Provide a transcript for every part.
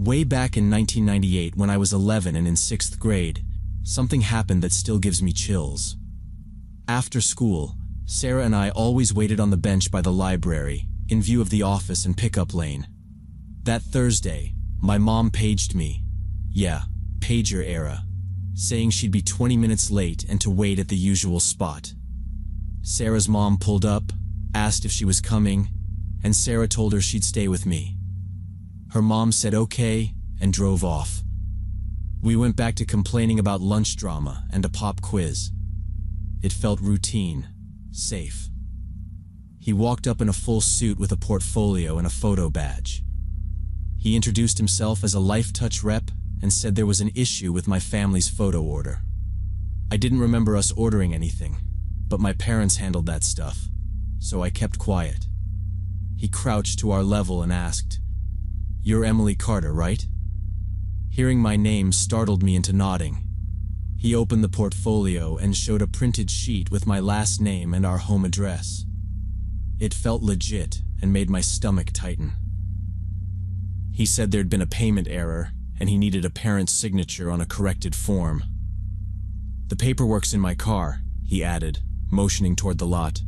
Way back in 1998, when I was 11 and in 6th grade, something happened that still gives me chills. After school, Sarah and I always waited on the bench by the library, in view of the office and pickup lane. That Thursday, my mom paged me. Yeah, pager era. Saying she'd be 20 minutes late and to wait at the usual spot. Sarah's mom pulled up, asked if she was coming, and Sarah told her she'd stay with me. Her mom said okay and drove off. We went back to complaining about lunch drama and a pop quiz. It felt routine, safe. He walked up in a full suit with a portfolio and a photo badge. He introduced himself as a Life Touch rep and said there was an issue with my family's photo order. I didn't remember us ordering anything, but my parents handled that stuff, so I kept quiet. He crouched to our level and asked, "You're Emily Carter, right?" Hearing my name startled me into nodding. He opened the portfolio and showed a printed sheet with my last name and our home address. It felt legit and made my stomach tighten. He said there'd been a payment error and he needed a parent's signature on a corrected form. "The paperwork's in my car," he added, motioning toward the lot.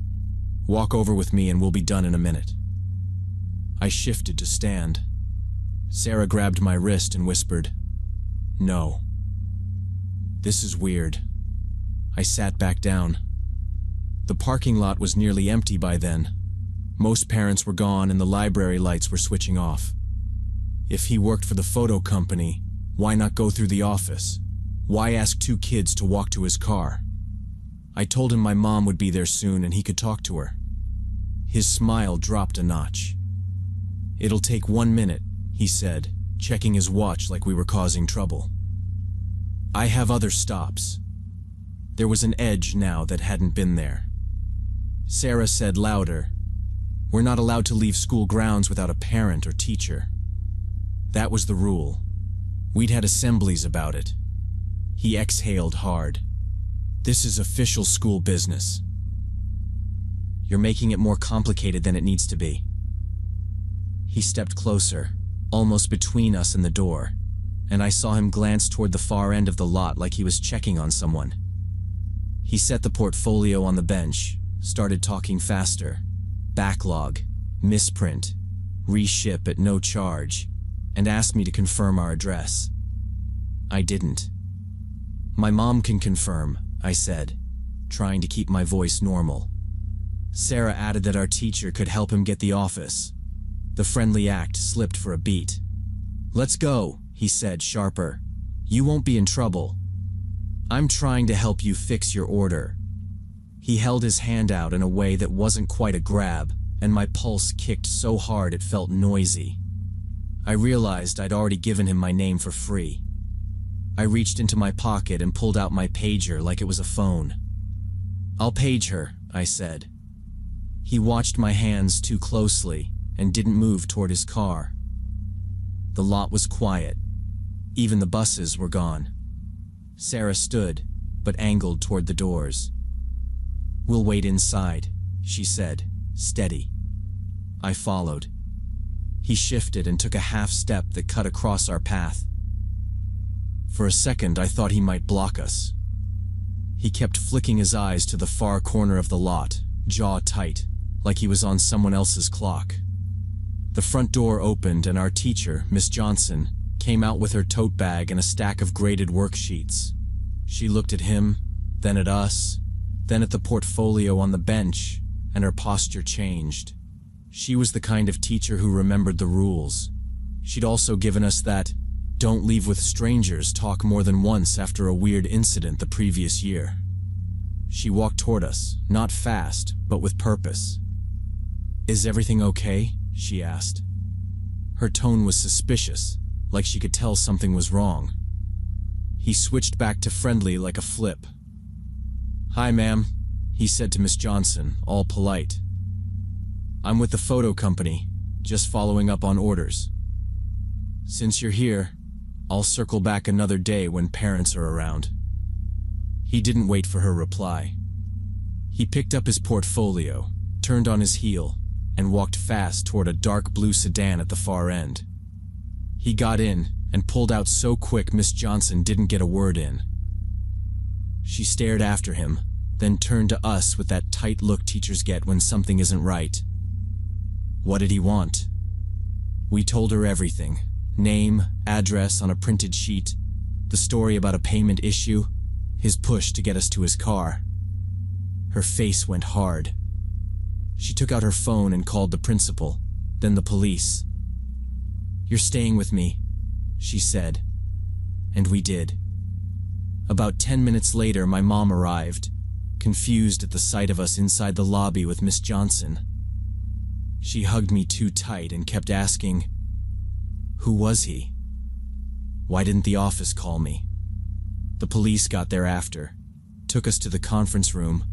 "Walk over with me and we'll be done in a minute." I shifted to stand. Sarah grabbed my wrist and whispered, "No." This is weird. I sat back down. The parking lot was nearly empty by then. Most parents were gone and the library lights were switching off. If he worked for the photo company, why not go through the office? Why ask two kids to walk to his car? I told him my mom would be there soon and he could talk to her. His smile dropped a notch. "It'll take 1 minute," he said, checking his watch like we were causing trouble. "I have other stops." There was an edge now that hadn't been there. Sarah said louder, "We're not allowed to leave school grounds without a parent or teacher." That was the rule. We'd had assemblies about it. He exhaled hard. "This is official school business." "You're making it more complicated than it needs to be." He stepped closer, almost between us and the door, and I saw him glance toward the far end of the lot like he was checking on someone. He set the portfolio on the bench, started talking faster. Backlog, misprint, reship at no charge, and asked me to confirm our address. I didn't. "My mom can confirm," I said, trying to keep my voice normal. Sarah added that our teacher could help him get the office. The friendly act slipped for a beat. "Let's go," he said, sharper. "You won't be in trouble. I'm trying to help you fix your order." He held his hand out in a way that wasn't quite a grab, and my pulse kicked so hard it felt noisy. I realized I'd already given him my name for free. I reached into my pocket and pulled out my pager like it was a phone. "I'll page her," I said. He watched my hands too closely and didn't move toward his car. The lot was quiet. Even the buses were gone. Sarah stood, but angled toward the doors. "We'll wait inside," she said, steady. I followed. He shifted and took a half step that cut across our path. For a second, I thought he might block us. He kept flicking his eyes to the far corner of the lot, jaw tight, like he was on someone else's clock. The front door opened and our teacher, Miss Johnson, came out with her tote bag and a stack of graded worksheets. She looked at him, then at us, then at the portfolio on the bench, and her posture changed. She was the kind of teacher who remembered the rules. She'd also given us that "don't leave with strangers" talk more than once after a weird incident the previous year. She walked toward us, not fast, but with purpose. "Is everything okay?" she asked. Her tone was suspicious, like she could tell something was wrong. He switched back to friendly like a flip. "Hi, ma'am," he said to Miss Johnson, all polite. "I'm with the photo company, just following up on orders. Since you're here, I'll circle back another day when parents are around." He didn't wait for her reply. He picked up his portfolio, turned on his heel, and walked fast toward a dark blue sedan at the far end. He got in and pulled out so quick Miss Johnson didn't get a word in. She stared after him, then turned to us with that tight look teachers get when something isn't right. What did he want? We told her everything. Name, address on a printed sheet, the story about a payment issue, his push to get us to his car. Her face went hard. She took out her phone and called the principal, then the police. "You're staying with me," she said. And we did. About 10 minutes later, my mom arrived, confused at the sight of us inside the lobby with Miss Johnson. She hugged me too tight and kept asking, "Who was he? Why didn't the office call me?" The police got there after, took us to the conference room,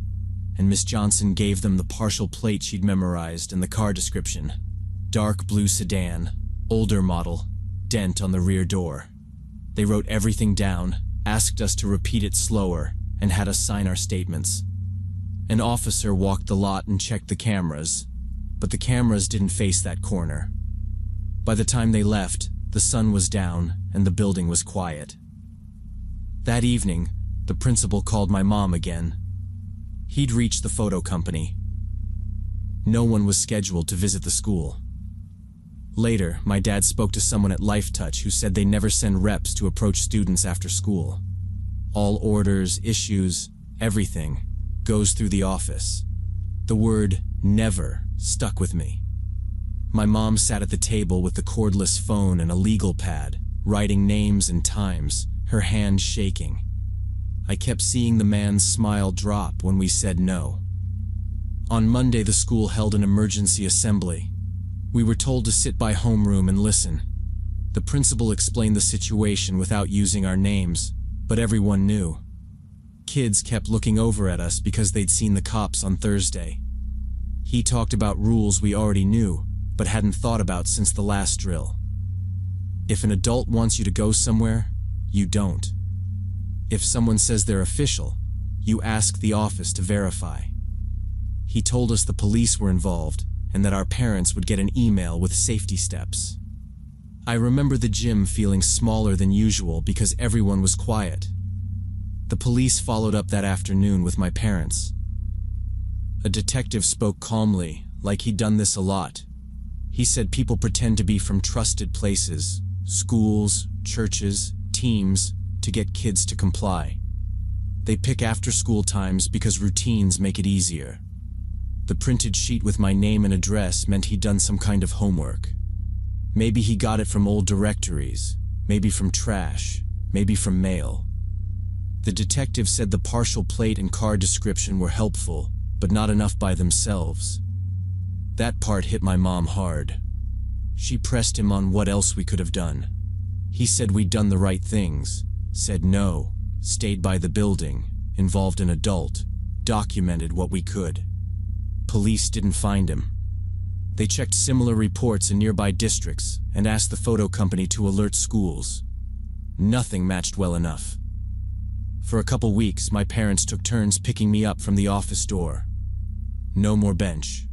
and Miss Johnson gave them the partial plate she'd memorized and the car description. Dark blue sedan, older model, dent on the rear door. They wrote everything down, asked us to repeat it slower, and had us sign our statements. An officer walked the lot and checked the cameras, but the cameras didn't face that corner. By the time they left, the sun was down and the building was quiet. That evening, the principal called my mom again. He'd reached the photo company. No one was scheduled to visit the school. Later, my dad spoke to someone at LifeTouch who said they never send reps to approach students after school. All orders, issues, everything goes through the office. The word "never" stuck with me. My mom sat at the table with the cordless phone and a legal pad, writing names and times, her hand shaking. I kept seeing the man's smile drop when we said no. On Monday, the school held an emergency assembly. We were told to sit by homeroom and listen. The principal explained the situation without using our names, but everyone knew. Kids kept looking over at us because they'd seen the cops on Thursday. He talked about rules we already knew, but hadn't thought about since the last drill. If an adult wants you to go somewhere, you don't. If someone says they're official, you ask the office to verify. He told us the police were involved and that our parents would get an email with safety steps. I remember the gym feeling smaller than usual because everyone was quiet. The police followed up that afternoon with my parents. A detective spoke calmly, like he'd done this a lot. He said people pretend to be from trusted places, schools, churches, teams, to get kids to comply. They pick after-school times because routines make it easier. The printed sheet with my name and address meant he'd done some kind of homework. Maybe he got it from old directories, maybe from trash, maybe from mail. The detective said the partial plate and car description were helpful, but not enough by themselves. That part hit my mom hard. She pressed him on what else we could have done. He said we'd done the right things, said no, stayed by the building, involved an adult, documented what we could. Police didn't find him. They checked similar reports in nearby districts and asked the photo company to alert schools. Nothing matched well enough. For a couple weeks, my parents took turns picking me up from the office door. No more bench.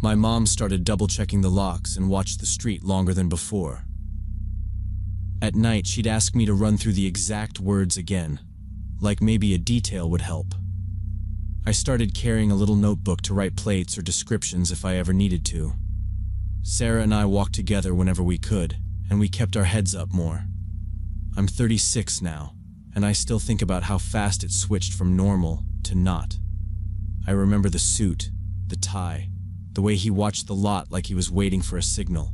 My mom started double-checking the locks and watched the street longer than before. At night, she'd ask me to run through the exact words again, like maybe a detail would help. I started carrying a little notebook to write plates or descriptions if I ever needed to. Sarah and I walked together whenever we could, and we kept our heads up more. I'm 36 now, and I still think about how fast it switched from normal to not. I remember the suit, the tie, the way he watched the lot like he was waiting for a signal.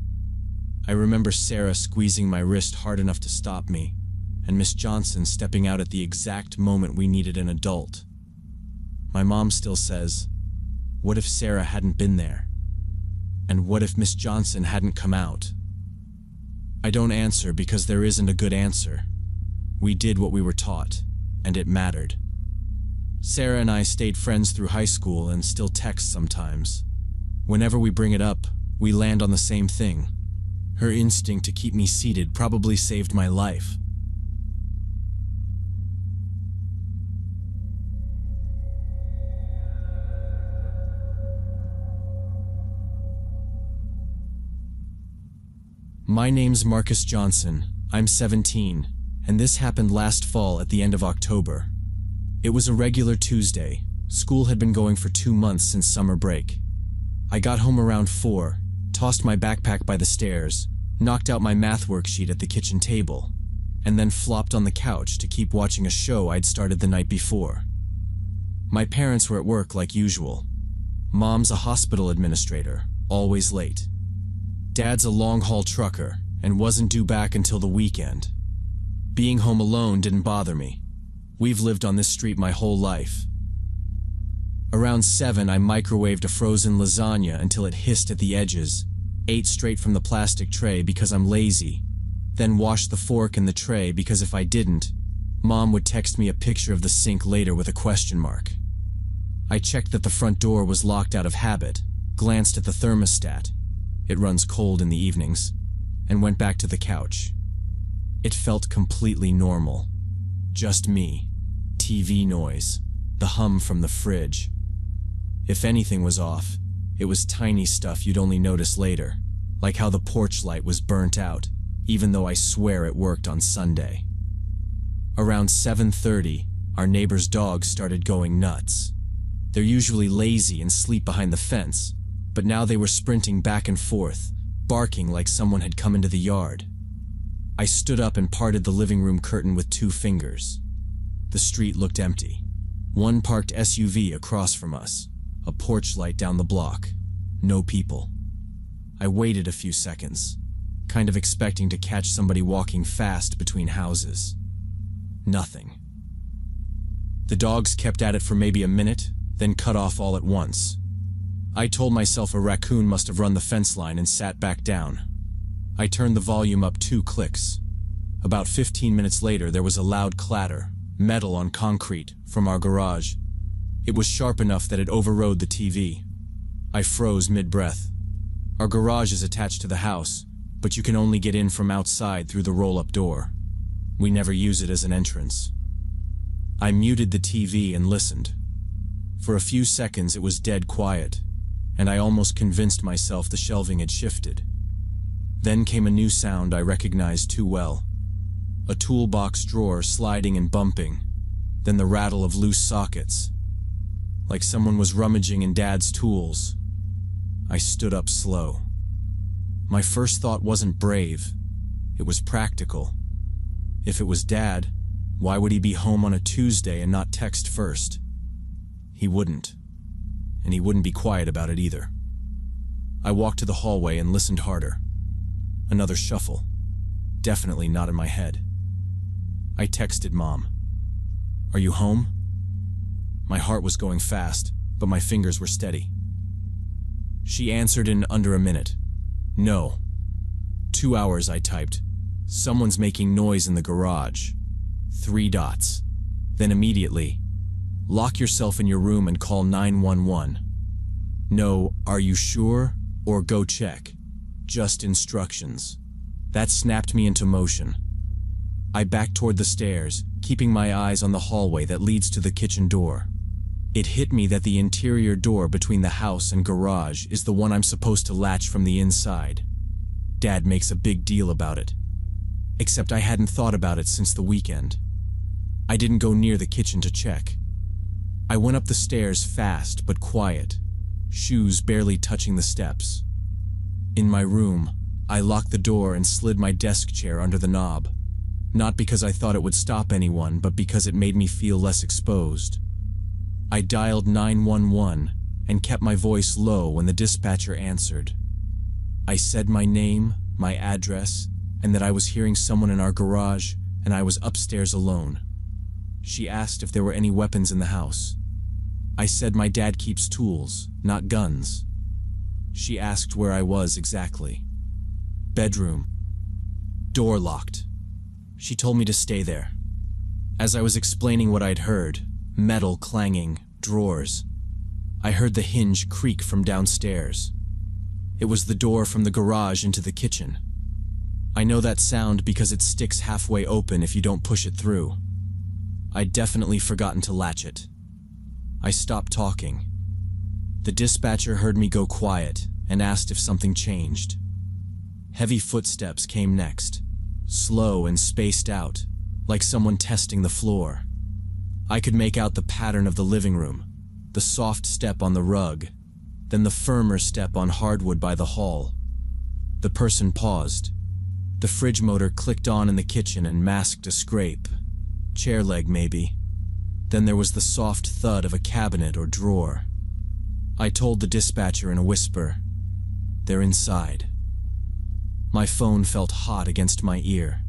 I remember Sarah squeezing my wrist hard enough to stop me, and Miss Johnson stepping out at the exact moment we needed an adult. My mom still says, what if Sarah hadn't been there? And what if Miss Johnson hadn't come out? I don't answer because there isn't a good answer. We did what we were taught, and it mattered. Sarah and I stayed friends through high school and still text sometimes. Whenever we bring it up, we land on the same thing. Her instinct to keep me seated probably saved my life. My name's Marcus Johnson. I'm 17, and this happened last fall at the end of October. It was a regular Tuesday. School had been going for 2 months since summer break. I got home around 4, tossed my backpack by the stairs, knocked out my math worksheet at the kitchen table, and then flopped on the couch to keep watching a show I'd started the night before. My parents were at work like usual. Mom's a hospital administrator, always late. Dad's a long-haul trucker and wasn't due back until the weekend. Being home alone didn't bother me. We've lived on this street my whole life. Around 7, I microwaved a frozen lasagna until it hissed at the edges, ate straight from the plastic tray because I'm lazy, then washed the fork in the tray because if I didn't, Mom would text me a picture of the sink later with a question mark. I checked that the front door was locked out of habit, glanced at the thermostat, it runs cold in the evenings, and went back to the couch. It felt completely normal. Just me. TV noise. The hum from the fridge. If anything was off, it was tiny stuff you'd only notice later, like how the porch light was burnt out, even though I swear it worked on Sunday. Around 7:30, our neighbor's dogs started going nuts. They're usually lazy and sleep behind the fence, but now they were sprinting back and forth, barking like someone had come into the yard. I stood up and parted the living room curtain with 2 fingers. The street looked empty. One parked SUV across from us, a porch light down the block. No people. I waited a few seconds, kind of expecting to catch somebody walking fast between houses. Nothing. The dogs kept at it for maybe a minute, then cut off all at once. I told myself a raccoon must have run the fence line and sat back down. I turned the volume up 2 clicks. About 15 minutes later, there was a loud clatter, metal on concrete, from our garage. It was sharp enough that it overrode the TV. I froze mid-breath. Our garage is attached to the house, but you can only get in from outside through the roll-up door. We never use it as an entrance. I muted the TV and listened. For a few seconds it was dead quiet, and I almost convinced myself the shelving had shifted. Then came a new sound I recognized too well. A toolbox drawer sliding and bumping, then the rattle of loose sockets. Like someone was rummaging in Dad's tools. I stood up slow. My first thought wasn't brave, it was practical. If it was Dad, why would he be home on a Tuesday and not text first? He wouldn't, and he wouldn't be quiet about it either. I walked to the hallway and listened harder. Another shuffle, definitely not in my head. I texted Mom. "Are you home?" My heart was going fast, but my fingers were steady. She answered in under a minute. "No." 2 hours, I typed. "Someone's making noise in the garage." 3 dots. Then immediately, "Lock yourself in your room and call 911. No, are you sure? Or go check. Just instructions." That snapped me into motion. I backed toward the stairs, keeping my eyes on the hallway that leads to the kitchen door. It hit me that the interior door between the house and garage is the one I'm supposed to latch from the inside. Dad makes a big deal about it. Except I hadn't thought about it since the weekend. I didn't go near the kitchen to check. I went up the stairs fast but quiet, shoes barely touching the steps. In my room, I locked the door and slid my desk chair under the knob. Not because I thought it would stop anyone, but because it made me feel less exposed. I dialed 911 and kept my voice low when the dispatcher answered. I said my name, my address, and that I was hearing someone in our garage and I was upstairs alone. She asked if there were any weapons in the house. I said my dad keeps tools, not guns. She asked where I was exactly. Bedroom. Door locked. She told me to stay there. As I was explaining what I'd heard, metal clanging, drawers, I heard the hinge creak from downstairs. It was the door from the garage into the kitchen. I know that sound because it sticks halfway open if you don't push it through. I'd definitely forgotten to latch it. I stopped talking. The dispatcher heard me go quiet and asked if something changed. Heavy footsteps came next, slow and spaced out, like someone testing the floor. I could make out the pattern of the living room, the soft step on the rug, then the firmer step on hardwood by the hall. The person paused. The fridge motor clicked on in the kitchen and masked a scrape. Chair leg, maybe. Then there was the soft thud of a cabinet or drawer. I told the dispatcher in a whisper, "They're inside." My phone felt hot against my ear.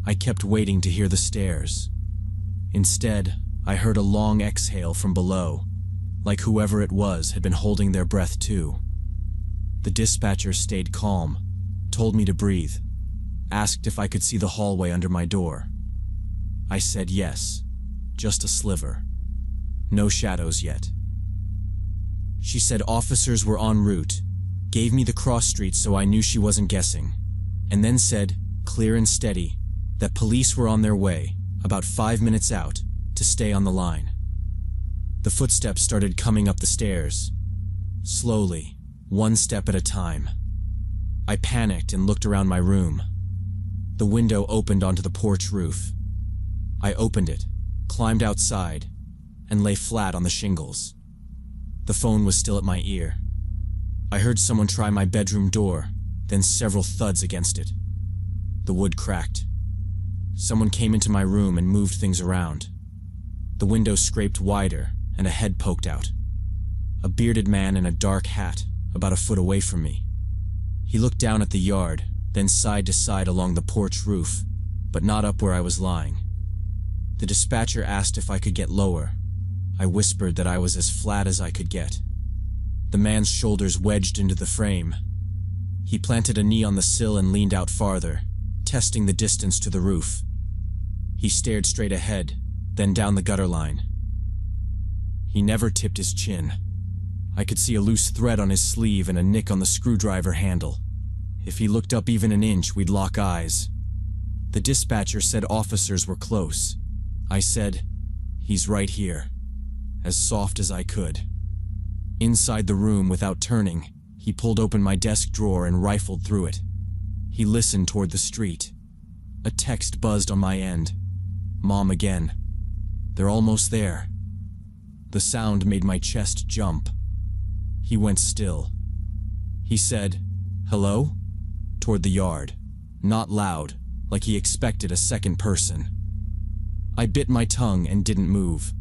I kept waiting to hear the stairs. Instead, I heard a long exhale from below, like whoever it was had been holding their breath too. The dispatcher stayed calm, told me to breathe, asked if I could see the hallway under my door. I said yes, just a sliver. No shadows yet. She said officers were en route, gave me the cross streets so I knew she wasn't guessing, and then said, clear and steady, that police were on their way, about 5 minutes out, to stay on the line. The footsteps started coming up the stairs. Slowly, one step at a time. I panicked and looked around my room. The window opened onto the porch roof. I opened it, climbed outside, and lay flat on the shingles. The phone was still at my ear. I heard someone try my bedroom door, then several thuds against it. The wood cracked. Someone came into my room and moved things around. The window scraped wider, and a head poked out. A bearded man in a dark hat, about a foot away from me. He looked down at the yard, then side to side along the porch roof, but not up where I was lying. The dispatcher asked if I could get lower. I whispered that I was as flat as I could get. The man's shoulders wedged into the frame. He planted a knee on the sill and leaned out farther, testing the distance to the roof. He stared straight ahead, then down the gutter line. He never tipped his chin. I could see a loose thread on his sleeve and a nick on the screwdriver handle. If he looked up even an inch, we'd lock eyes. The dispatcher said officers were close. I said, "He's right here," as soft as I could. Inside the room, without turning, he pulled open my desk drawer and rifled through it. He listened toward the street. A text buzzed on my end. "Mom again. They're almost there." The sound made my chest jump. He went still. He said, "Hello?" toward the yard, not loud, like he expected a second person. I bit my tongue and didn't move.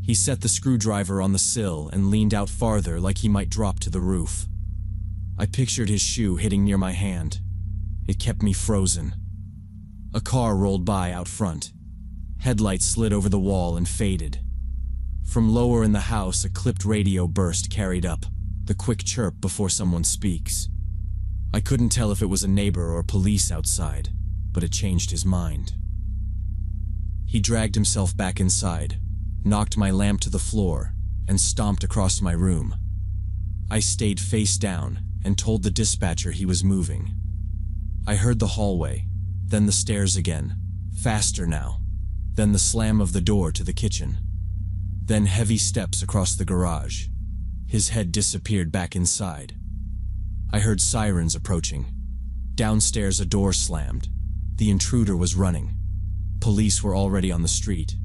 He set the screwdriver on the sill and leaned out farther like he might drop to the roof. I pictured his shoe hitting near my hand. It kept me frozen. A car rolled by out front. Headlights slid over the wall and faded. From lower in the house, a clipped radio burst carried up, the quick chirp before someone speaks. I couldn't tell if it was a neighbor or police outside, but it changed his mind. He dragged himself back inside, knocked my lamp to the floor, and stomped across my room. I stayed face down and told the dispatcher he was moving. I heard the hallway, then the stairs again, faster now, then the slam of the door to the kitchen, then heavy steps across the garage. His head disappeared back inside. I heard sirens approaching. Downstairs a door slammed. The intruder was running. Police were already on the street.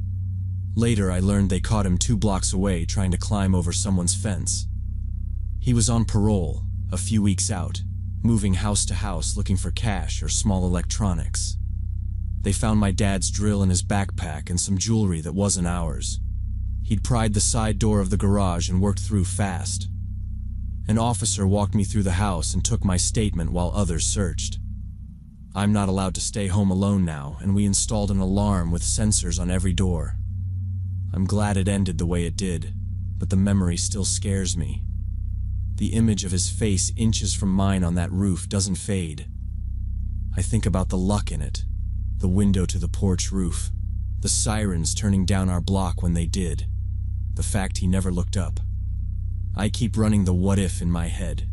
Later, I learned they caught him 2 blocks away trying to climb over someone's fence. He was on parole, a few weeks out, moving house to house looking for cash or small electronics. They found my dad's drill in his backpack and some jewelry that wasn't ours. He'd pried the side door of the garage and worked through fast. An officer walked me through the house and took my statement while others searched. I'm not allowed to stay home alone now, and we installed an alarm with sensors on every door. I'm glad it ended the way it did, but the memory still scares me. The image of his face inches from mine on that roof doesn't fade. I think about the luck in it, the window to the porch roof, the sirens turning down our block when they did, the fact he never looked up. I keep running the what if in my head.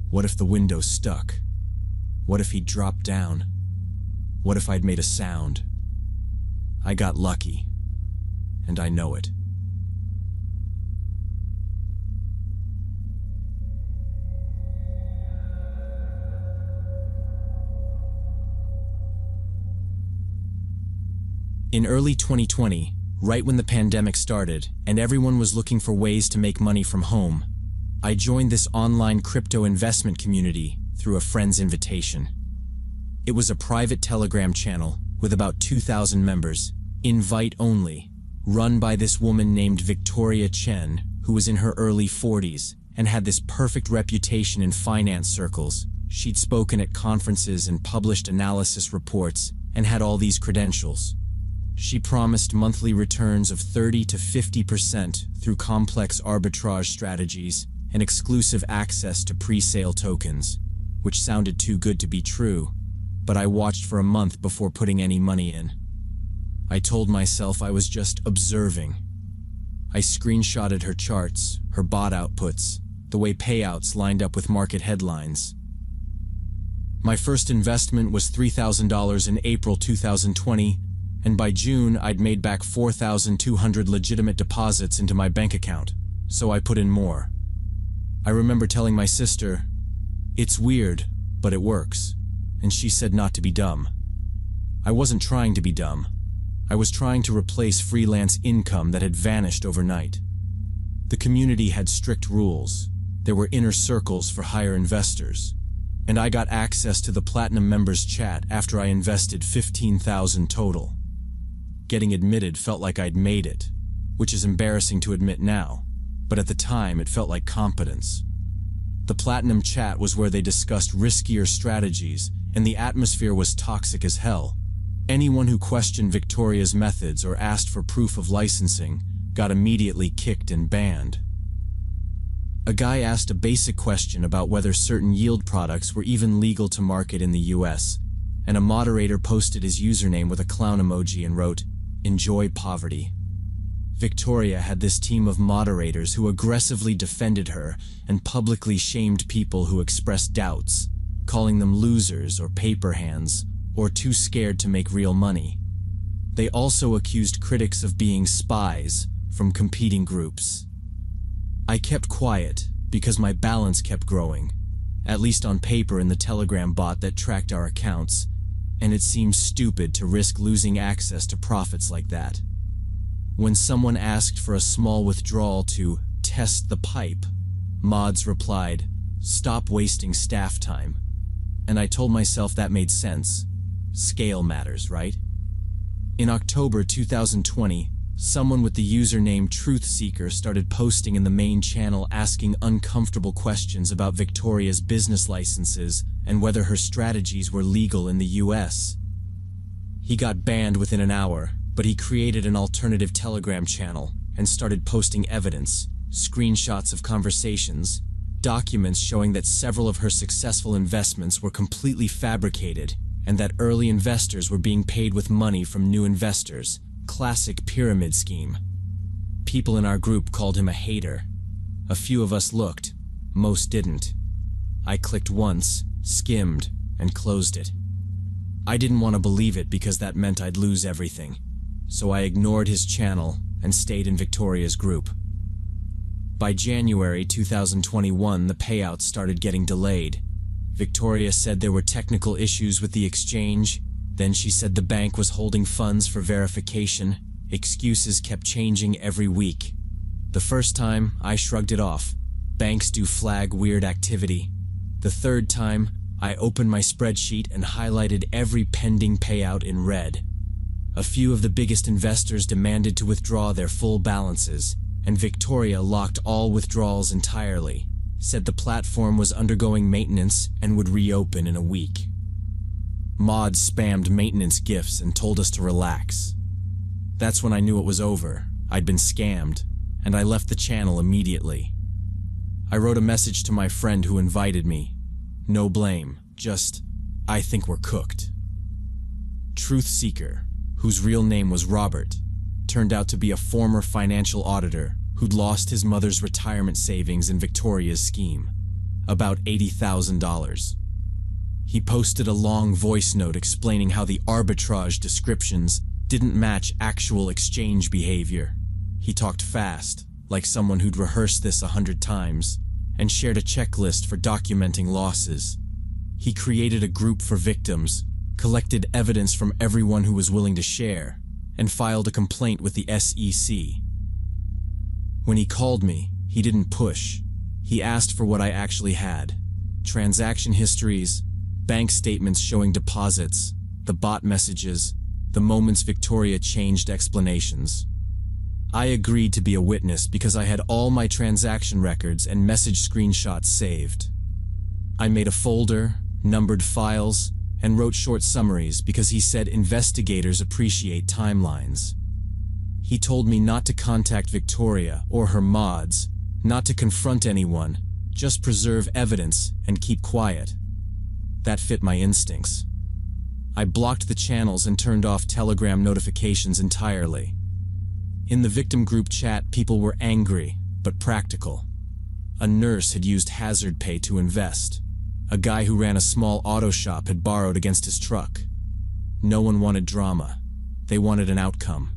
What if the window stuck? What if he'd dropped down? What if I'd made a sound? I got lucky, and I know it. In early 2020, right when the pandemic started and everyone was looking for ways to make money from home, I joined this online crypto investment community through a friend's invitation. It was a private Telegram channel with about 2,000 members, invite only, run by this woman named Victoria Chen, who was in her early 40s and had this perfect reputation in finance circles. She'd spoken at conferences and published analysis reports and had all these credentials. She promised monthly returns of 30 to 50% through complex arbitrage strategies and exclusive access to pre-sale tokens, which sounded too good to be true, but I watched for a month before putting any money in. I told myself I was just observing. I screenshotted her charts, her bot outputs, the way payouts lined up with market headlines. My first investment was $3,000 in April 2020, and by June I'd made back 4,200 legitimate deposits into my bank account, so I put in more. I remember telling my sister, "It's weird, but it works," and she said not to be dumb. I wasn't trying to be dumb. I was trying to replace freelance income that had vanished overnight. The community had strict rules. There were inner circles for higher investors, and I got access to the Platinum members chat after I invested $15,000 total. Getting admitted felt like I'd made it, which is embarrassing to admit now, but at the time it felt like competence. The Platinum chat was where they discussed riskier strategies, and the atmosphere was toxic as hell. Anyone who questioned Victoria's methods or asked for proof of licensing got immediately kicked and banned. A guy asked a basic question about whether certain yield products were even legal to market in the US, and a moderator posted his username with a clown emoji and wrote, "Enjoy poverty." Victoria had this team of moderators who aggressively defended her and publicly shamed people who expressed doubts, calling them losers or paper hands, or too scared to make real money. They also accused critics of being spies from competing groups. I kept quiet because my balance kept growing, at least on paper in the Telegram bot that tracked our accounts, and it seemed stupid to risk losing access to profits like that. When someone asked for a small withdrawal to test the pipe, mods replied, "Stop wasting staff time." And I told myself that made sense. Scale matters, right? In October 2020, someone with the username TruthSeeker started posting in the main channel asking uncomfortable questions about Victoria's business licenses and whether her strategies were legal in the US. He got banned within an hour, but he created an alternative Telegram channel and started posting evidence, screenshots of conversations, documents showing that several of her successful investments were completely fabricated and that early investors were being paid with money from new investors. Classic pyramid scheme. People in our group called him a hater. A few of us looked, most didn't. I clicked once, skimmed, and closed it. I didn't want to believe it because that meant I'd lose everything, so I ignored his channel and stayed in Victoria's group. By January 2021, the payouts started getting delayed. Victoria said there were technical issues with the exchange. Then she said the bank was holding funds for verification. Excuses kept changing every week. The first time, I shrugged it off. Banks do flag weird activity. The third time, I opened my spreadsheet and highlighted every pending payout in red. A few of the biggest investors demanded to withdraw their full balances, and Victoria locked all withdrawals entirely, said the platform was undergoing maintenance and would reopen in a week. Mods spammed maintenance gifs and told us to relax. That's when I knew it was over. I'd been scammed, and I left the channel immediately. I wrote a message to my friend who invited me. No blame, just, I think we're cooked. TruthSeeker, whose real name was Robert, turned out to be a former financial auditor who'd lost his mother's retirement savings in Victoria's scheme, about $80,000. He posted a long voice note explaining how the arbitrage descriptions didn't match actual exchange behavior. He talked fast, like someone who'd rehearsed this 100 times, and shared a checklist for documenting losses. He created a group for victims, collected evidence from everyone who was willing to share, and filed a complaint with the SEC. When he called me, he didn't push. He asked for what I actually had: transaction histories, bank statements showing deposits, the bot messages, the moments Victoria changed explanations. I agreed to be a witness because I had all my transaction records and message screenshots saved. I made a folder, numbered files, and wrote short summaries because he said investigators appreciate timelines. He told me not to contact Victoria or her mods, not to confront anyone, just preserve evidence and keep quiet. That fit my instincts. I blocked the channels and turned off Telegram notifications entirely. In the victim group chat, people were angry, but practical. A nurse had used hazard pay to invest. A guy who ran a small auto shop had borrowed against his truck. No one wanted drama. They wanted an outcome.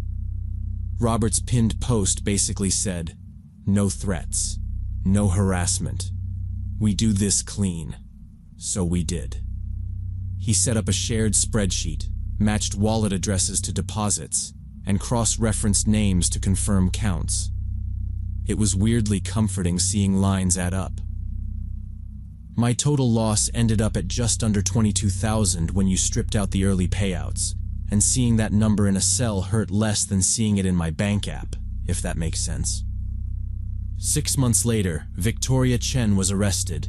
Robert's pinned post basically said, "No threats, no harassment. We do this clean." So we did. He set up a shared spreadsheet, matched wallet addresses to deposits, and cross-referenced names to confirm counts. It was weirdly comforting seeing lines add up. My total loss ended up at just under $22,000 when you stripped out the early payouts, and seeing that number in a cell hurt less than seeing it in my bank app, if that makes sense. 6 months later, Victoria Chen was arrested.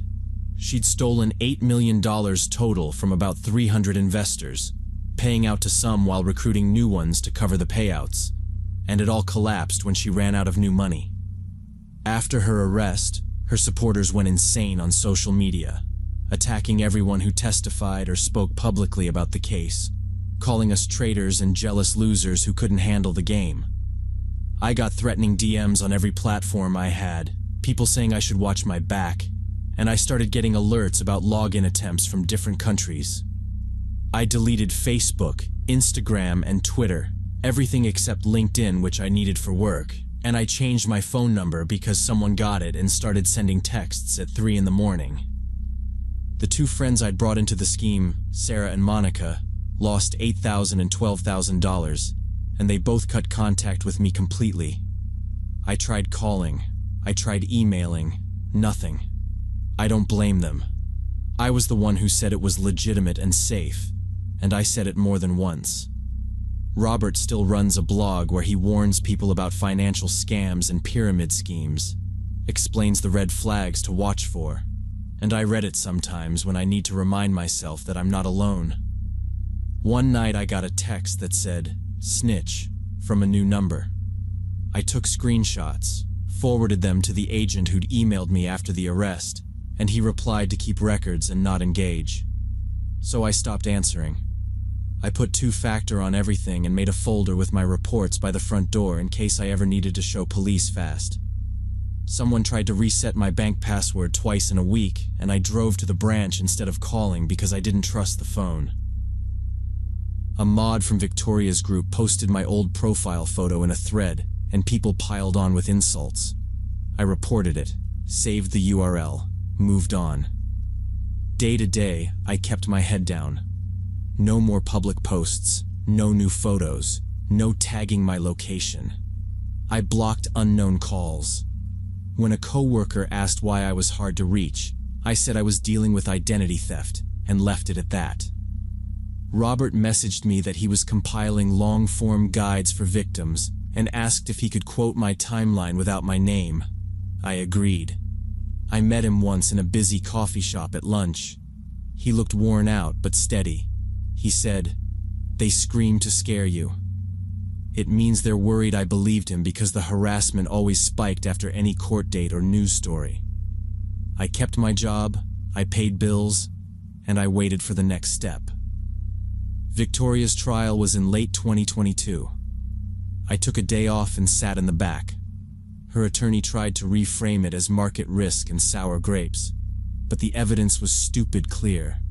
She'd stolen $8 million total from about 300 investors, paying out to some while recruiting new ones to cover the payouts, and it all collapsed when she ran out of new money. After her arrest, her supporters went insane on social media, attacking everyone who testified or spoke publicly about the case, calling us traitors and jealous losers who couldn't handle the game. I got threatening DMs on every platform I had, people saying I should watch my back, and I started getting alerts about login attempts from different countries. I deleted Facebook, Instagram, and Twitter, everything except LinkedIn, which I needed for work, and I changed my phone number because someone got it and started sending texts at 3 in the morning. The two friends I'd brought into the scheme, Sarah and Monica, lost $8,000 and $12,000, and they both cut contact with me completely. I tried calling, I tried emailing, nothing. I don't blame them. I was the one who said it was legitimate and safe, and I said it more than once. Robert still runs a blog where he warns people about financial scams and pyramid schemes, explains the red flags to watch for, and I read it sometimes when I need to remind myself that I'm not alone. One night I got a text that said, "Snitch," from a new number. I took screenshots, forwarded them to the agent who'd emailed me after the arrest, and he replied to keep records and not engage. So I stopped answering. I put 2-factor on everything and made a folder with my reports by the front door in case I ever needed to show police fast. Someone tried to reset my bank password twice in a week, and I drove to the branch instead of calling because I didn't trust the phone. A mod from Victoria's group posted my old profile photo in a thread, and people piled on with insults. I reported it, saved the URL, moved on. Day to day, I kept my head down. No more public posts, no new photos, no tagging my location. I blocked unknown calls. When a coworker asked why I was hard to reach, I said I was dealing with identity theft and left it at that. Robert messaged me that he was compiling long-form guides for victims and asked if he could quote my timeline without my name. I agreed. I met him once in a busy coffee shop at lunch. He looked worn out but steady. He said, "They scream to scare you." It means they're worried I believed him because the harassment always spiked after any court date or news story. I kept my job, I paid bills, and I waited for the next step. Victoria's trial was in late 2022. I took a day off and sat in the back. Her attorney tried to reframe it as market risk and sour grapes, but the evidence was stupid clear.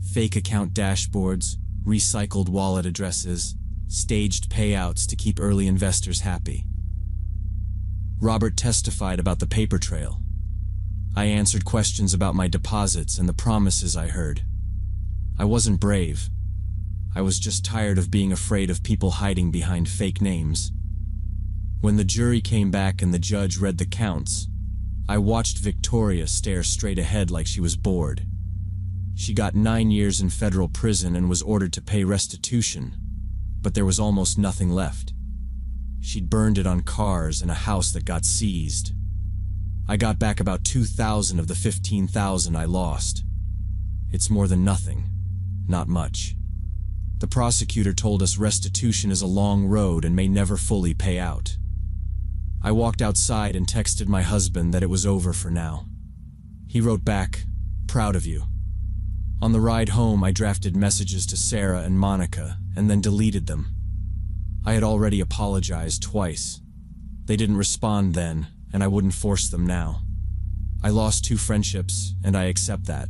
Fake account dashboards, recycled wallet addresses, staged payouts to keep early investors happy. Robert testified about the paper trail. I answered questions about my deposits and the promises I heard. I wasn't brave. I was just tired of being afraid of people hiding behind fake names. When the jury came back and the judge read the counts, I watched Victoria stare straight ahead like she was bored. She got 9 years in federal prison and was ordered to pay restitution, but there was almost nothing left. She'd burned it on cars and a house that got seized. I got back about 2,000 of the 15,000 I lost. It's more than nothing, not much. The prosecutor told us restitution is a long road and may never fully pay out. I walked outside and texted my husband that it was over for now. He wrote back, "Proud of you." On the ride home, I drafted messages to Sarah and Monica and then deleted them. I had already apologized twice. They didn't respond then, and I wouldn't force them now. I lost 2 friendships, and I accept that.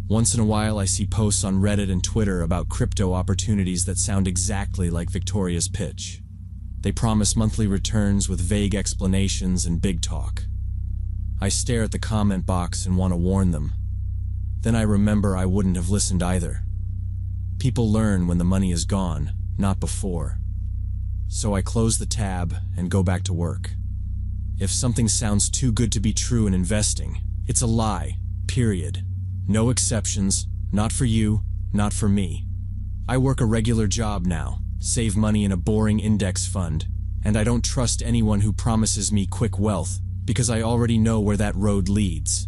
Once in a while, I see posts on Reddit and Twitter about crypto opportunities that sound exactly like Victoria's pitch. They promise monthly returns with vague explanations and big talk. I stare at the comment box and want to warn them. Then I remember I wouldn't have listened either. People learn when the money is gone, not before. So I close the tab and go back to work. If something sounds too good to be true in investing, it's a lie, period. No exceptions, not for you, not for me. I work a regular job now, save money in a boring index fund, and I don't trust anyone who promises me quick wealth because I already know where that road leads.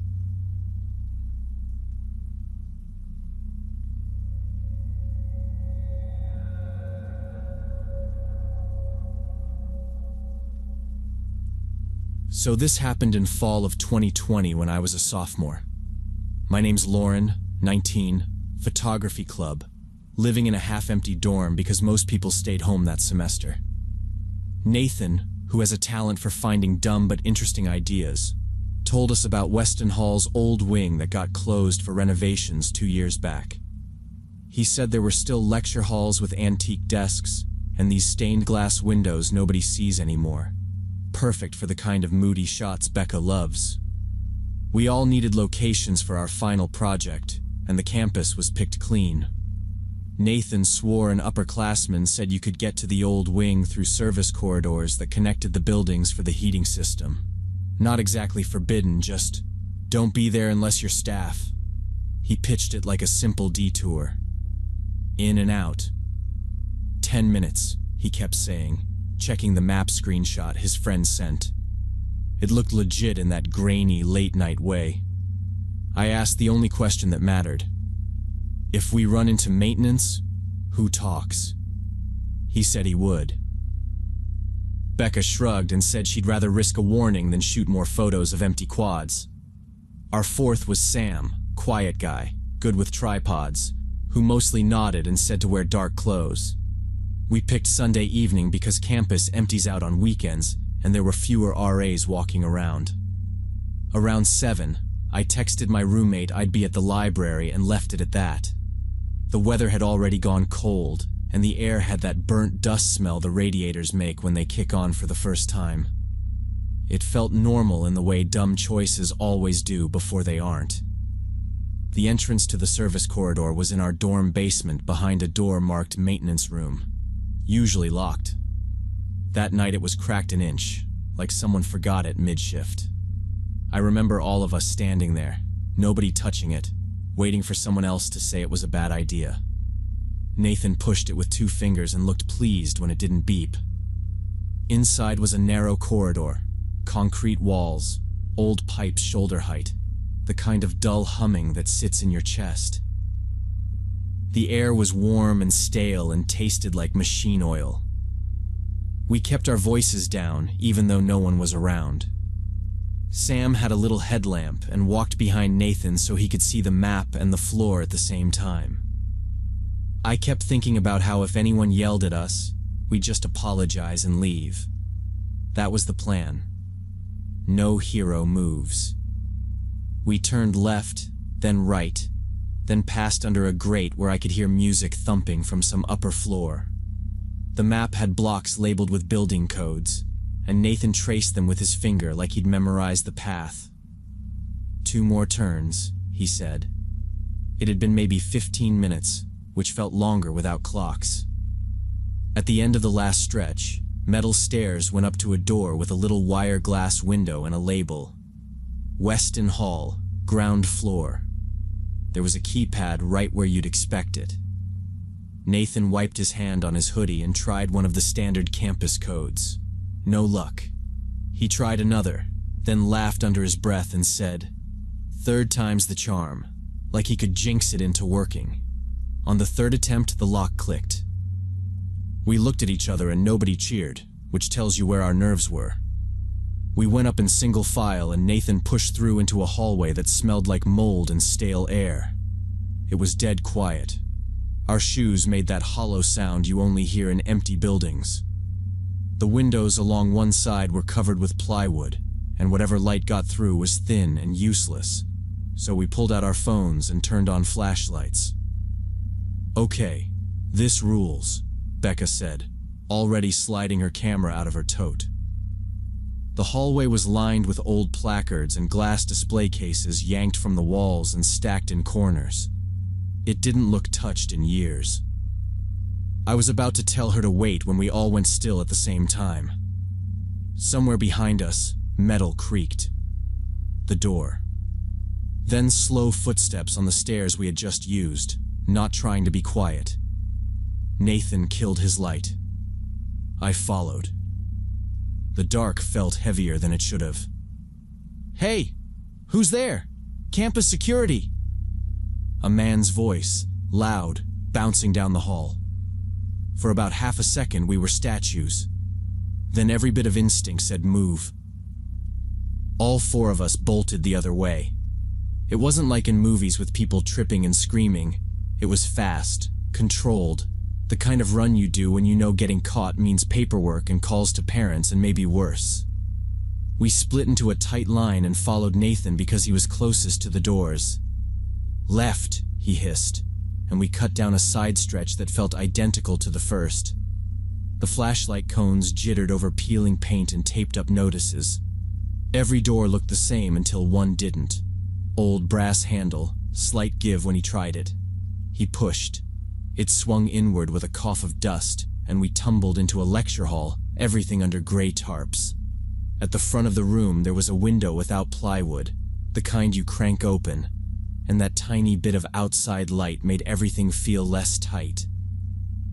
So this happened in fall of 2020 when I was a sophomore. My name's Lauren, 19, photography club, living in a half-empty dorm because most people stayed home that semester. Nathan, who has a talent for finding dumb but interesting ideas, told us about Weston Hall's old wing that got closed for renovations 2 years back. He said there were still lecture halls with antique desks and these stained glass windows nobody sees anymore. Perfect for the kind of moody shots Becca loves. We all needed locations for our final project, and the campus was picked clean. Nathan swore an upperclassman said you could get to the old wing through service corridors that connected the buildings for the heating system. Not exactly forbidden, just don't be there unless you're staff. He pitched it like a simple detour. In and out. 10 minutes, he kept saying, checking the map screenshot his friend sent. It looked legit in that grainy, late-night way. I asked the only question that mattered. If we run into maintenance, who talks? He said he would. Becca shrugged and said she'd rather risk a warning than shoot more photos of empty quads. Our fourth was Sam, quiet guy, good with tripods, who mostly nodded and said to wear dark clothes. We picked Sunday evening because campus empties out on weekends and there were fewer RAs walking around. Around 7, I texted my roommate I'd be at the library and left it at that. The weather had already gone cold, and the air had that burnt dust smell the radiators make when they kick on for the first time. It felt normal in the way dumb choices always do before they aren't. The entrance to the service corridor was in our dorm basement behind a door marked maintenance room, usually locked. That night it was cracked an inch, like someone forgot it mid-shift. I remember all of us standing there, nobody touching it, waiting for someone else to say it was a bad idea. Nathan pushed it with 2 fingers and looked pleased when it didn't beep. Inside was a narrow corridor, concrete walls, old pipes shoulder height, the kind of dull humming that sits in your chest. The air was warm and stale and tasted like machine oil. We kept our voices down, even though no one was around. Sam had a little headlamp and walked behind Nathan so he could see the map and the floor at the same time. I kept thinking about how if anyone yelled at us, we'd just apologize and leave. That was the plan. No hero moves. We turned left, then right, then passed under a grate where I could hear music thumping from some upper floor. The map had blocks labeled with building codes, and Nathan traced them with his finger like he'd memorized the path. 2 more turns, he said. It had been maybe 15 minutes, which felt longer without clocks. At the end of the last stretch, metal stairs went up to a door with a little wire glass window and a label. Weston Hall, ground floor. There was a keypad right where you'd expect it. Nathan wiped his hand on his hoodie and tried one of the standard campus codes. No luck. He tried another, then laughed under his breath and said, "Third time's the charm," like he could jinx it into working. On the third attempt, the lock clicked. We looked at each other and nobody cheered, which tells you where our nerves were. We went up in single file and Nathan pushed through into a hallway that smelled like mold and stale air. It was dead quiet. Our shoes made that hollow sound you only hear in empty buildings. The windows along one side were covered with plywood, and whatever light got through was thin and useless, so we pulled out our phones and turned on flashlights. "Okay, this rules," Becca said, already sliding her camera out of her tote. The hallway was lined with old placards and glass display cases yanked from the walls and stacked in corners. It didn't look touched in years. I was about to tell her to wait when we all went still at the same time. Somewhere behind us, metal creaked. The door. Then slow footsteps on the stairs we had just used, not trying to be quiet. Nathan killed his light. I followed. The dark felt heavier than it should have. "Hey, who's there? Campus security!" A man's voice, loud, bouncing down the hall. For about half a second we were statues. Then every bit of instinct said move. All four of us bolted the other way. It wasn't like in movies with people tripping and screaming. It was fast, controlled, the kind of run you do when you know getting caught means paperwork and calls to parents and maybe worse. We split into a tight line and followed Nathan because he was closest to the doors. "Left," he hissed, and we cut down a side stretch that felt identical to the first. The flashlight cones jittered over peeling paint and taped up notices. Every door looked the same until one didn't. Old brass handle, slight give when he tried it. He pushed. It swung inward with a cough of dust, and we tumbled into a lecture hall, everything under gray tarps. At the front of the room there was a window without plywood, the kind you crank open, and that tiny bit of outside light made everything feel less tight.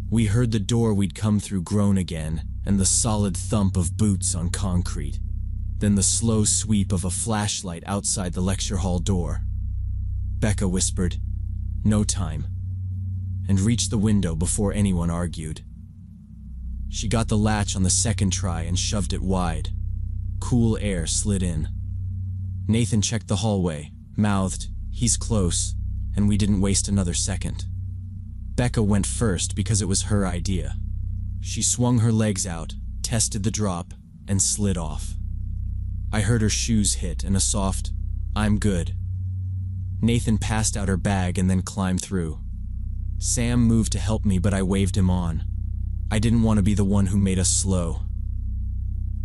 We heard the door we'd come through groan again, and the solid thump of boots on concrete. Then the slow sweep of a flashlight outside the lecture hall door. Becca whispered, "No time," and reached the window before anyone argued. She got the latch on the second try and shoved it wide. Cool air slid in. Nathan checked the hallway, mouthed, "He's close," and we didn't waste another second. Becca went first because it was her idea. She swung her legs out, tested the drop, and slid off. I heard her shoes hit and a soft, "I'm good." Nathan passed out her bag and then climbed through. Sam moved to help me, but I waved him on. I didn't want to be the one who made us slow.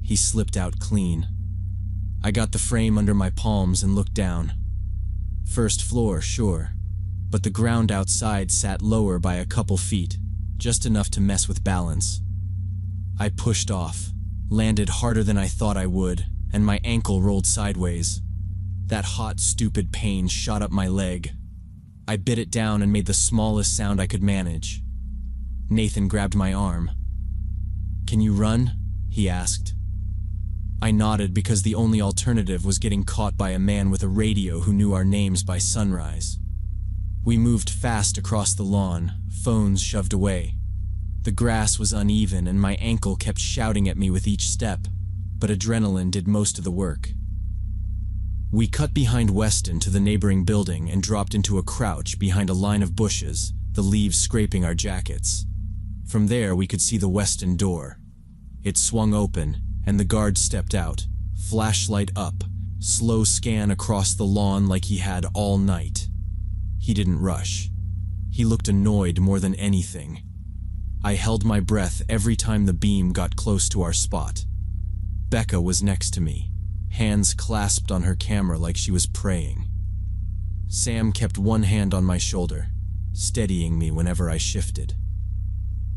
He slipped out clean. I got the frame under my palms and looked down. First floor, sure, but the ground outside sat lower by a couple feet, just enough to mess with balance. I pushed off, landed harder than I thought I would, and my ankle rolled sideways. That hot, stupid pain shot up my leg. I bit it down and made the smallest sound I could manage. Nathan grabbed my arm. "Can you run?" he asked. I nodded because the only alternative was getting caught by a man with a radio who knew our names by sunrise. We moved fast across the lawn, phones shoved away. The grass was uneven and my ankle kept shouting at me with each step, but adrenaline did most of the work. We cut behind Weston to the neighboring building and dropped into a crouch behind a line of bushes, the leaves scraping our jackets. From there we could see the Weston door. It swung open, and the guard stepped out, flashlight up, slow scan across the lawn like he had all night. He didn't rush. He looked annoyed more than anything. I held my breath every time the beam got close to our spot. Becca was next to me, hands clasped on her camera like she was praying. Sam kept one hand on my shoulder. steadying me whenever I shifted.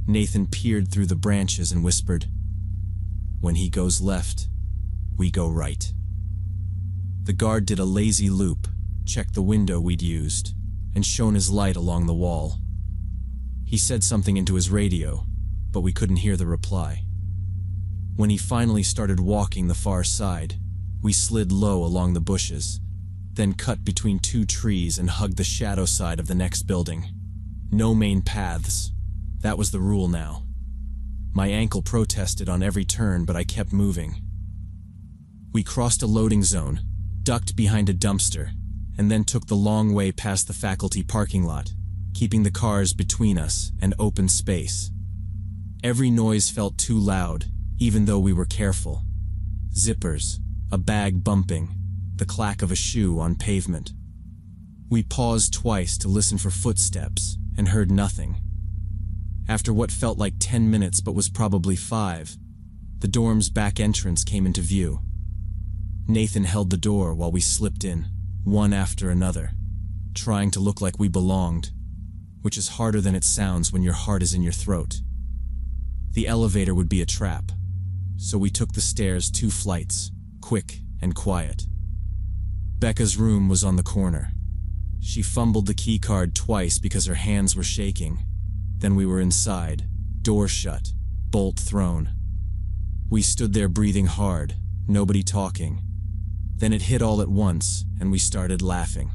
Nathan peered through the branches and whispered, "When he goes left, we go right." The guard did a lazy loop, checked the window we'd used, and shone his light along the wall. He said something into his radio, but we couldn't hear the reply. When he finally started walking the far side, we slid low along the bushes, then cut between two trees and hugged the shadow side of the next building. No main paths. That was the rule now. My ankle protested on every turn, but I kept moving. We crossed a loading zone, ducked behind a dumpster, and then took the long way past the faculty parking lot, keeping the cars between us and open space. Every noise felt too loud, even though we were careful. Zippers, a bag bumping, the clack of a shoe on pavement. We paused twice to listen for footsteps and heard nothing. After what felt like 10 minutes but was probably 5, the dorm's back entrance came into view. Nathan held the door while we slipped in, one after another, trying to look like we belonged, which is harder than it sounds when your heart is in your throat. The elevator would be a trap, so we took the stairs 2 flights, quick and quiet. Becca's room was on the corner. She fumbled the key card twice because her hands were shaking. Then we were inside, door shut, bolt thrown. We stood there breathing hard, nobody talking. Then it hit all at once, and we started laughing.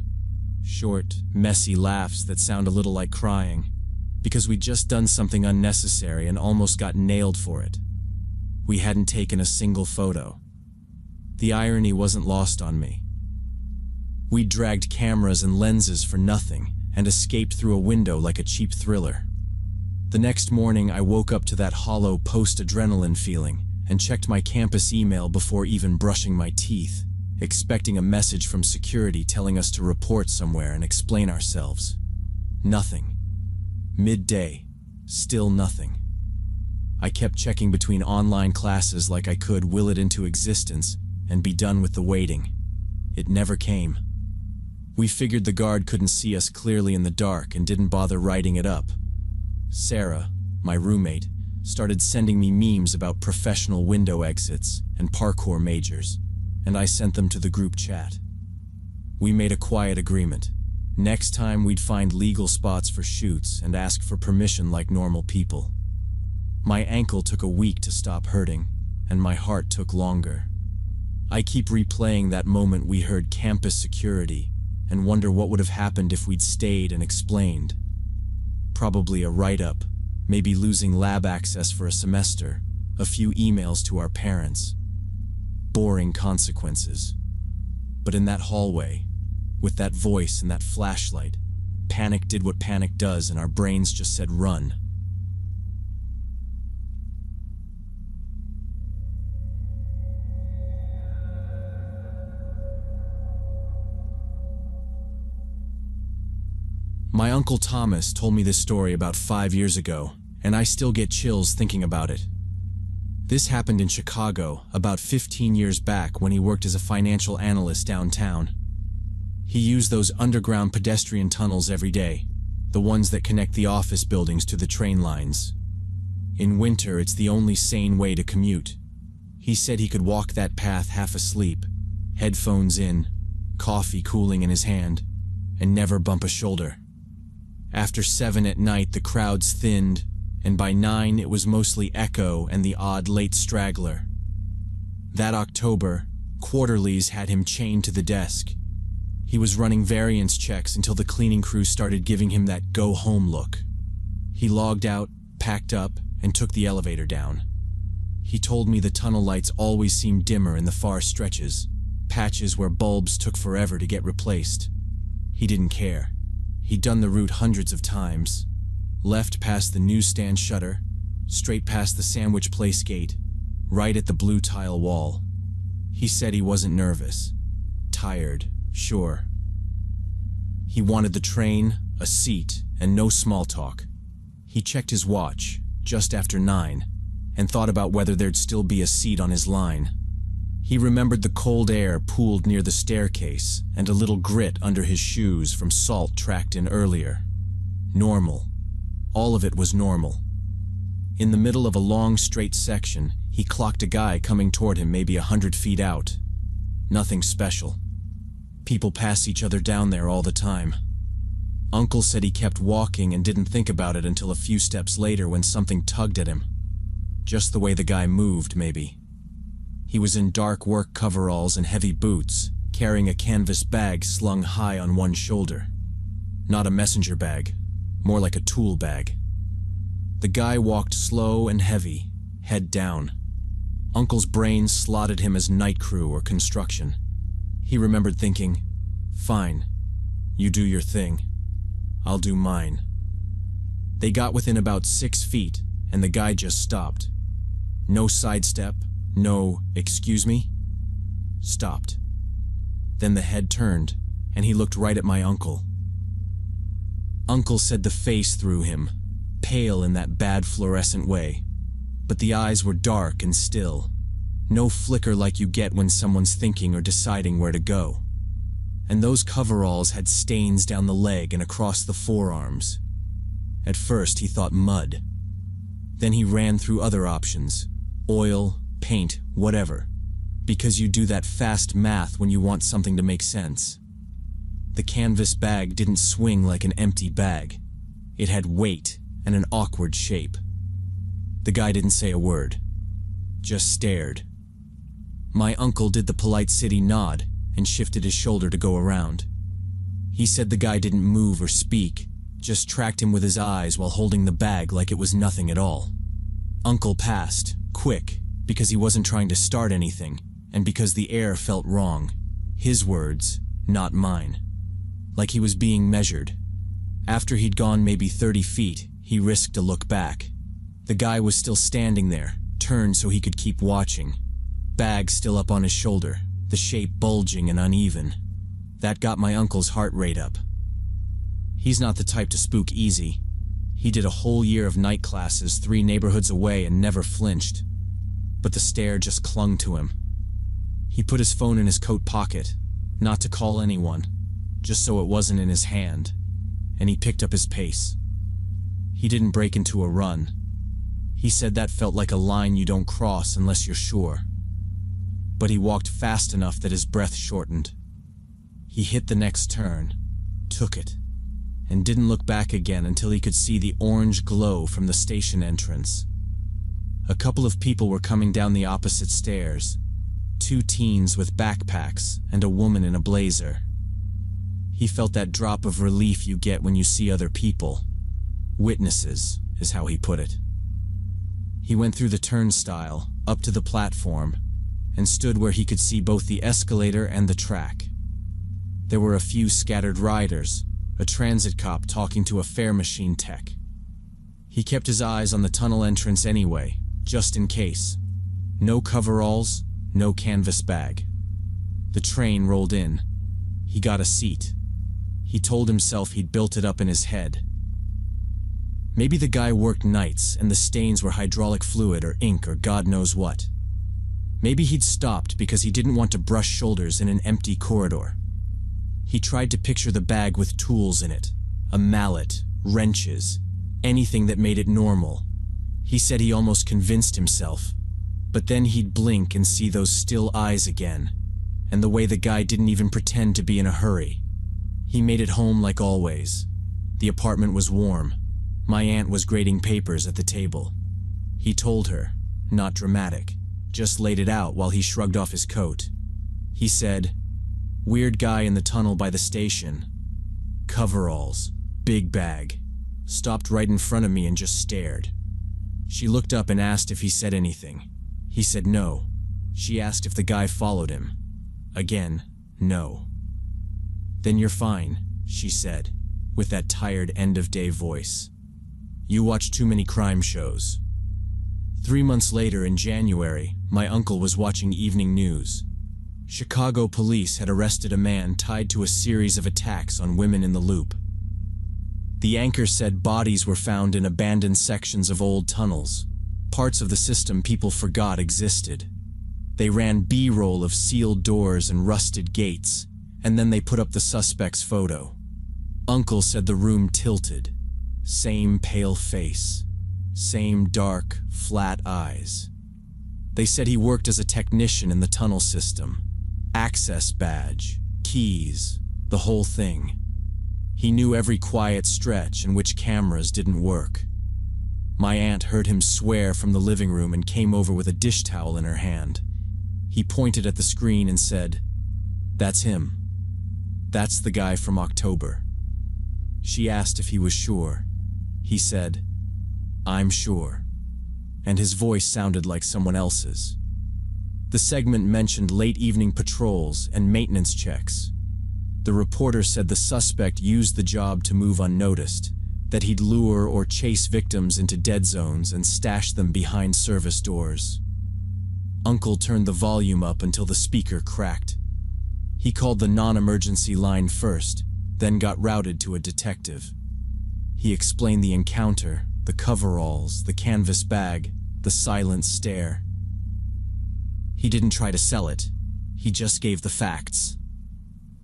Short, messy laughs that sound a little like crying, because we'd just done something unnecessary and almost got nailed for it. We hadn't taken a single photo. The irony wasn't lost on me. We'd dragged cameras and lenses for nothing and escaped through a window like a cheap thriller. The next morning, I woke up to that hollow post-adrenaline feeling and checked my campus email before even brushing my teeth, expecting a message from security telling us to report somewhere and explain ourselves. Nothing. Midday, still nothing. I kept checking between online classes like I could will it into existence and be done with the waiting. It never came. We figured the guard couldn't see us clearly in the dark and didn't bother writing it up. Sarah, my roommate, started sending me memes about professional window exits and parkour majors, and I sent them to the group chat. We made a quiet agreement. Next time we'd find legal spots for shoots and ask for permission like normal people. My ankle took a week to stop hurting, and my heart took longer. I keep replaying that moment we heard campus security and wonder what would have happened if we'd stayed and explained. Probably a write-up, maybe losing lab access for a semester, a few emails to our parents. Boring consequences. But in that hallway, with that voice and that flashlight, panic did what panic does and our brains just said run. My Uncle Thomas told me this story about 5 years ago, and I still get chills thinking about it. This happened in Chicago about 15 years back when he worked as a financial analyst downtown. He used those underground pedestrian tunnels every day, the ones that connect the office buildings to the train lines. In winter, it's the only sane way to commute. He said he could walk that path half asleep, headphones in, coffee cooling in his hand, and never bump a shoulder. After 7 at night, the crowds thinned, and by 9 it was mostly echo and the odd late straggler. That October, quarterlies had him chained to the desk. He was running variance checks until the cleaning crew started giving him that go-home look. He logged out, packed up, and took the elevator down. He told me the tunnel lights always seemed dimmer in the far stretches, patches where bulbs took forever to get replaced. He didn't care. He'd done the route hundreds of times. Left past the newsstand shutter, straight past the sandwich place gate, right at the blue tile wall. He said he wasn't nervous. Tired, sure. He wanted the train, a seat, and no small talk. He checked his watch, just after 9, and thought about whether there'd still be a seat on his line. He remembered the cold air pooled near the staircase and a little grit under his shoes from salt tracked in earlier. Normal. All of it was normal. In the middle of a long, straight section, he clocked a guy coming toward him maybe 100 feet out. Nothing special. People pass each other down there all the time. Uncle said he kept walking and didn't think about it until a few steps later when something tugged at him. Just the way the guy moved, maybe. He was in dark work coveralls and heavy boots, carrying a canvas bag slung high on one shoulder. Not a messenger bag, more like a tool bag. The guy walked slow and heavy, head down. Uncle's brain slotted him as night crew or construction. He remembered thinking, "Fine, you do your thing. I'll do mine." They got within about 6 feet, and the guy just stopped. No sidestep, no "excuse me." Stopped. Then the head turned, and he looked right at my uncle. Uncle said the face threw him, pale in that bad fluorescent way, but the eyes were dark and still. No flicker like you get when someone's thinking or deciding where to go. And those coveralls had stains down the leg and across the forearms. At first he thought mud. Then he ran through other options. Oil, paint, whatever. Because you do that fast math when you want something to make sense. The canvas bag didn't swing like an empty bag. It had weight and an awkward shape. The guy didn't say a word. Just stared. My uncle did the polite city nod and shifted his shoulder to go around. He said the guy didn't move or speak, just tracked him with his eyes while holding the bag like it was nothing at all. Uncle passed, quick, because he wasn't trying to start anything, and because the air felt wrong. His words, not mine. Like he was being measured. After he'd gone maybe 30 feet, he risked a look back. The guy was still standing there, turned so he could keep watching. Bag still up on his shoulder, the shape bulging and uneven. That got my uncle's heart rate up. He's not the type to spook easy. He did a whole year of night classes 3 neighborhoods away and never flinched. But the stare just clung to him. He put his phone in his coat pocket, not to call anyone, just so it wasn't in his hand, and he picked up his pace. He didn't break into a run. He said that felt like a line you don't cross unless you're sure. But he walked fast enough that his breath shortened. He hit the next turn, took it, and didn't look back again until he could see the orange glow from the station entrance. A couple of people were coming down the opposite stairs, 2 teens with backpacks and a woman in a blazer. He felt that drop of relief you get when you see other people. Witnesses, is how he put it. He went through the turnstile, up to the platform, and stood where he could see both the escalator and the track. There were a few scattered riders, a transit cop talking to a fare machine tech. He kept his eyes on the tunnel entrance anyway, just in case. No coveralls, no canvas bag. The train rolled in. He got a seat. He told himself he'd built it up in his head. Maybe the guy worked nights and the stains were hydraulic fluid or ink or God knows what. Maybe he'd stopped because he didn't want to brush shoulders in an empty corridor. He tried to picture the bag with tools in it, a mallet, wrenches, anything that made it normal. He said he almost convinced himself, but then he'd blink and see those still eyes again, and the way the guy didn't even pretend to be in a hurry. He made it home like always. The apartment was warm. My aunt was grading papers at the table. He told her, not dramatic, just laid it out while he shrugged off his coat. He said, "Weird guy in the tunnel by the station. Coveralls, big bag. Stopped right in front of me and just stared." She looked up and asked if he said anything. He said no. She asked if the guy followed him. Again, no. "Then you're fine," she said, with that tired end-of-day voice. "You watch too many crime shows." 3 months later, in January, my uncle was watching evening news. Chicago police had arrested a man tied to a series of attacks on women in the Loop. The anchor said bodies were found in abandoned sections of old tunnels, parts of the system people forgot existed. They ran B-roll of sealed doors and rusted gates, and then they put up the suspect's photo. Uncle said the room tilted. Same pale face. Same dark, flat eyes. They said he worked as a technician in the tunnel system. Access badge, keys, the whole thing. He knew every quiet stretch and which cameras didn't work. My aunt heard him swear from the living room and came over with a dish towel in her hand. He pointed at the screen and said, "That's him. That's the guy from October." She asked if he was sure. He said, "I'm sure." And his voice sounded like someone else's. The segment mentioned late evening patrols and maintenance checks. The reporter said the suspect used the job to move unnoticed, that he'd lure or chase victims into dead zones and stash them behind service doors. Uncle turned the volume up until the speaker cracked. He called the non-emergency line first, then got routed to a detective. He explained the encounter, the coveralls, the canvas bag, the silent stare. He didn't try to sell it. He just gave the facts.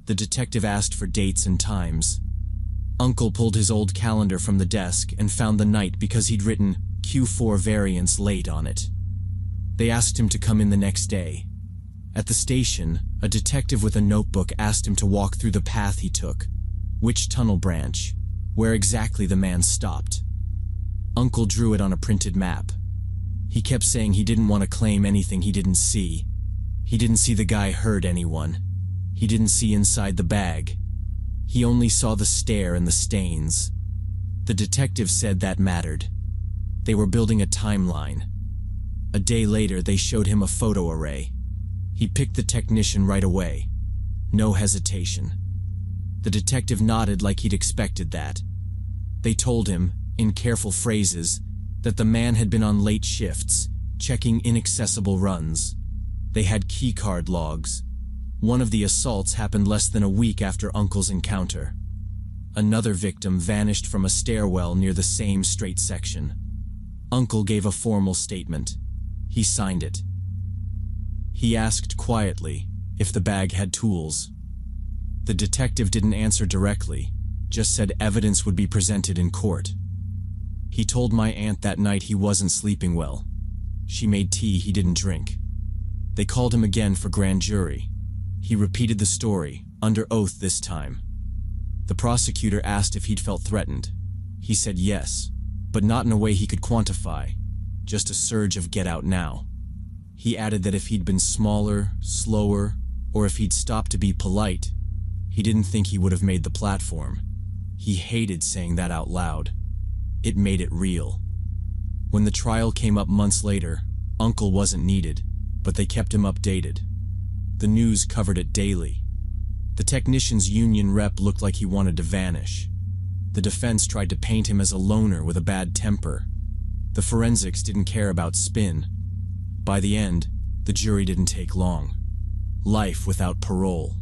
The detective asked for dates and times. Uncle pulled his old calendar from the desk and found the night because he'd written Q4 variants late on it. They asked him to come in the next day. At the station, a detective with a notebook asked him to walk through the path he took, which tunnel branch, where exactly the man stopped. Uncle drew it on a printed map. He kept saying he didn't want to claim anything he didn't see. He didn't see the guy hurt anyone. He didn't see inside the bag. He only saw the stare and the stains. The detective said that mattered. They were building a timeline. A day later, they showed him a photo array. He picked the technician right away. No hesitation. The detective nodded like he'd expected that. They told him, in careful phrases, that the man had been on late shifts, checking inaccessible runs. They had keycard logs. One of the assaults happened less than a week after Uncle's encounter. Another victim vanished from a stairwell near the same straight section. Uncle gave a formal statement. He signed it. He asked quietly if the bag had tools. The detective didn't answer directly, just said evidence would be presented in court. He told my aunt that night he wasn't sleeping well. She made tea he didn't drink. They called him again for grand jury. He repeated the story, under oath this time. The prosecutor asked if he'd felt threatened. He said yes, but not in a way he could quantify, just a surge of get out now. He added that if he'd been smaller, slower, or if he'd stopped to be polite, he didn't think he would have made the platform. He hated saying that out loud. It made it real. When the trial came up months later, Uncle wasn't needed, but they kept him updated. The news covered it daily. The technician's union rep looked like he wanted to vanish. The defense tried to paint him as a loner with a bad temper. The forensics didn't care about spin. By the end, the jury didn't take long. Life without parole.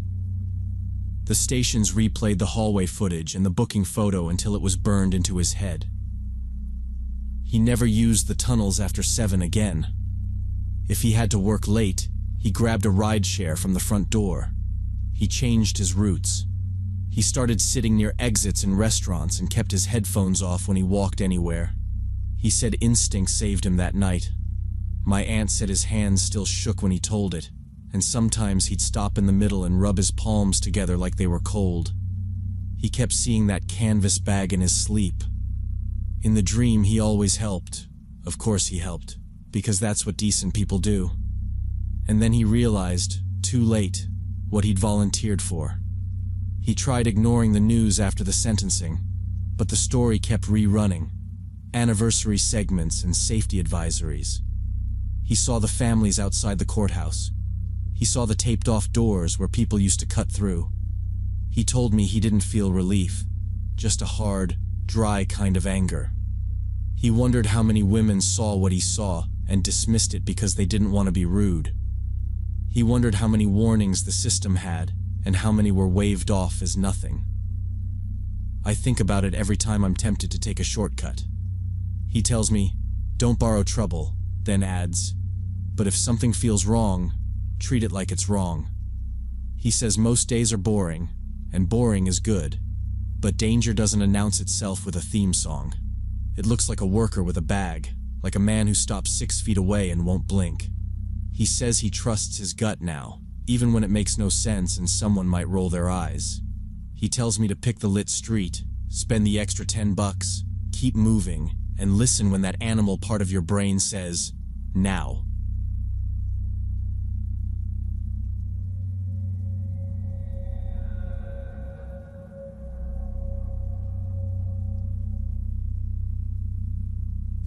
The stations replayed the hallway footage and the booking photo until it was burned into his head. He never used the tunnels after 7 again. If he had to work late, he grabbed a rideshare from the front door. He changed his routes. He started sitting near exits in restaurants and kept his headphones off when he walked anywhere. He said instinct saved him that night. My aunt said his hands still shook when he told it, and sometimes he'd stop in the middle and rub his palms together like they were cold. He kept seeing that canvas bag in his sleep. In the dream, he always helped. Of course he helped, because that's what decent people do. And then he realized, too late, what he'd volunteered for. He tried ignoring the news after the sentencing, but the story kept rerunning. Anniversary segments and safety advisories. He saw the families outside the courthouse. He saw the taped-off doors where people used to cut through. He told me he didn't feel relief, just a hard, dry kind of anger. He wondered how many women saw what he saw and dismissed it because they didn't want to be rude. He wondered how many warnings the system had and how many were waved off as nothing. I think about it every time I'm tempted to take a shortcut. He tells me, "Don't borrow trouble," then adds, "But if something feels wrong, treat it like it's wrong." He says most days are boring, and boring is good. But danger doesn't announce itself with a theme song. It looks like a worker with a bag, like a man who stops 6 feet away and won't blink. He says he trusts his gut now, even when it makes no sense and someone might roll their eyes. He tells me to pick the lit street, spend the extra $10, keep moving, and listen when that animal part of your brain says, now.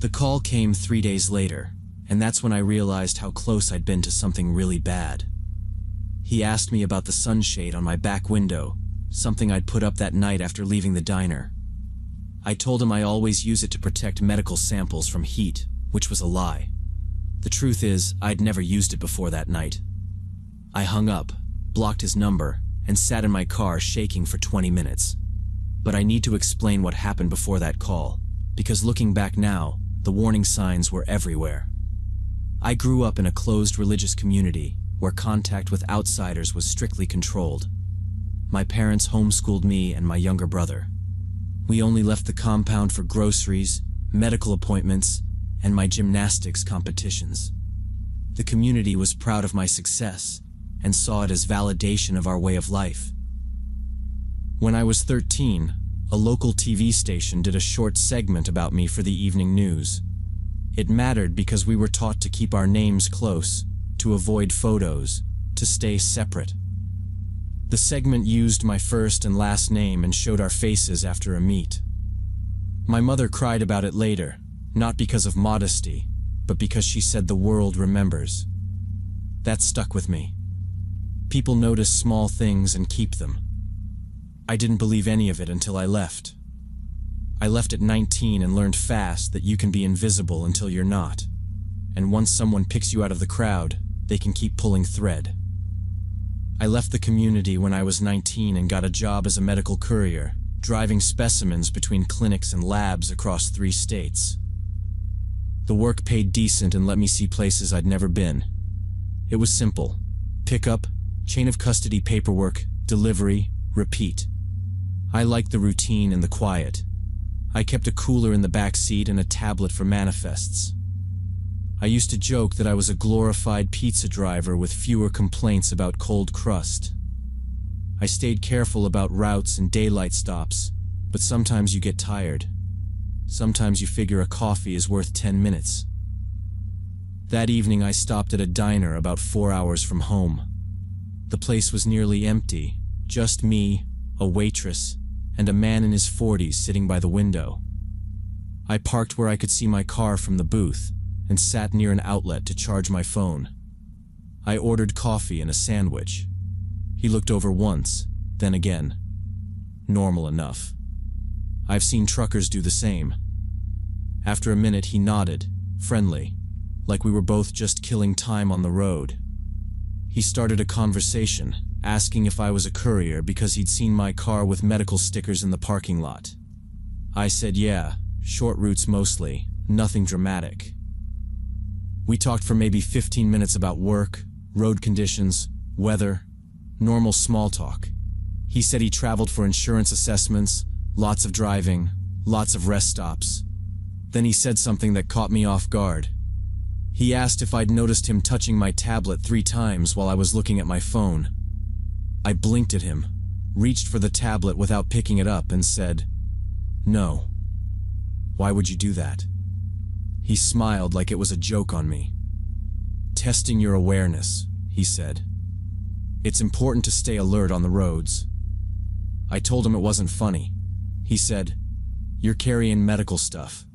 The call came 3 days later, and that's when I realized how close I'd been to something really bad. He asked me about the sunshade on my back window, something I'd put up that night after leaving the diner. I told him I always use it to protect medical samples from heat, which was a lie. The truth is, I'd never used it before that night. I hung up, blocked his number, and sat in my car shaking for 20 minutes. But I need to explain what happened before that call, because looking back now, the warning signs were everywhere. I grew up in a closed religious community where contact with outsiders was strictly controlled. My parents homeschooled me and my younger brother. We only left the compound for groceries, medical appointments, and my gymnastics competitions. The community was proud of my success and saw it as validation of our way of life. When I was 13, a local TV station did a short segment about me for the evening news. It mattered because we were taught to keep our names close, to avoid photos, to stay separate. The segment used my first and last name and showed our faces after a meet. My mother cried about it later, not because of modesty, but because she said the world remembers. That stuck with me. People notice small things and keep them. I didn't believe any of it until I left. I left at 19 and learned fast that you can be invisible until you're not. And once someone picks you out of the crowd, they can keep pulling thread. I left the community when I was 19 and got a job as a medical courier, driving specimens between clinics and labs across 3 states. The work paid decent and let me see places I'd never been. It was simple. Pick up, chain of custody paperwork, delivery, repeat. I liked the routine and the quiet. I kept a cooler in the back seat and a tablet for manifests. I used to joke that I was a glorified pizza driver with fewer complaints about cold crust. I stayed careful about routes and daylight stops, but sometimes you get tired. Sometimes you figure a coffee is worth 10 minutes. That evening I stopped at a diner about 4 hours from home. The place was nearly empty, just me, a waitress, and a man in his 40s sitting by the window. I parked where I could see my car from the booth and sat near an outlet to charge my phone. I ordered coffee and a sandwich. He looked over once, then again. Normal enough. I've seen truckers do the same. After a minute he nodded, friendly, like we were both just killing time on the road. He started a conversation, asking if I was a courier because he'd seen my car with medical stickers in the parking lot. I said yeah, short routes mostly, nothing dramatic. We talked for maybe 15 minutes about work, road conditions, weather, normal small talk. He said he traveled for insurance assessments, lots of driving, lots of rest stops. Then he said something that caught me off guard. He asked if I'd noticed him touching my tablet 3 times while I was looking at my phone. I blinked at him, reached for the tablet without picking it up and said, "No. Why would you do that?" He smiled like it was a joke on me. "Testing your awareness," he said. "It's important to stay alert on the roads." I told him it wasn't funny. He said, "You're carrying medical stuff.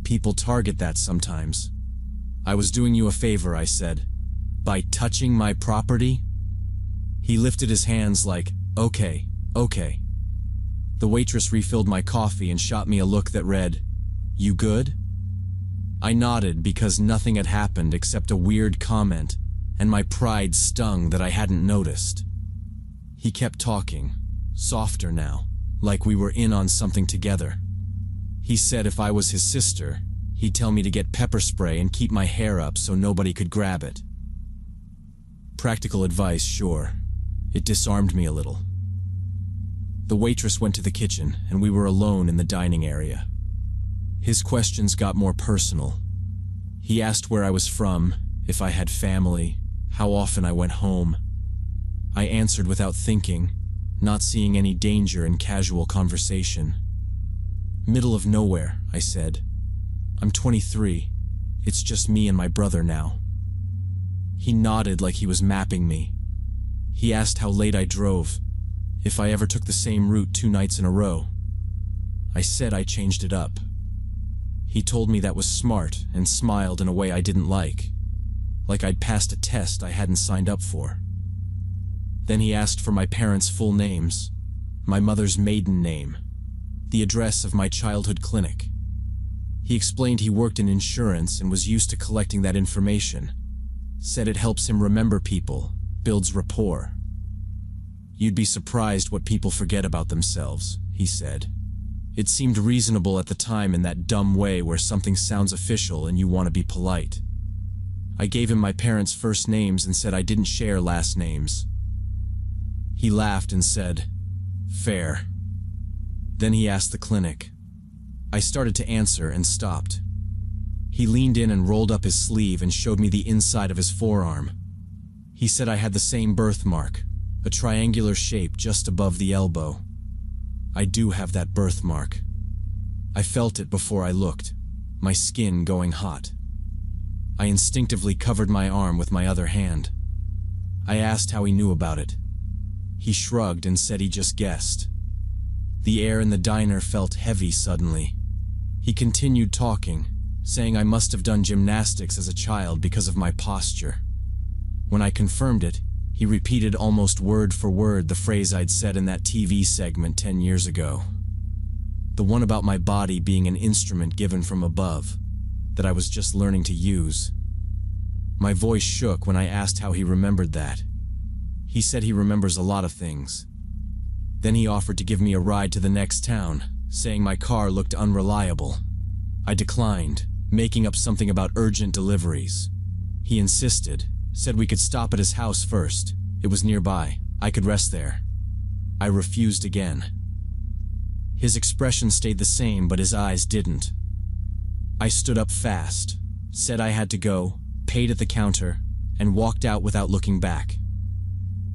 People target that sometimes." "I was doing you a favor," I said. "By touching my property?" He lifted his hands like, okay. The waitress refilled my coffee and shot me a look that read, "You good?" I nodded because nothing had happened except a weird comment, and my pride stung that I hadn't noticed. He kept talking, softer now, like we were in on something together. He said if I was his sister, he'd tell me to get pepper spray and keep my hair up so nobody could grab it. Practical advice, sure. It disarmed me a little. The waitress went to the kitchen, and we were alone in the dining area. His questions got more personal. He asked where I was from, if I had family, how often I went home. I answered without thinking, not seeing any danger in casual conversation. "Middle of nowhere," I said. "I'm 23. It's just me and my brother now." He nodded like he was mapping me. He asked how late I drove, if I ever took the same route 2 nights in a row. I said I changed it up. He told me that was smart and smiled in a way I didn't like I'd passed a test I hadn't signed up for. Then he asked for my parents' full names, my mother's maiden name, the address of my childhood clinic. He explained he worked in insurance and was used to collecting that information. Said it helps him remember people, builds rapport. "You'd be surprised what people forget about themselves," he said. It seemed reasonable at the time in that dumb way where something sounds official and you want to be polite. I gave him my parents' first names and said I didn't share last names. He laughed and said, "Fair." Then he asked the clinic. I started to answer and stopped. He leaned in and rolled up his sleeve and showed me the inside of his forearm. He said I had the same birthmark, a triangular shape just above the elbow. I do have that birthmark. I felt it before I looked, my skin going hot. I instinctively covered my arm with my other hand. I asked how he knew about it. He shrugged and said he just guessed. The air in the diner felt heavy suddenly. He continued talking, saying I must have done gymnastics as a child because of my posture. When I confirmed it, he repeated almost word for word the phrase I'd said in that TV segment 10 years ago. The one about my body being an instrument given from above, that I was just learning to use. My voice shook when I asked how he remembered that. He said he remembers a lot of things. Then he offered to give me a ride to the next town, saying my car looked unreliable. I declined, making up something about urgent deliveries. He insisted, said we could stop at his house first. It was nearby. I could rest there. I refused again. His expression stayed the same, but his eyes didn't. I stood up fast, said I had to go, paid at the counter, and walked out without looking back.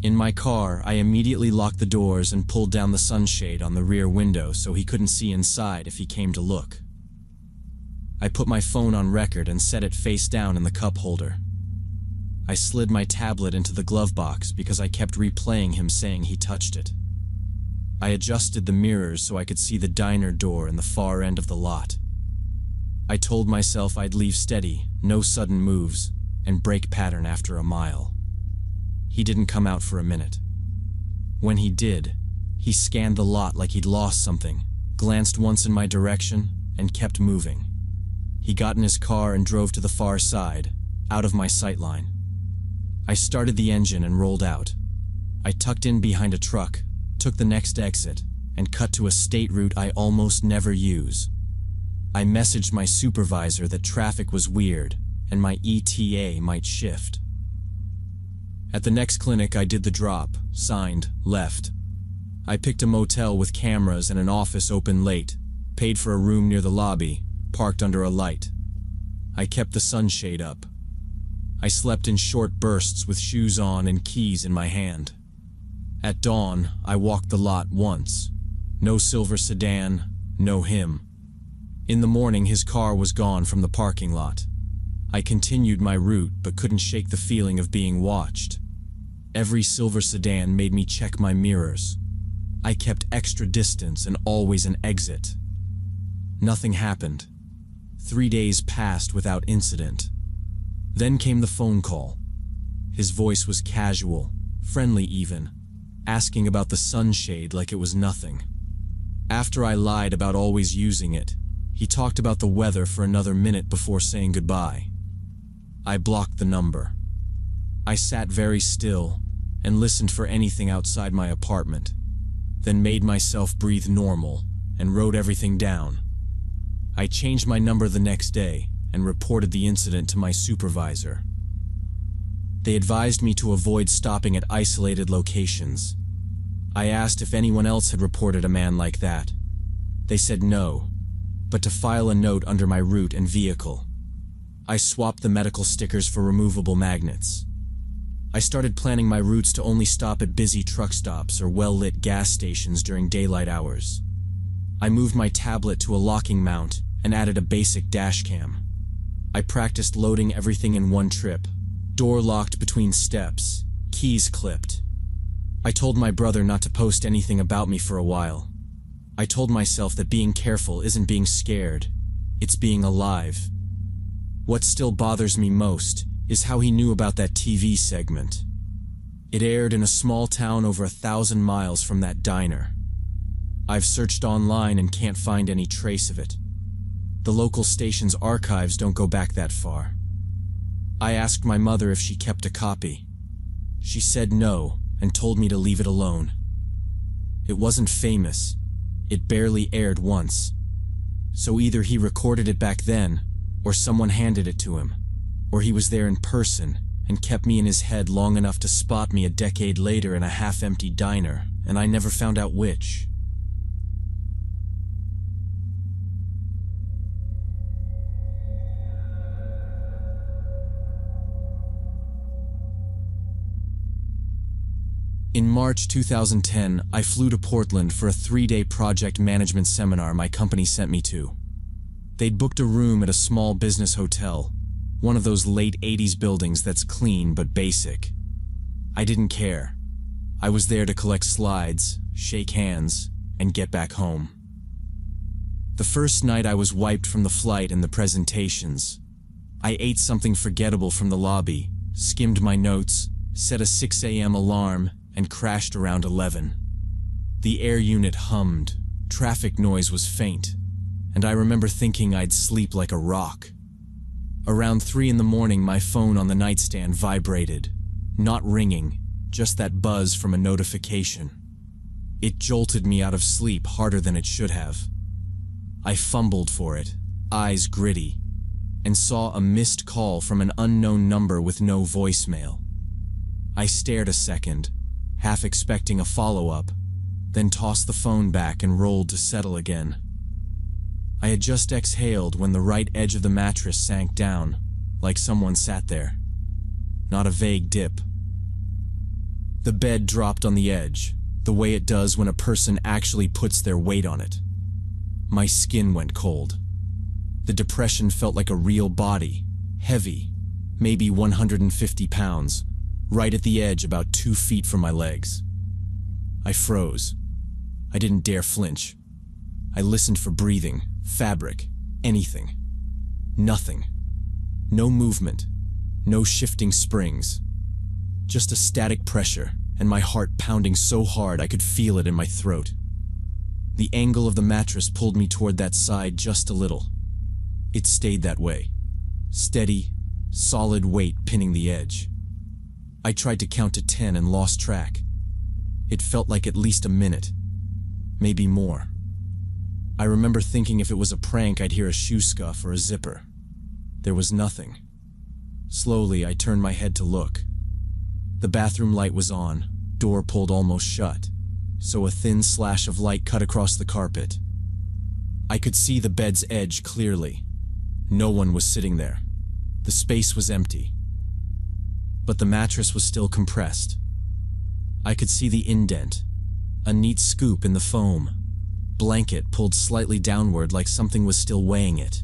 In my car, I immediately locked the doors and pulled down the sunshade on the rear window so he couldn't see inside if he came to look. I put my phone on record and set it face down in the cup holder. I slid my tablet into the glove box because I kept replaying him saying he touched it. I adjusted the mirrors so I could see the diner door in the far end of the lot. I told myself I'd leave steady, no sudden moves, and break pattern after a mile. He didn't come out for a minute. When he did, he scanned the lot like he'd lost something, glanced once in my direction, and kept moving. He got in his car and drove to the far side, out of my sightline. I started the engine and rolled out. I tucked in behind a truck, took the next exit, and cut to a state route I almost never use. I messaged my supervisor that traffic was weird and my ETA might shift. At the next clinic I did the drop, signed, left. I picked a motel with cameras and an office open late, paid for a room near the lobby, parked under a light. I kept the sunshade up. I slept in short bursts with shoes on and keys in my hand. At dawn, I walked the lot once. No silver sedan, no him. In the morning, his car was gone from the parking lot. I continued my route but couldn't shake the feeling of being watched. Every silver sedan made me check my mirrors. I kept extra distance and always an exit. Nothing happened. 3 days passed without incident. Then came the phone call. His voice was casual, friendly even, asking about the sunshade like it was nothing. After I lied about always using it, he talked about the weather for another minute before saying goodbye. I blocked the number. I sat very still and listened for anything outside my apartment, then made myself breathe normal and wrote everything down. I changed my number the next day and reported the incident to my supervisor. They advised me to avoid stopping at isolated locations. I asked if anyone else had reported a man like that. They said no, but to file a note under my route and vehicle. I swapped the medical stickers for removable magnets. I started planning my routes to only stop at busy truck stops or well-lit gas stations during daylight hours. I moved my tablet to a locking mount and added a basic dash cam. I practiced loading everything in one trip. Door locked between steps, keys clipped. I told my brother not to post anything about me for a while. I told myself that being careful isn't being scared, it's being alive. What still bothers me most is how he knew about that TV segment. It aired in a small town over 1,000 miles from that diner. I've searched online and can't find any trace of it. The local station's archives don't go back that far. I asked my mother if she kept a copy. She said no and told me to leave it alone. It wasn't famous. It barely aired once. So either he recorded it back then, or someone handed it to him, or he was there in person and kept me in his head long enough to spot me a decade later in a half-empty diner, and I never found out which. In March 2010, I flew to Portland for a 3-day project management seminar my company sent me to. They'd booked a room at a small business hotel, one of those late 80s buildings that's clean but basic. I didn't care. I was there to collect slides, shake hands, and get back home. The first night I was wiped from the flight and the presentations. I ate something forgettable from the lobby, skimmed my notes, set a 6 a.m. alarm, and crashed around 11. The air unit hummed, traffic noise was faint, and I remember thinking I'd sleep like a rock. Around 3 in the morning, my phone on the nightstand vibrated. Not ringing, just that buzz from a notification. It jolted me out of sleep harder than it should have. I fumbled for it, eyes gritty, and saw a missed call from an unknown number with no voicemail. I stared a second, half expecting a follow-up, then tossed the phone back and rolled to settle again. I had just exhaled when the right edge of the mattress sank down, like someone sat there. Not a vague dip. The bed dropped on the edge, the way it does when a person actually puts their weight on it. My skin went cold. The depression felt like a real body, heavy, maybe 150 pounds, right at the edge about 2 feet from my legs. I froze. I didn't dare flinch. I listened for breathing, fabric, anything. Nothing. No movement. No shifting springs. Just a static pressure, and my heart pounding so hard I could feel it in my throat. The angle of the mattress pulled me toward that side just a little. It stayed that way. Steady, solid weight pinning the edge. I tried to count to 10 and lost track. It felt like at least a minute, maybe more. I remember thinking if it was a prank I'd hear a shoe scuff or a zipper. There was nothing. Slowly I turned my head to look. The bathroom light was on, door pulled almost shut, so a thin slash of light cut across the carpet. I could see the bed's edge clearly. No one was sitting there. The space was empty. But the mattress was still compressed. I could see the indent, a neat scoop in the foam, blanket pulled slightly downward like something was still weighing it.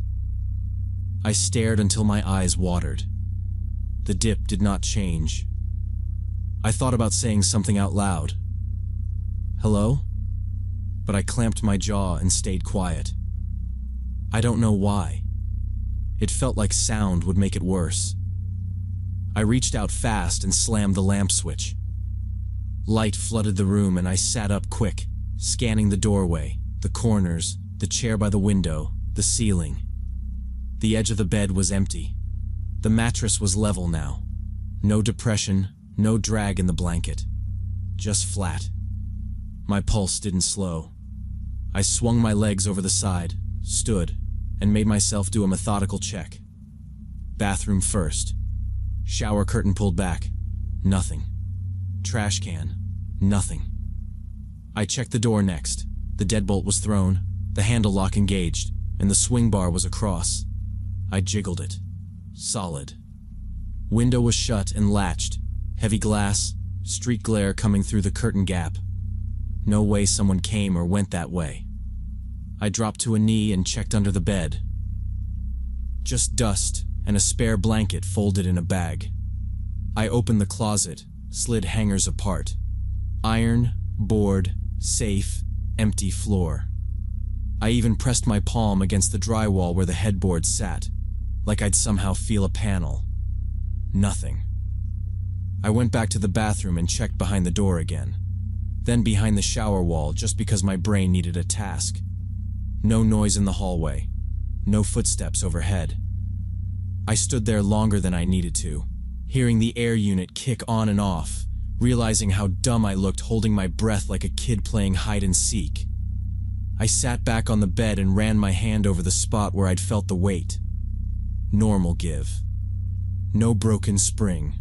I stared until my eyes watered. The dip did not change. I thought about saying something out loud. Hello? But I clamped my jaw and stayed quiet. I don't know why. It felt like sound would make it worse. I reached out fast and slammed the lamp switch. Light flooded the room and I sat up quick, scanning the doorway, the corners, the chair by the window, the ceiling. The edge of the bed was empty. The mattress was level now. No depression, no drag in the blanket. Just flat. My pulse didn't slow. I swung my legs over the side, stood, and made myself do a methodical check. Bathroom first. Shower curtain pulled back. Nothing. Trash can. Nothing. I checked the door next. The deadbolt was thrown, the handle lock engaged, and the swing bar was across. I jiggled it. Solid. Window was shut and latched. Heavy glass, street glare coming through the curtain gap. No way someone came or went that way. I dropped to a knee and checked under the bed. Just dust and a spare blanket folded in a bag. I opened the closet, slid hangers apart. Iron, board, safe, empty floor. I even pressed my palm against the drywall where the headboard sat, like I'd somehow feel a panel. Nothing. I went back to the bathroom and checked behind the door again. Then behind the shower wall, just because my brain needed a task. No noise in the hallway. No footsteps overhead. I stood there longer than I needed to, hearing the air unit kick on and off, realizing how dumb I looked holding my breath like a kid playing hide and seek. I sat back on the bed and ran my hand over the spot where I'd felt the weight. Normal give. No broken spring.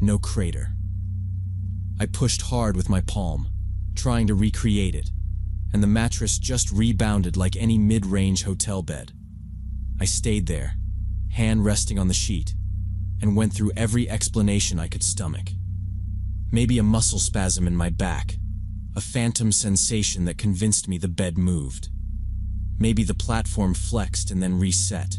No crater. I pushed hard with my palm, trying to recreate it, and the mattress just rebounded like any mid-range hotel bed. I stayed there, hand resting on the sheet, and went through every explanation I could stomach. Maybe a muscle spasm in my back, a phantom sensation that convinced me the bed moved. Maybe the platform flexed and then reset.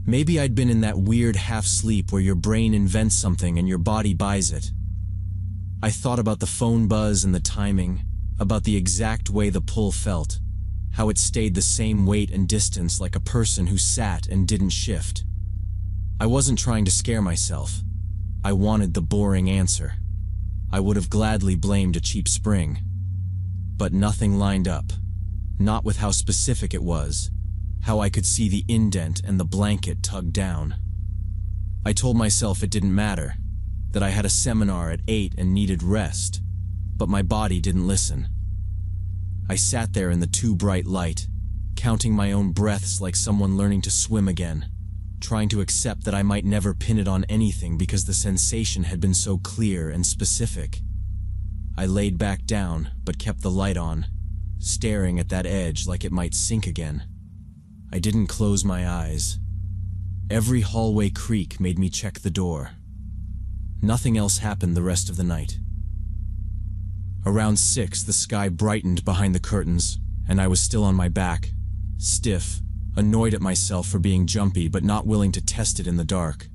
Maybe I'd been in that weird half-sleep where your brain invents something and your body buys it. I thought about the phone buzz and the timing, about the exact way the pull felt, how it stayed the same weight and distance like a person who sat and didn't shift. I wasn't trying to scare myself. I wanted the boring answer. I would have gladly blamed a cheap spring. But nothing lined up. Not with how specific it was, how I could see the indent and the blanket tugged down. I told myself it didn't matter, that I had a seminar at 8 and needed rest, but my body didn't listen. I sat there in the too bright light, counting my own breaths like someone learning to swim again, trying to accept that I might never pin it on anything because the sensation had been so clear and specific. I laid back down, but kept the light on, staring at that edge like it might sink again. I didn't close my eyes. Every hallway creak made me check the door. Nothing else happened the rest of the night. Around 6, the sky brightened behind the curtains, and I was still on my back, stiff, annoyed at myself for being jumpy but not willing to test it in the dark.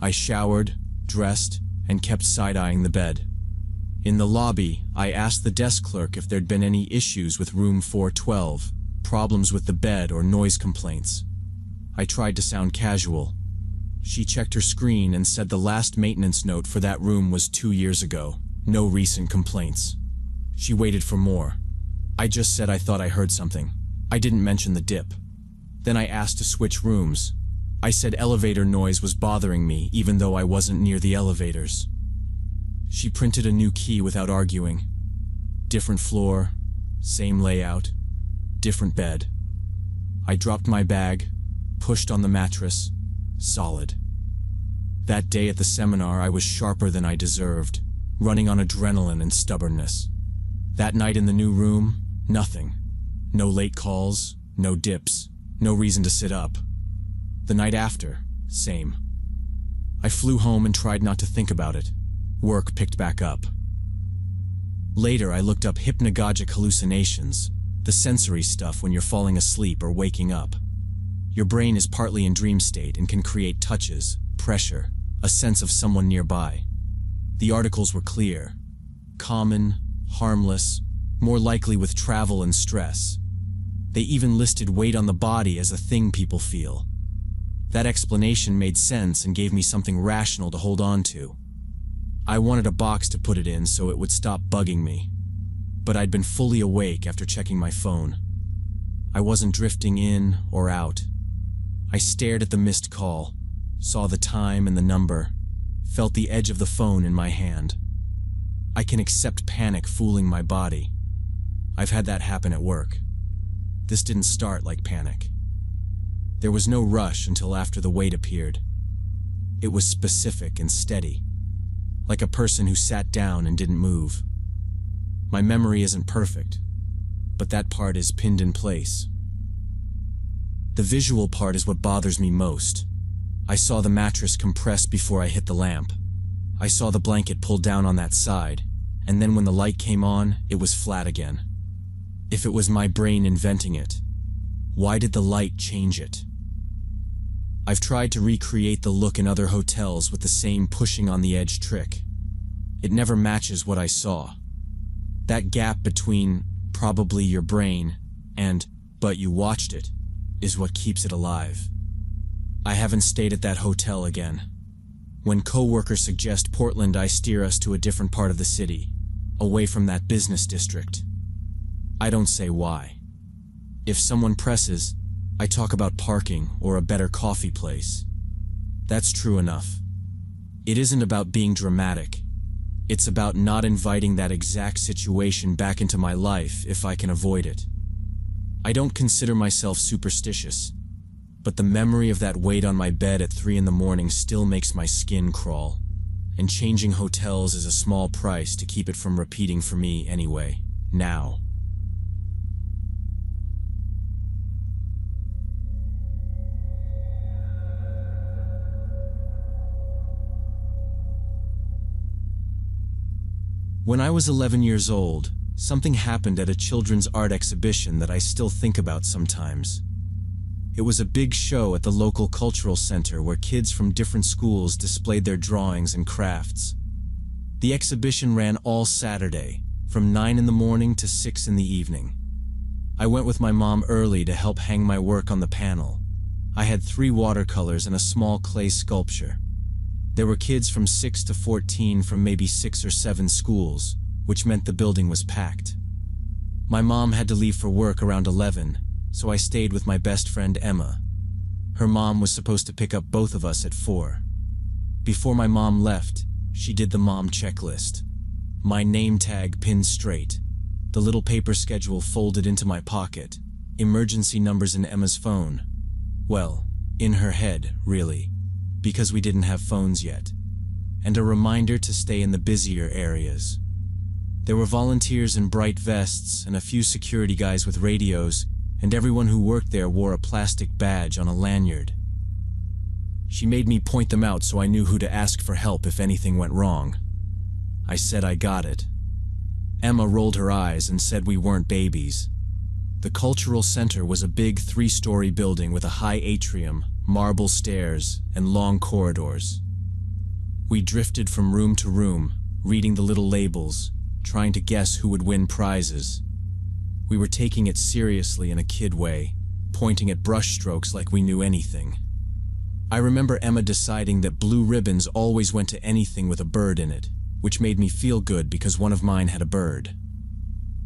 I showered, dressed, and kept side-eyeing the bed. In the lobby, I asked the desk clerk if there'd been any issues with room 412, problems with the bed or noise complaints. I tried to sound casual. She checked her screen and said the last maintenance note for that room was 2 years ago. No recent complaints. She waited for more. I just said I thought I heard something. I didn't mention the dip. Then I asked to switch rooms. I said elevator noise was bothering me even though I wasn't near the elevators. She printed a new key without arguing. Different floor, same layout, different bed. I dropped my bag, pushed on the mattress, solid. That day at the seminar I was sharper than I deserved, running on adrenaline and stubbornness. That night in the new room, nothing. No late calls, no dips, no reason to sit up. The night after, same. I flew home and tried not to think about it. Work picked back up. Later, I looked up hypnagogic hallucinations, the sensory stuff when you're falling asleep or waking up. Your brain is partly in dream state and can create touches, pressure, a sense of someone nearby. The articles were clear. Common, harmless, more likely with travel and stress. They even listed weight on the body as a thing people feel. That explanation made sense and gave me something rational to hold on to. I wanted a box to put it in so it would stop bugging me. But I'd been fully awake after checking my phone. I wasn't drifting in or out. I stared at the missed call, saw the time and the number, felt the edge of the phone in my hand. I can accept panic fooling my body. I've had that happen at work. This didn't start like panic. There was no rush until after the weight appeared. It was specific and steady, like a person who sat down and didn't move. My memory isn't perfect, but that part is pinned in place. The visual part is what bothers me most. I saw the mattress compressed before I hit the lamp. I saw the blanket pulled down on that side, and then when the light came on, it was flat again. If it was my brain inventing it, why did the light change it? I've tried to recreate the look in other hotels with the same pushing on the edge trick. It never matches what I saw. That gap between probably your brain and but you watched it is what keeps it alive. I haven't stayed at that hotel again. When coworkers suggest Portland, I steer us to a different part of the city, away from that business district. I don't say why. If someone presses, I talk about parking or a better coffee place. That's true enough. It isn't about being dramatic. It's about not inviting that exact situation back into my life if I can avoid it. I don't consider myself superstitious, but the memory of that weight on my bed at 3 a.m. still makes my skin crawl, and changing hotels is a small price to keep it from repeating for me anyway, now. When I was 11 years old, something happened at a children's art exhibition that I still think about sometimes. It was a big show at the local cultural center where kids from different schools displayed their drawings and crafts. The exhibition ran all Saturday, from 9 a.m. to 6 p.m. I went with my mom early to help hang my work on the panel. I had 3 watercolors and a small clay sculpture. There were kids from 6 to 14 from maybe 6 or 7 schools, which meant the building was packed. My mom had to leave for work around 11, so I stayed with my best friend Emma. Her mom was supposed to pick up both of us at 4. Before my mom left, she did the mom checklist. My name tag pinned straight, the little paper schedule folded into my pocket, emergency numbers in Emma's phone. Well, in her head, really, because we didn't have phones yet, and a reminder to stay in the busier areas. There were volunteers in bright vests and a few security guys with radios, and everyone who worked there wore a plastic badge on a lanyard. She made me point them out so I knew who to ask for help if anything went wrong. I said I got it. Emma rolled her eyes and said we weren't babies. The cultural center was a big 3-story building with a high atrium, marble stairs, and long corridors. We drifted from room to room, reading the little labels, trying to guess who would win prizes. We were taking it seriously in a kid way, pointing at brushstrokes like we knew anything. I remember Emma deciding that blue ribbons always went to anything with a bird in it, which made me feel good because one of mine had a bird.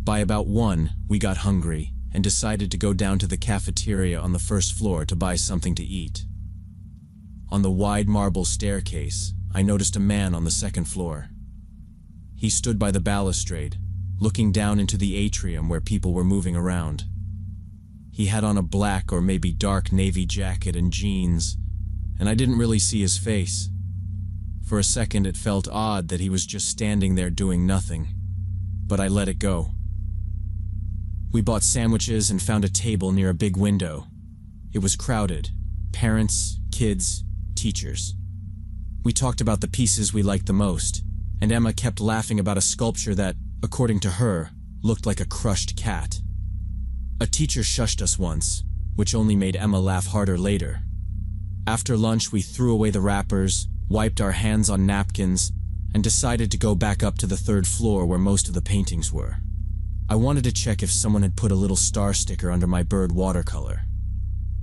By about 1, we got hungry and decided to go down to the cafeteria on the first floor to buy something to eat. On the wide marble staircase, I noticed a man on the second floor. He stood by the balustrade, looking down into the atrium where people were moving around. He had on a black or maybe dark navy jacket and jeans, and I didn't really see his face. For a second it felt odd that he was just standing there doing nothing, but I let it go. We bought sandwiches and found a table near a big window. It was crowded. Parents, kids, teachers. We talked about the pieces we liked the most, and Emma kept laughing about a sculpture that, according to her, looked like a crushed cat. A teacher shushed us once, which only made Emma laugh harder later. After lunch, we threw away the wrappers, wiped our hands on napkins, and decided to go back up to the 3rd floor where most of the paintings were. I wanted to check if someone had put a little star sticker under my bird watercolor.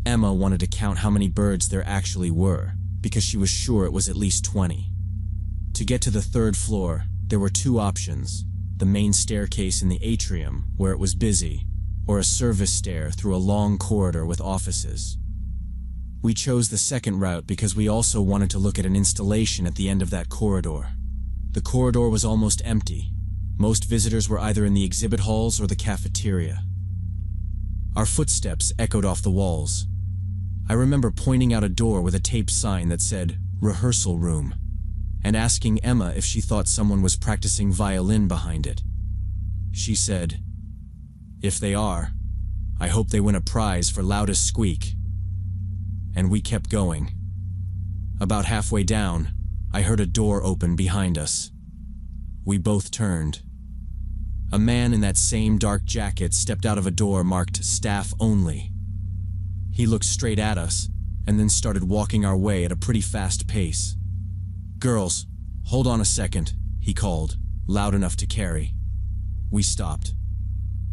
Emma wanted to count how many birds there actually were, because she was sure it was at least 20. To get to the 3rd floor, there were 2 options: the main staircase in the atrium, where it was busy, or a service stair through a long corridor with offices. We chose the second route because we also wanted to look at an installation at the end of that corridor. The corridor was almost empty. Most visitors were either in the exhibit halls or the cafeteria. Our footsteps echoed off the walls. I remember pointing out a door with a taped sign that said, "Rehearsal Room," and asking Emma if she thought someone was practicing violin behind it. She said, "If they are, I hope they win a prize for loudest squeak." And we kept going. About halfway down, I heard a door open behind us. We both turned. A man in that same dark jacket stepped out of a door marked "Staff Only." He looked straight at us, and then started walking our way at a pretty fast pace. "Girls, hold on a second," he called, loud enough to carry. We stopped.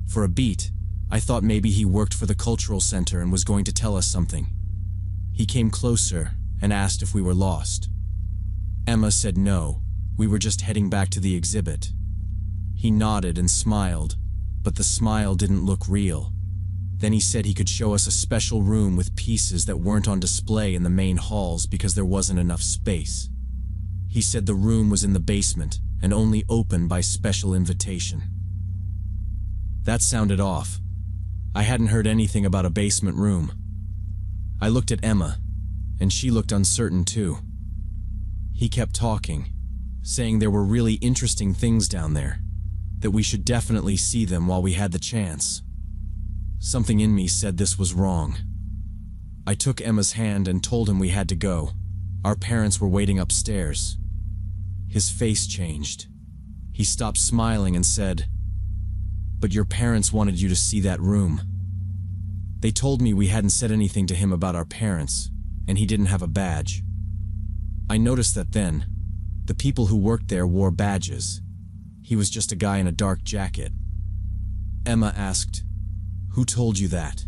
For a beat, I thought maybe he worked for the cultural center and was going to tell us something. He came closer and asked if we were lost. Emma said no, we were just heading back to the exhibit. He nodded and smiled, but the smile didn't look real. Then he said he could show us a special room with pieces that weren't on display in the main halls because there wasn't enough space. He said the room was in the basement and only open by special invitation. That sounded off. I hadn't heard anything about a basement room. I looked at Emma, and she looked uncertain too. He kept talking, saying there were really interesting things down there, that we should definitely see them while we had the chance. Something in me said this was wrong. I took Emma's hand and told him we had to go. Our parents were waiting upstairs. His face changed. He stopped smiling and said, "But your parents wanted you to see that room." They told me we hadn't said anything to him about our parents, and he didn't have a badge. I noticed that then. The people who worked there wore badges. He was just a guy in a dark jacket. Emma asked, "Who told you that?"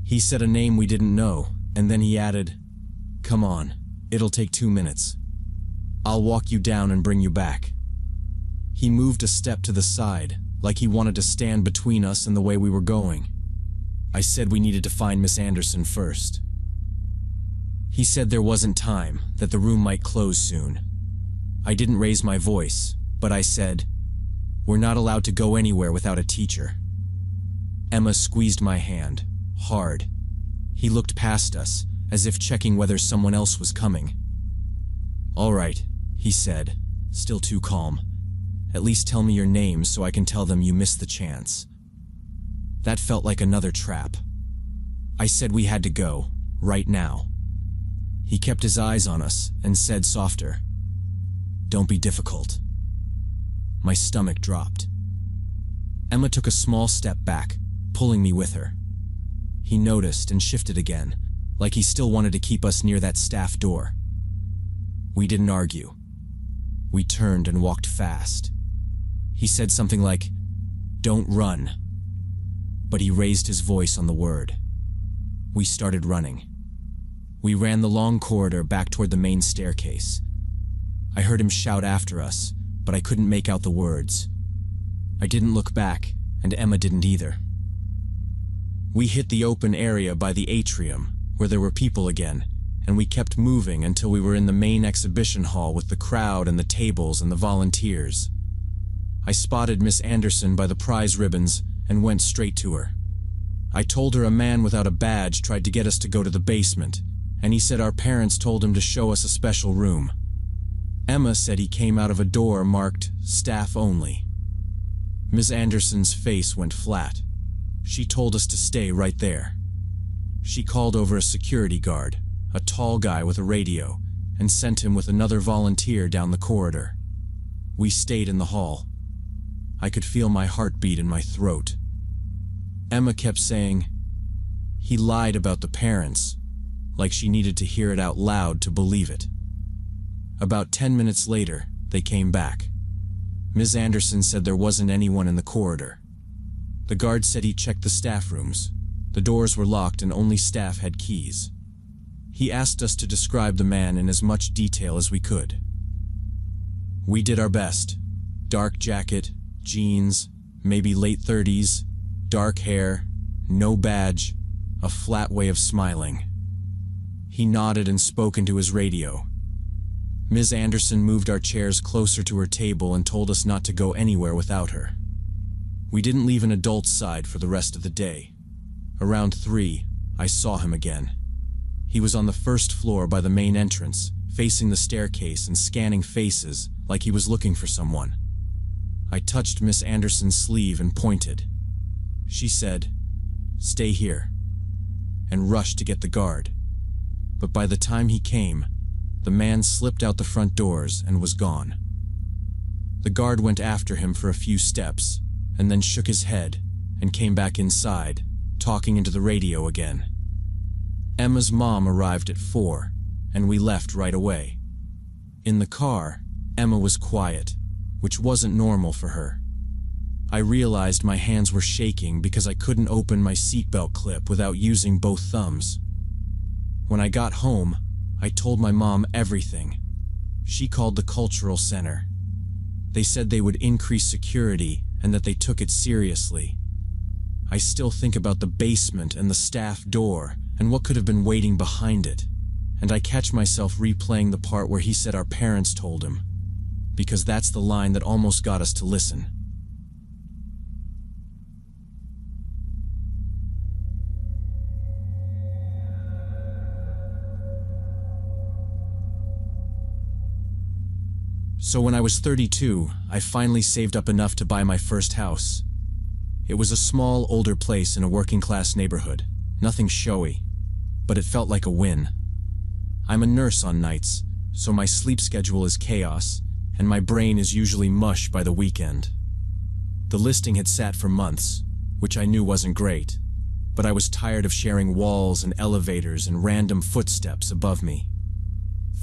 He said a name we didn't know, and then he added, "Come on, it'll take 2 minutes. I'll walk you down and bring you back." He moved a step to the side, like he wanted to stand between us and the way we were going. I said we needed to find Miss Anderson first. He said there wasn't time, that the room might close soon. I didn't raise my voice, but I said, "We're not allowed to go anywhere without a teacher." Emma squeezed my hand, hard. He looked past us, as if checking whether someone else was coming. "All right," he said, still too calm. "At least tell me your name so I can tell them you missed the chance." That felt like another trap. I said we had to go, right now. He kept his eyes on us and said softer, "Don't be difficult." My stomach dropped. Emma took a small step back, pulling me with her. He noticed and shifted again, like he still wanted to keep us near that staff door. We didn't argue. We turned and walked fast. He said something like, "Don't run." But he raised his voice on the word. We started running. We ran the long corridor back toward the main staircase. I heard him shout after us, but I couldn't make out the words. I didn't look back, and Emma didn't either. We hit the open area by the atrium, where there were people again, and we kept moving until we were in the main exhibition hall with the crowd and the tables and the volunteers. I spotted Miss Anderson by the prize ribbons and went straight to her. I told her a man without a badge tried to get us to go to the basement, and he said our parents told him to show us a special room. Emma said he came out of a door marked "Staff Only." Miss Anderson's face went flat. She told us to stay right there. She called over a security guard, a tall guy with a radio, and sent him with another volunteer down the corridor. We stayed in the hall. I could feel my heartbeat in my throat. Emma kept saying, "He lied about the parents," like she needed to hear it out loud to believe it. About 10 minutes later, they came back. Ms. Anderson said there wasn't anyone in the corridor. The guard said he checked the staff rooms. The doors were locked and only staff had keys. He asked us to describe the man in as much detail as we could. We did our best. Dark jacket, jeans, maybe late 30s, dark hair, no badge, a flat way of smiling. He nodded and spoke into his radio. Ms. Anderson moved our chairs closer to her table and told us not to go anywhere without her. We didn't leave an adult's side for the rest of the day. Around 3, I saw him again. He was on the first floor by the main entrance, facing the staircase and scanning faces like he was looking for someone. I touched Miss Anderson's sleeve and pointed. She said, "Stay here," and rushed to get the guard. But by the time he came, the man slipped out the front doors and was gone. The guard went after him for a few steps, and then shook his head and came back inside, talking into the radio again. Emma's mom arrived at 4, and we left right away. In the car, Emma was quiet, which wasn't normal for her. I realized my hands were shaking because I couldn't open my seatbelt clip without using both thumbs. When I got home, I told my mom everything. She called the cultural center. They said they would increase security and that they took it seriously. I still think about the basement and the staff door and what could have been waiting behind it, and I catch myself replaying the part where he said our parents told him, because that's the line that almost got us to listen. So when I was 32, I finally saved up enough to buy my first house. It was a small, older place in a working-class neighborhood. Nothing showy, but it felt like a win. I'm a nurse on nights, so my sleep schedule is chaos, and my brain is usually mush by the weekend. The listing had sat for months, which I knew wasn't great, but I was tired of sharing walls and elevators and random footsteps above me.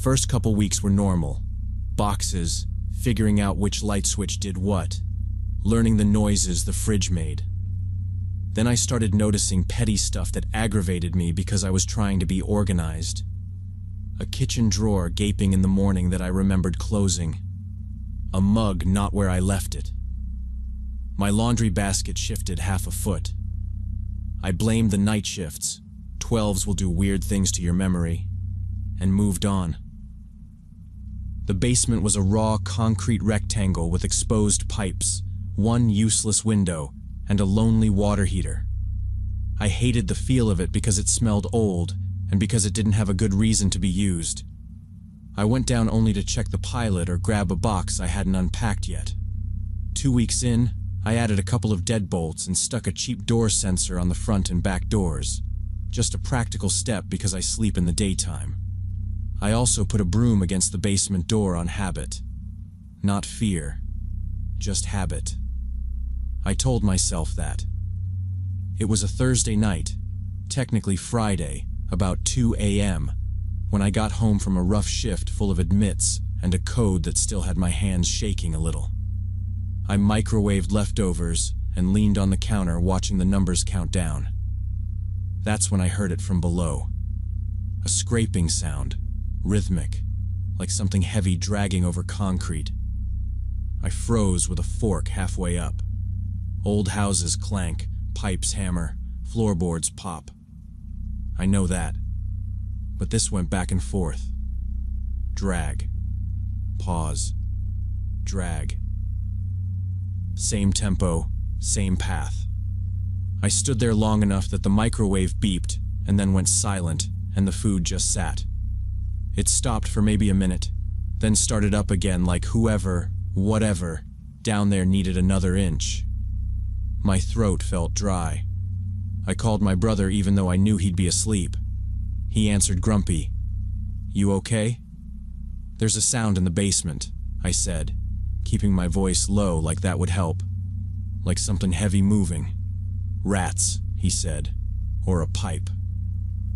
First couple weeks were normal. Boxes, figuring out which light switch did what, learning the noises the fridge made. Then I started noticing petty stuff that aggravated me because I was trying to be organized. A kitchen drawer gaping in the morning that I remembered closing. A mug not where I left it. My laundry basket shifted half a foot. I blamed the night shifts, 12s will do weird things to your memory, and moved on. The basement was a raw concrete rectangle with exposed pipes, one useless window, and a lonely water heater. I hated the feel of it because it smelled old and because it didn't have a good reason to be used. I went down only to check the pilot or grab a box I hadn't unpacked yet. 2 weeks in, I added a couple of deadbolts and stuck a cheap door sensor on the front and back doors. Just a practical step because I sleep in the daytime. I also put a broom against the basement door on habit. Not fear, just habit. I told myself that. It was a Thursday night, technically Friday, about 2 a.m., when I got home from a rough shift full of admits and a code that still had my hands shaking a little. I microwaved leftovers and leaned on the counter watching the numbers count down. That's when I heard it from below. A scraping sound. Rhythmic, like something heavy dragging over concrete. I froze with a fork halfway up. Old houses clank, pipes hammer, floorboards pop. I know that. But this went back and forth. Drag. Pause. Drag. Same tempo, same path. I stood there long enough that the microwave beeped and then went silent, and the food just sat. It stopped for maybe a minute, then started up again like whoever, whatever, down there needed another inch. My throat felt dry. I called my brother even though I knew he'd be asleep. He answered grumpy. "You okay?" "There's a sound in the basement," I said, keeping my voice low like that would help. "Like something heavy moving." "Rats," he said, "or a pipe.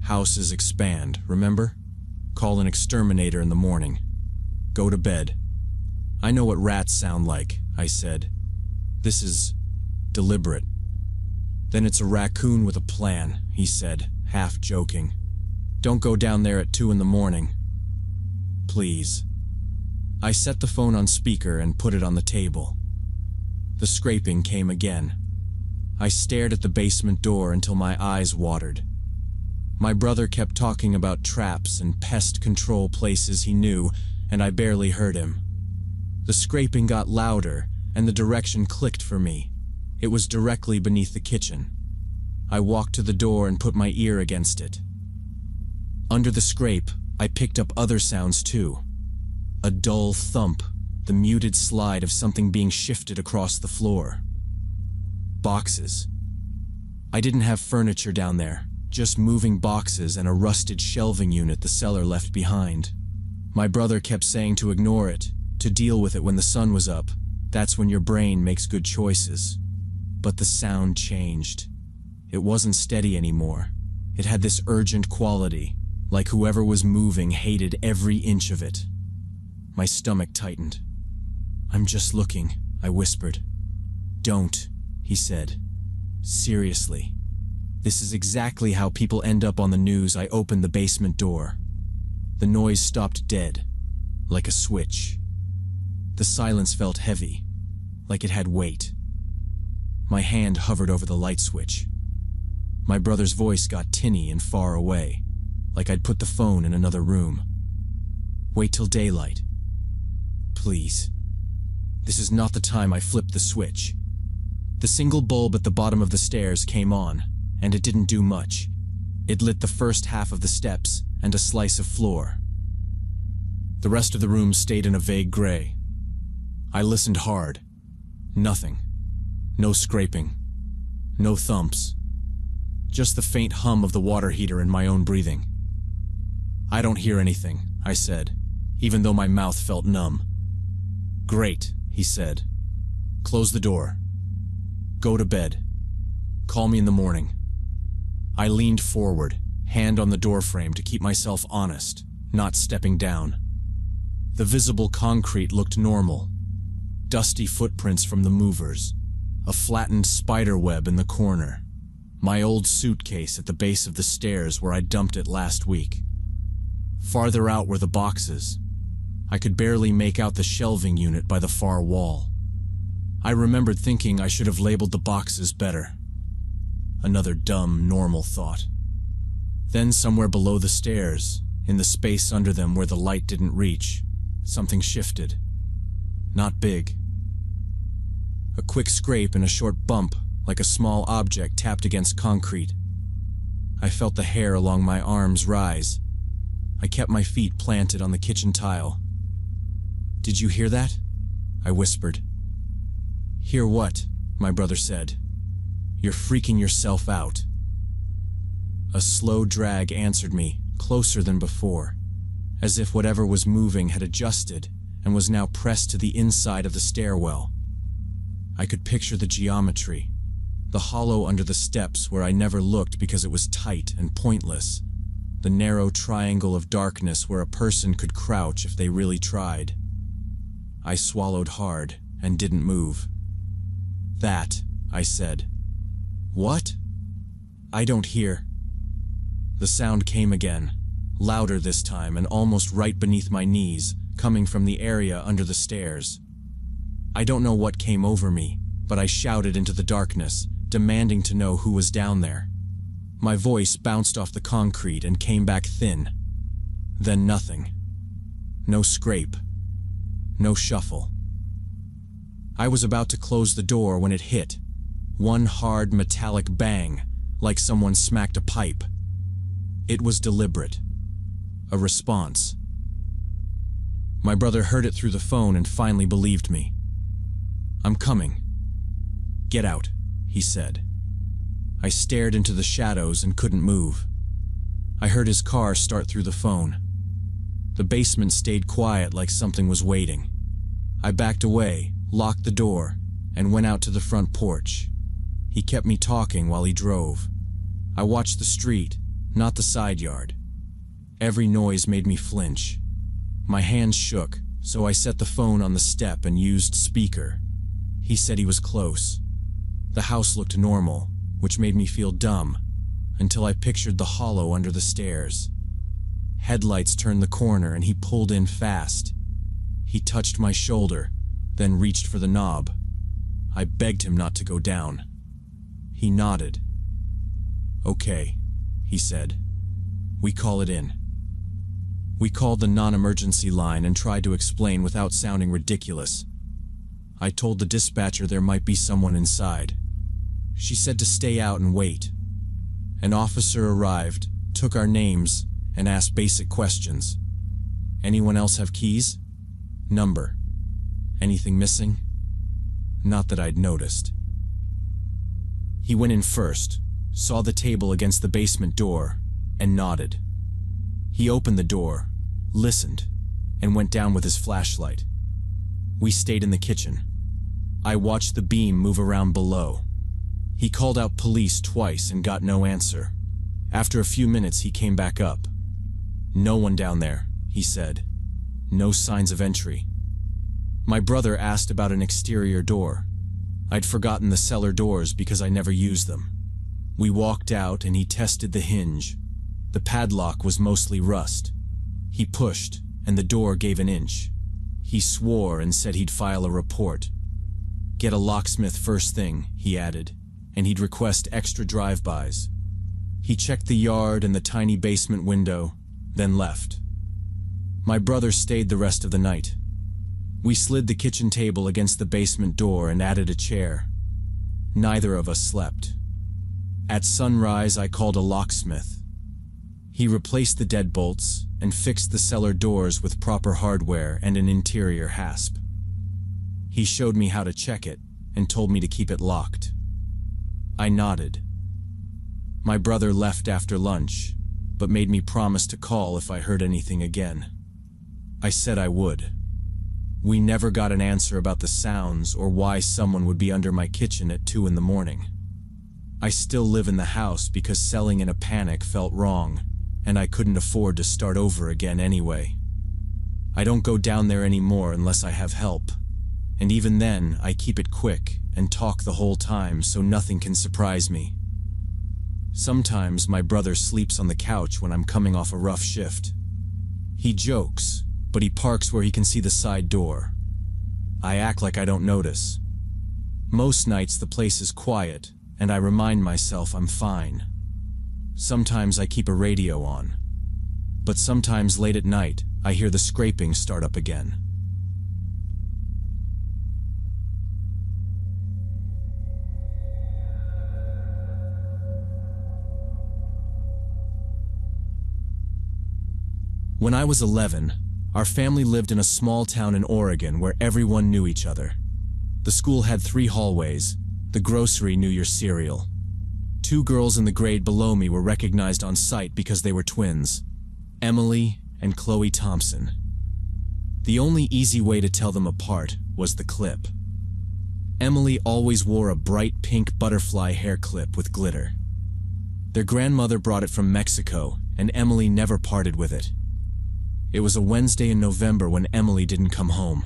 Houses expand, remember? Call an exterminator in the morning. Go to bed." "I know what rats sound like," I said. "This is deliberate." "Then it's a raccoon with a plan," he said, half joking. "Don't go down there at 2 in the morning. Please." I set the phone on speaker and put it on the table. The scraping came again. I stared at the basement door until my eyes watered. My brother kept talking about traps and pest control places he knew, and I barely heard him. The scraping got louder, and the direction clicked for me. It was directly beneath the kitchen. I walked to the door and put my ear against it. Under the scrape, I picked up other sounds too. A dull thump, the muted slide of something being shifted across the floor. Boxes. I didn't have furniture down there, just moving boxes and a rusted shelving unit the seller left behind. My brother kept saying to ignore it, to deal with it when the sun was up. That's when your brain makes good choices. But the sound changed. It wasn't steady anymore. It had this urgent quality, like whoever was moving hated every inch of it. My stomach tightened. "I'm just looking," I whispered. "Don't," he said. "Seriously. This is exactly how people end up on the news." I opened the basement door. The noise stopped dead, like a switch. The silence felt heavy, like it had weight. My hand hovered over the light switch. My brother's voice got tinny and far away, like I'd put the phone in another room. "Wait till daylight. Please." This is not the time. I flipped the switch. The single bulb at the bottom of the stairs came on, and it didn't do much. It lit the first half of the steps and a slice of floor. The rest of the room stayed in a vague gray. I listened hard. Nothing. No scraping. No thumps. Just the faint hum of the water heater and my own breathing. "I don't hear anything," I said, even though my mouth felt numb. "Great," he said. "Close the door. Go to bed. Call me in the morning." I leaned forward, hand on the doorframe to keep myself honest, not stepping down. The visible concrete looked normal. Dusty footprints from the movers. A flattened spider web in the corner. My old suitcase at the base of the stairs where I dumped it last week. Farther out were the boxes. I could barely make out the shelving unit by the far wall. I remembered thinking I should have labeled the boxes better. Another dumb, normal thought. Then somewhere below the stairs, in the space under them where the light didn't reach, something shifted. Not big. A quick scrape and a short bump, like a small object tapped against concrete. I felt the hair along my arms rise. I kept my feet planted on the kitchen tile. "Did you hear that?" I whispered. "Hear what?" my brother said. "You're freaking yourself out." A slow drag answered me, closer than before, as if whatever was moving had adjusted and was now pressed to the inside of the stairwell. I could picture the geometry, the hollow under the steps where I never looked because it was tight and pointless, the narrow triangle of darkness where a person could crouch if they really tried. I swallowed hard and didn't move. "That," I said. "What?" "I don't hear." The sound came again, louder this time and almost right beneath my knees, coming from the area under the stairs. I don't know what came over me, but I shouted into the darkness, demanding to know who was down there. My voice bounced off the concrete and came back thin. Then nothing. No scrape. No shuffle. I was about to close the door when it hit. One hard metallic bang, like someone smacked a pipe. It was deliberate. A response. My brother heard it through the phone and finally believed me. "I'm coming." "Get out," he said. I stared into the shadows and couldn't move. I heard his car start through the phone. The basement stayed quiet like something was waiting. I backed away, locked the door, and went out to the front porch. He kept me talking while he drove. I watched the street, not the side yard. Every noise made me flinch. My hands shook, so I set the phone on the step and used speaker. He said he was close. The house looked normal, which made me feel dumb, until I pictured the hollow under the stairs. Headlights turned the corner and he pulled in fast. He touched my shoulder, then reached for the knob. I begged him not to go down. He nodded. "Okay," he said. "We call it in." We called the non-emergency line and tried to explain without sounding ridiculous. I told the dispatcher there might be someone inside. She said to stay out and wait. An officer arrived, took our names, and asked basic questions. "Anyone else have keys? Number." Anything missing? Not that I'd noticed. He went in first, saw the table against the basement door, and nodded. He opened the door, listened, and went down with his flashlight. We stayed in the kitchen. I watched the beam move around below. He called out police twice and got no answer. After a few minutes, he came back up. "No one down there," he said. "No signs of entry." My brother asked about an exterior door. I'd forgotten the cellar doors because I never used them. We walked out and he tested the hinge. The padlock was mostly rust. He pushed, and the door gave an inch. He swore and said he'd file a report. "Get a locksmith first thing," he added, and he'd request extra drive-bys. He checked the yard and the tiny basement window, then left. My brother stayed the rest of the night. We slid the kitchen table against the basement door and added a chair. Neither of us slept. At sunrise, I called a locksmith. He replaced the deadbolts and fixed the cellar doors with proper hardware and an interior hasp. He showed me how to check it and told me to keep it locked. I nodded. My brother left after lunch, but made me promise to call if I heard anything again. I said I would. We never got an answer about the sounds or why someone would be under my kitchen at 2 in the morning. I still live in the house because selling in a panic felt wrong, and I couldn't afford to start over again anyway. I don't go down there anymore unless I have help, and even then I keep it quick and talk the whole time so nothing can surprise me. Sometimes my brother sleeps on the couch when I'm coming off a rough shift. He jokes, but he parks where he can see the side door. I act like I don't notice. Most nights the place is quiet, and I remind myself I'm fine. Sometimes I keep a radio on, but sometimes late at night I hear the scraping start up again. When I was 11, our family lived in a small town in Oregon where everyone knew each other. The school had 3 hallways. The grocery knew your cereal. 2 girls in the grade below me were recognized on sight because they were twins, Emily and Chloe Thompson. The only easy way to tell them apart was the clip. Emily always wore a bright pink butterfly hair clip with glitter. Their grandmother brought it from Mexico, and Emily never parted with it. It was a Wednesday in November when Emily didn't come home.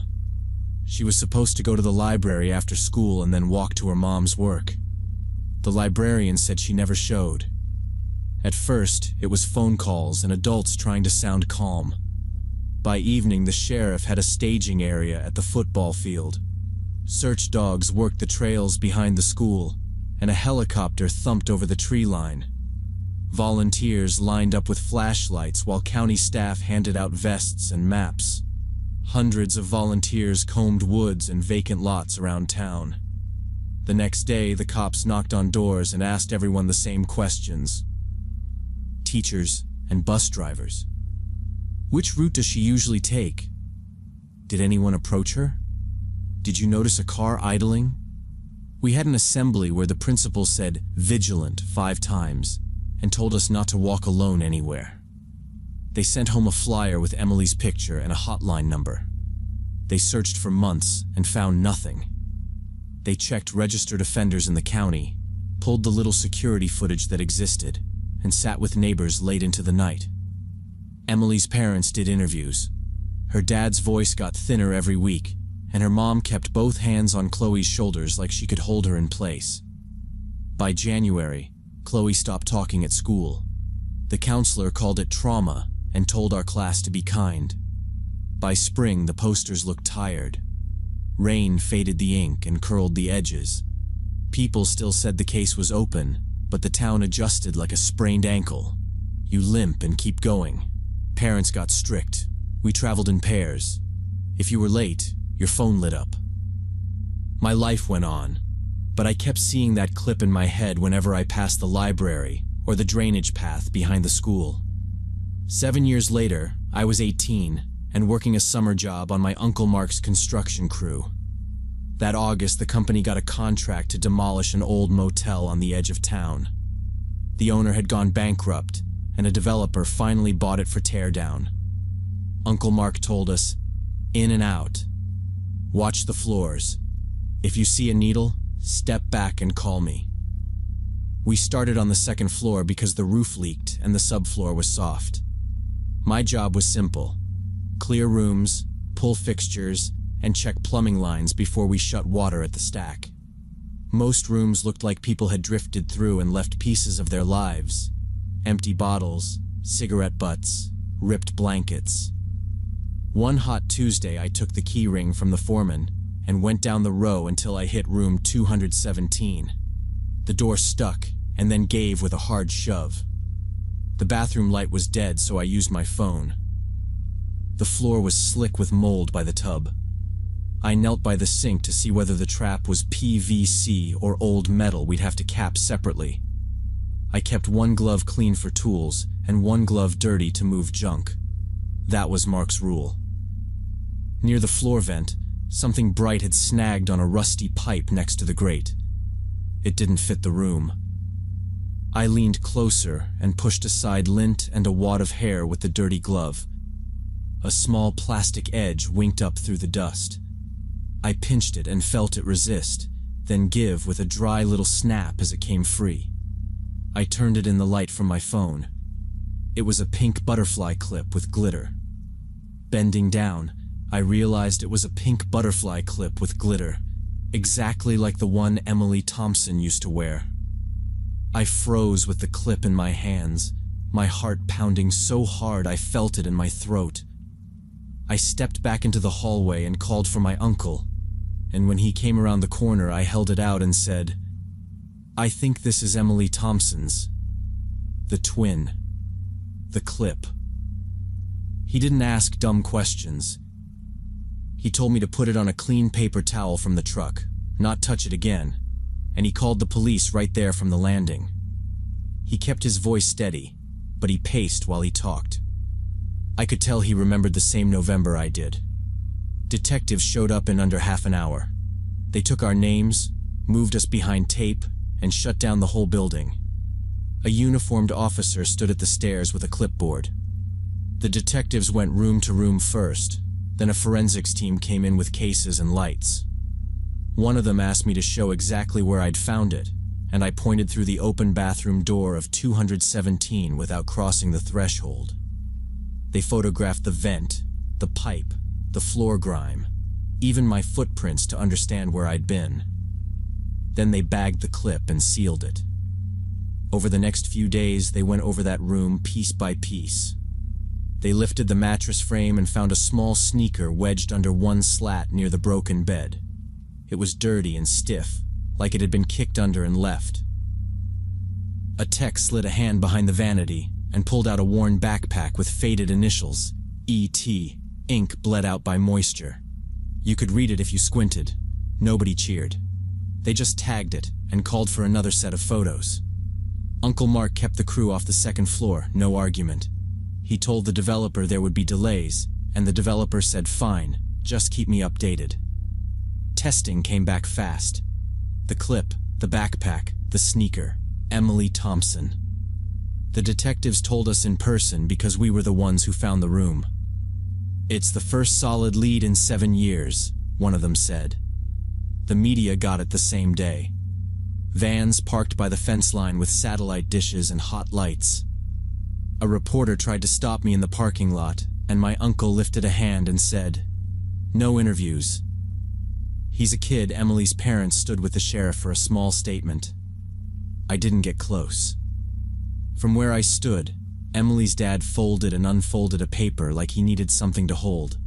She was supposed to go to the library after school and then walk to her mom's work. The librarian said she never showed. At first, it was phone calls and adults trying to sound calm. By evening, the sheriff had a staging area at the football field. Search dogs worked the trails behind the school, and a helicopter thumped over the tree line. Volunteers lined up with flashlights while county staff handed out vests and maps. Hundreds of volunteers combed woods and vacant lots around town. The next day, the cops knocked on doors and asked everyone the same questions. Teachers and bus drivers. Which route does she usually take? Did anyone approach her? Did you notice a car idling? We had an assembly where the principal said "vigilant" 5 times and told us not to walk alone anywhere. They sent home a flyer with Emily's picture and a hotline number. They searched for months and found nothing. They checked registered offenders in the county, pulled the little security footage that existed, and sat with neighbors late into the night. Emily's parents did interviews. Her dad's voice got thinner every week, and her mom kept both hands on Chloe's shoulders like she could hold her in place. By January, Chloe stopped talking at school. The counselor called it trauma and told our class to be kind. By spring, the posters looked tired. Rain faded the ink and curled the edges. People still said the case was open, but the town adjusted like a sprained ankle. You limp and keep going. Parents got strict. We traveled in pairs. If you were late, your phone lit up. My life went on, but I kept seeing that clip in my head whenever I passed the library or the drainage path behind the school. 7 years later, I was 18, and working a summer job on my Uncle Mark's construction crew. That August, the company got a contract to demolish an old motel on the edge of town. The owner had gone bankrupt, and a developer finally bought it for teardown. Uncle Mark told us, "In and out. Watch the floors. If you see a needle, step back and call me." We started on the second floor because the roof leaked and the subfloor was soft. My job was simple: clear rooms, pull fixtures, and check plumbing lines before we shut water at the stack. Most rooms looked like people had drifted through and left pieces of their lives: empty bottles, cigarette butts, ripped blankets. One hot Tuesday, I took the key ring from the foreman and went down the row until I hit room 217. The door stuck and then gave with a hard shove. The bathroom light was dead, so I used my phone. The floor was slick with mold by the tub. I knelt by the sink to see whether the trap was PVC or old metal we'd have to cap separately. I kept one glove clean for tools and one glove dirty to move junk. That was Mark's rule. Near the floor vent, something bright had snagged on a rusty pipe next to the grate. It didn't fit the room. I leaned closer and pushed aside lint and a wad of hair with the dirty glove. A small plastic edge winked up through the dust. I pinched it and felt it resist, then give with a dry little snap as it came free. I turned it in the light from my phone. It was a pink butterfly clip with glitter. Bending down, I realized it was a pink butterfly clip with glitter, exactly like the one Emily Thompson used to wear. I froze with the clip in my hands, my heart pounding so hard I felt it in my throat. I stepped back into the hallway and called for my uncle, and when he came around the corner, I held it out and said, "I think this is Emily Thompson's. The twin. The clip." He didn't ask dumb questions. He told me to put it on a clean paper towel from the truck, not touch it again, and he called the police right there from the landing. He kept his voice steady, but he paced while he talked. I could tell he remembered the same November I did. Detectives showed up in under half an hour. They took our names, moved us behind tape, and shut down the whole building. A uniformed officer stood at the stairs with a clipboard. The detectives went room to room first, then a forensics team came in with cases and lights. One of them asked me to show exactly where I'd found it, and I pointed through the open bathroom door of 217 without crossing the threshold. They photographed the vent, the pipe, the floor grime, even my footprints to understand where I'd been. Then they bagged the clip and sealed it. Over the next few days, they went over that room piece by piece. They lifted the mattress frame and found a small sneaker wedged under one slat near the broken bed. It was dirty and stiff, like it had been kicked under and left. A tech slid a hand behind the vanity and pulled out a worn backpack with faded initials, E.T., ink bled out by moisture. You could read it if you squinted. Nobody cheered. They just tagged it and called for another set of photos. Uncle Mark kept the crew off the second floor, no argument. He told the developer there would be delays, and the developer said fine, just keep me updated. Testing came back fast. The clip, the backpack, the sneaker, Emily Thompson. The detectives told us in person because we were the ones who found the room. "It's the first solid lead in 7 years," one of them said. The media got it the same day. Vans parked by the fence line with satellite dishes and hot lights. A reporter tried to stop me in the parking lot, and my uncle lifted a hand and said, "No interviews." He's a kid. Emily's parents stood with the sheriff for a small statement. I didn't get close. From where I stood, Emily's dad folded and unfolded a paper like he needed something to hold.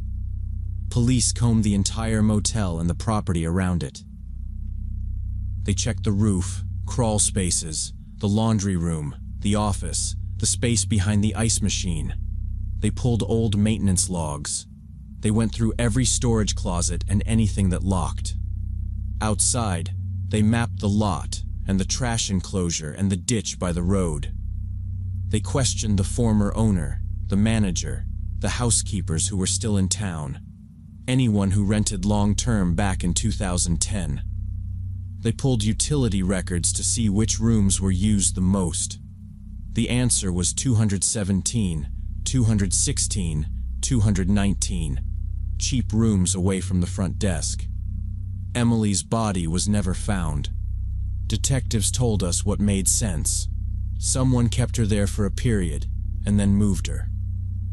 Police combed the entire motel and the property around it. They checked the roof, crawl spaces, the laundry room, the office, the space behind the ice machine. They pulled old maintenance logs. They went through every storage closet and anything that locked. Outside, they mapped the lot and the trash enclosure and the ditch by the road. They questioned the former owner, the manager, the housekeepers who were still in town, anyone who rented long-term back in 2010. They pulled utility records to see which rooms were used the most. The answer was 217, 216, 219, cheap rooms away from the front desk. Emily's body was never found. Detectives told us what made sense. Someone kept her there for a period and then moved her.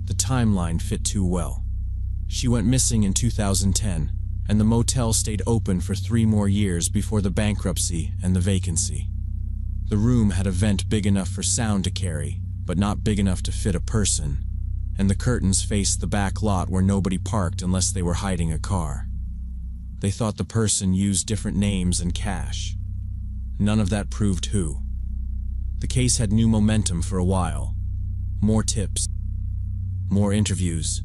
The timeline fit too well. She went missing in 2010, and the motel stayed open for 3 more years before the bankruptcy and the vacancy. The room had a vent big enough for sound to carry, but not big enough to fit a person, and the curtains faced the back lot where nobody parked unless they were hiding a car. They thought the person used different names and cash. None of that proved who. The case had new momentum for a while. More tips. More interviews.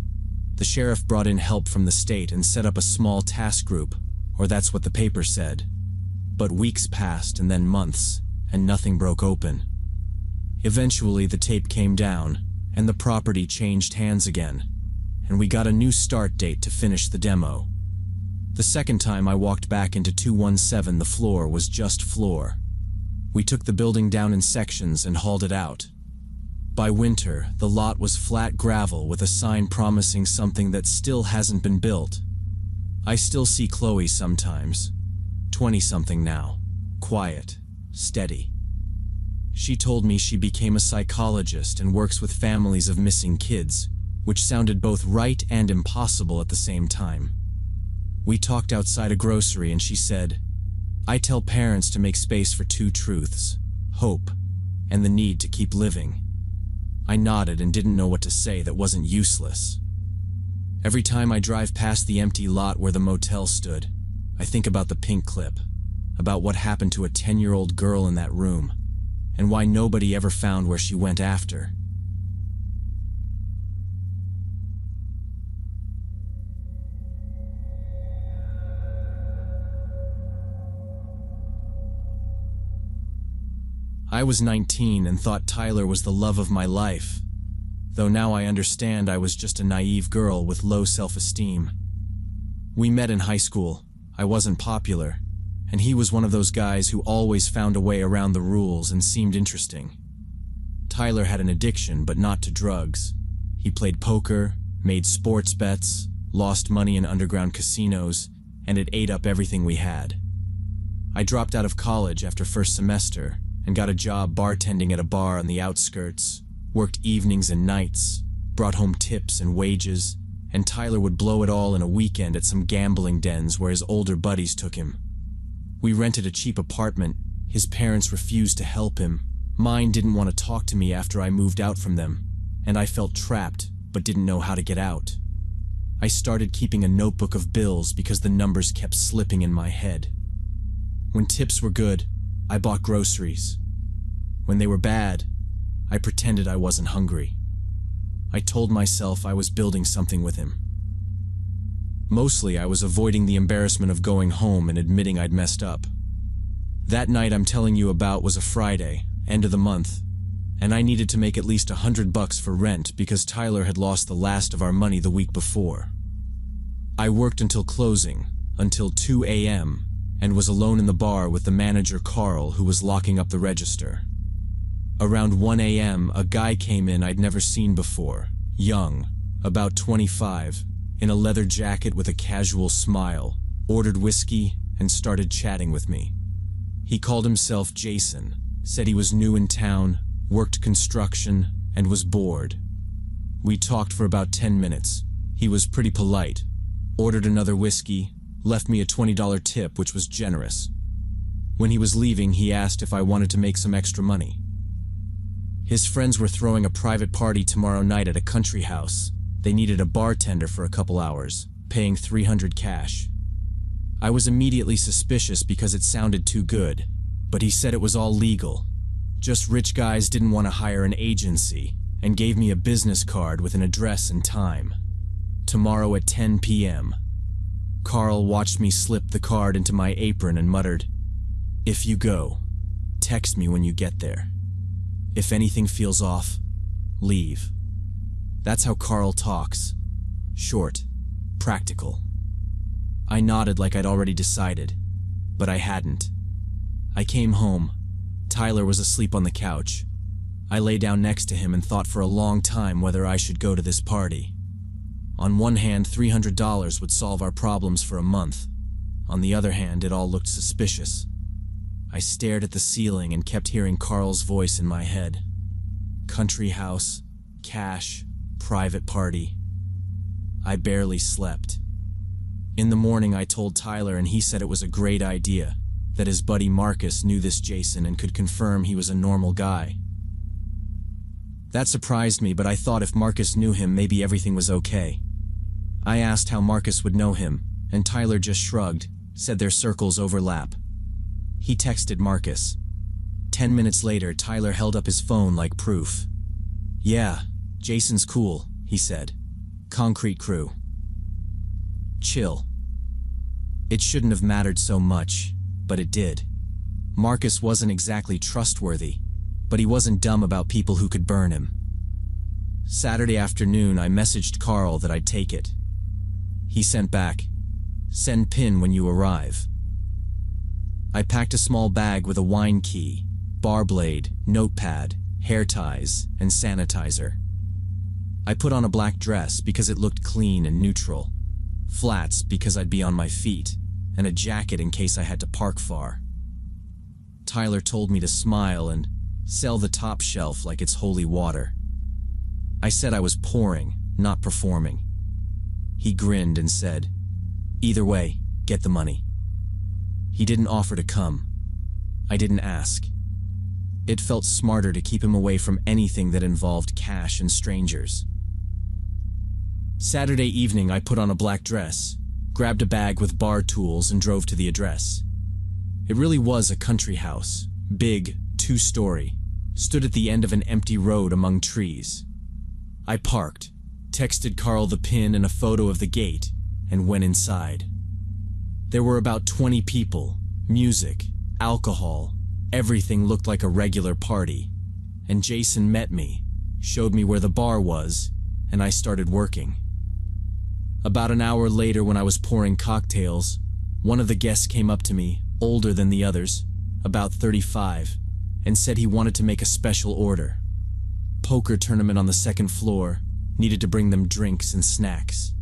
The sheriff brought in help from the state and set up a small task group, or that's what the paper said. But weeks passed and then months, and nothing broke open. Eventually the tape came down, and the property changed hands again, and we got a new start date to finish the demo. The second time I walked back into 217, the floor was just floor. We took the building down in sections and hauled it out. By winter, the lot was flat gravel with a sign promising something that still hasn't been built. I still see Chloe sometimes, 20-something now, quiet, steady. She told me she became a psychologist and works with families of missing kids, which sounded both right and impossible at the same time. We talked outside a grocery and she said, "I tell parents to make space for 2 truths, hope and the need to keep living." I nodded and didn't know what to say that wasn't useless. Every time I drive past the empty lot where the motel stood, I think about the pink clip, about what happened to a 10-year-old girl in that room, and why nobody ever found where she went after. I was 19 and thought Tyler was the love of my life, though now I understand I was just a naive girl with low self-esteem. We met in high school. I wasn't popular, and he was one of those guys who always found a way around the rules and seemed interesting. Tyler had an addiction, but not to drugs. He played poker, made sports bets, lost money in underground casinos, and it ate up everything we had. I dropped out of college after first semester and got a job bartending at a bar on the outskirts, worked evenings and nights, brought home tips and wages, and Tyler would blow it all in a weekend at some gambling dens where his older buddies took him. We rented a cheap apartment. His parents refused to help him. Mine didn't want to talk to me after I moved out from them, and I felt trapped but didn't know how to get out. I started keeping a notebook of bills because the numbers kept slipping in my head. When tips were good, I bought groceries. When they were bad, I pretended I wasn't hungry. I told myself I was building something with him. Mostly, I was avoiding the embarrassment of going home and admitting I'd messed up. That night I'm telling you about was a Friday, end of the month, and I needed to make at least $100 for rent because Tyler had lost the last of our money the week before. I worked until closing, until 2 a.m., and was alone in the bar with the manager Carl, who was locking up the register. Around 1 a.m., a guy came in I'd never seen before, young, about 25, in a leather jacket with a casual smile, ordered whiskey, and started chatting with me. He called himself Jason, said he was new in town, worked construction, and was bored. We talked for about 10 minutes. He was pretty polite, ordered another whiskey, left me a $20 tip, which was generous. When he was leaving, he asked if I wanted to make some extra money. His friends were throwing a private party tomorrow night at a country house. They needed a bartender for a couple hours, paying $300 cash. I was immediately suspicious because it sounded too good, but he said it was all legal. Just rich guys didn't want to hire an agency, and gave me a business card with an address and time. Tomorrow at 10 p.m. Carl watched me slip the card into my apron and muttered, "If you go, text me when you get there. If anything feels off, leave." That's how Carl talks. Short, practical. I nodded like I'd already decided, but I hadn't. I came home. Tyler was asleep on the couch. I lay down next to him and thought for a long time whether I should go to this party. On one hand, $300 would solve our problems for a month. On the other hand, it all looked suspicious. I stared at the ceiling and kept hearing Carl's voice in my head. Country house, cash, private party. I barely slept. In the morning, I told Tyler and he said it was a great idea, that his buddy Marcus knew this Jason and could confirm he was a normal guy. That surprised me, but I thought if Marcus knew him, maybe everything was okay. I asked how Marcus would know him, and Tyler just shrugged, said their circles overlap. He texted Marcus. 10 minutes later, Tyler held up his phone like proof. "Yeah, Jason's cool," he said. "Concrete crew." Chill. It shouldn't have mattered so much, but it did. Marcus wasn't exactly trustworthy, but he wasn't dumb about people who could burn him. Saturday afternoon, I messaged Carl that I'd take it. He sent back, "Send PIN when you arrive." I packed a small bag with a wine key, bar blade, notepad, hair ties, and sanitizer. I put on a black dress because it looked clean and neutral, flats because I'd be on my feet, and a jacket in case I had to park far. Tyler told me to smile and sell the top shelf like it's holy water. I said I was pouring, not performing. He grinned and said, "Either way, get the money." He didn't offer to come. I didn't ask. It felt smarter to keep him away from anything that involved cash and strangers. Saturday evening, I put on a black dress, grabbed a bag with bar tools, and drove to the address. It really was a country house, big, 2-story, stood at the end of an empty road among trees. I parked, texted Carl the PIN and a photo of the gate, and went inside. There were about 20 people, music, alcohol, everything looked like a regular party. And Jason met me, showed me where the bar was, and I started working. About an hour later, when I was pouring cocktails, one of the guests came up to me, older than the others, about 35, and said he wanted to make a special order. Poker tournament on the second floor, needed to bring them drinks and snacks.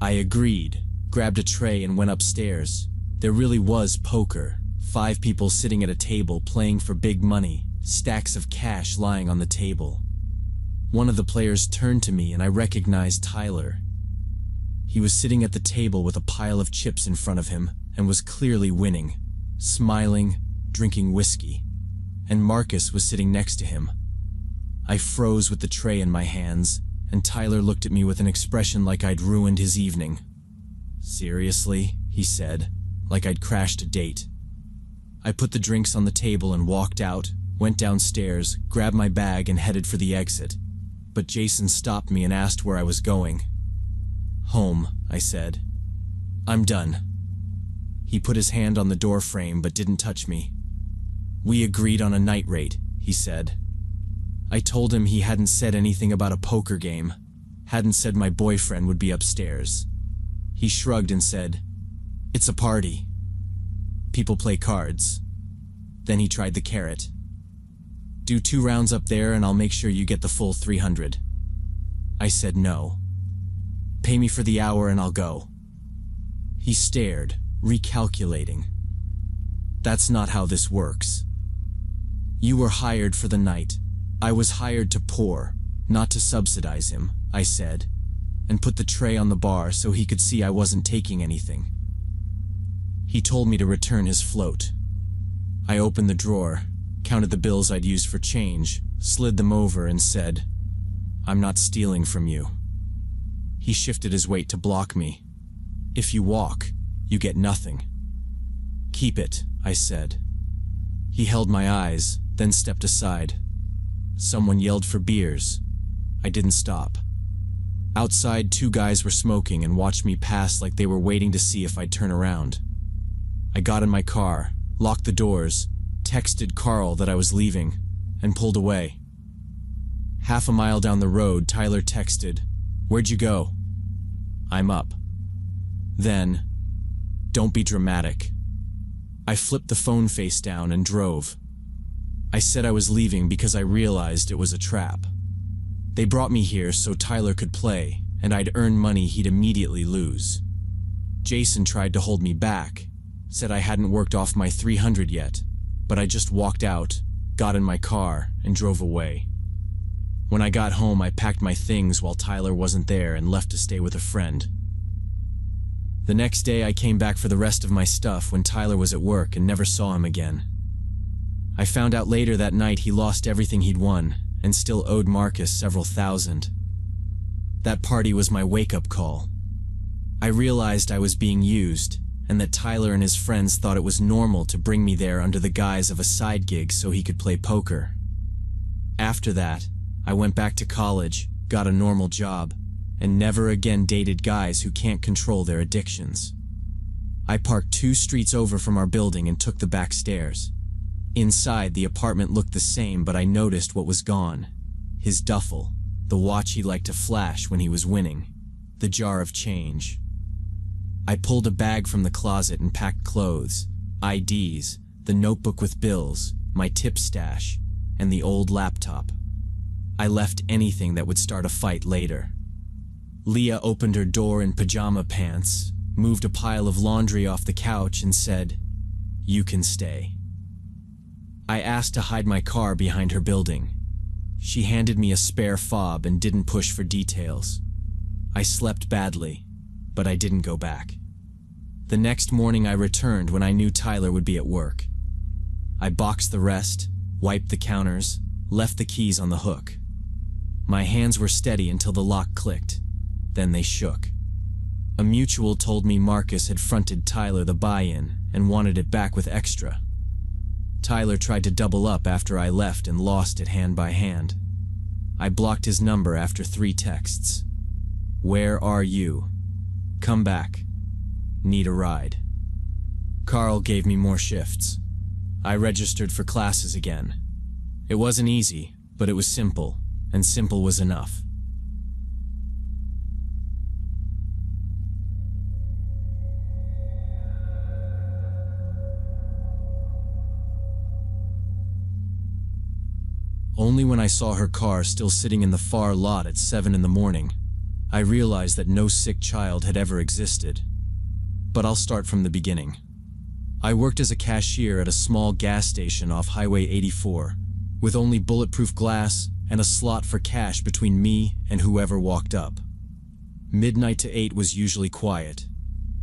I agreed, grabbed a tray and went upstairs. There really was poker, 5 people sitting at a table playing for big money, stacks of cash lying on the table. One of the players turned to me and I recognized Tyler. He was sitting at the table with a pile of chips in front of him and was clearly winning, smiling, drinking whiskey. And Marcus was sitting next to him. I froze with the tray in my hands, and Tyler looked at me with an expression like I'd ruined his evening. "Seriously?" he said, like I'd crashed a date. I put the drinks on the table and walked out, went downstairs, grabbed my bag and headed for the exit. But Jason stopped me and asked where I was going. "Home," I said. "I'm done." He put his hand on the door frame but didn't touch me. "We agreed on a night rate," he said. I told him he hadn't said anything about a poker game, hadn't said my boyfriend would be upstairs. He shrugged and said, "It's a party. People play cards." Then he tried the carrot. "Do 2 rounds up there and I'll make sure you get the full 300. I said no. "Pay me for the hour and I'll go." He stared, recalculating. "That's not how this works. You were hired for the night. I was hired to pour, not to subsidize him," I said, and put the tray on the bar so he could see I wasn't taking anything. He told me to return his float. I opened the drawer, counted the bills I'd used for change, slid them over and said, "I'm not stealing from you." He shifted his weight to block me. "If you walk, you get nothing." "Keep it," I said. He held my eyes, then stepped aside. Someone yelled for beers. I didn't stop. Outside, 2 guys were smoking and watched me pass like they were waiting to see if I'd turn around. I got in my car, locked the doors, texted Carl that I was leaving, and pulled away. Half a mile down the road, Tyler texted, "Where'd you go?" "I'm up." Then, "Don't be dramatic." I flipped the phone face down and drove. I said I was leaving because I realized it was a trap. They brought me here so Tyler could play, and I'd earn money he'd immediately lose. Jason tried to hold me back, said I hadn't worked off my 300 yet, but I just walked out, got in my car, and drove away. When I got home, I packed my things while Tyler wasn't there and left to stay with a friend. The next day, I came back for the rest of my stuff when Tyler was at work and never saw him again. I found out later that night he lost everything he'd won and still owed Marcus several thousand. That party was my wake-up call. I realized I was being used, and that Tyler and his friends thought it was normal to bring me there under the guise of a side gig so he could play poker. After that, I went back to college, got a normal job, and never again dated guys who can't control their addictions. I parked 2 streets over from our building and took the back stairs. Inside, the apartment looked the same, but I noticed what was gone. His duffel, the watch he liked to flash when he was winning, the jar of change. I pulled a bag from the closet and packed clothes, IDs, the notebook with bills, my tip stash, and the old laptop. I left anything that would start a fight later. Leah opened her door in pajama pants, moved a pile of laundry off the couch, and said, "You can stay." I asked to hide my car behind her building. She handed me a spare fob and didn't push for details. I slept badly, but I didn't go back. The next morning I returned when I knew Tyler would be at work. I boxed the rest, wiped the counters, left the keys on the hook. My hands were steady until the lock clicked. Then they shook. A mutual told me Marcus had fronted Tyler the buy-in and wanted it back with extra. Tyler tried to double up after I left and lost it hand by hand. I blocked his number after 3 texts. "Where are you? Come back. Need a ride." Carl gave me more shifts. I registered for classes again. It wasn't easy, but it was simple, and simple was enough. Only when I saw her car still sitting in the far lot at 7 in the morning, I realized that no sick child had ever existed. But I'll start from the beginning. I worked as a cashier at a small gas station off Highway 84, with only bulletproof glass and a slot for cash between me and whoever walked up. Midnight to 8 was usually quiet.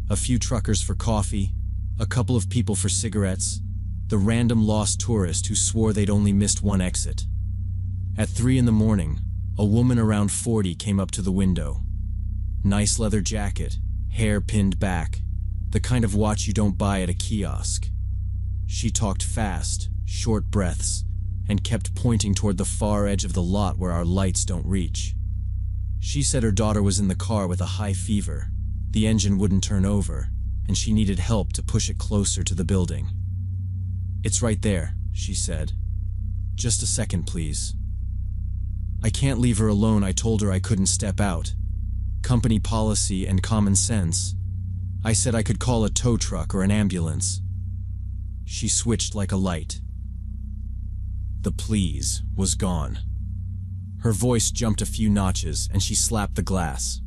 A few truckers for coffee, a couple of people for cigarettes, the random lost tourist who swore they'd only missed one exit. At 3 in the morning, a woman around 40 came up to the window. Nice leather jacket, hair pinned back, the kind of watch you don't buy at a kiosk. She talked fast, short breaths, and kept pointing toward the far edge of the lot where our lights don't reach. She said her daughter was in the car with a high fever, the engine wouldn't turn over, and she needed help to push it closer to the building. "It's right there," she said. "Just a second, please." I can't leave her alone. I told her I couldn't step out. Company policy and common sense. I said I could call a tow truck or an ambulance. She switched like a light. The "please" was gone. Her voice jumped a few notches and she slapped the glass.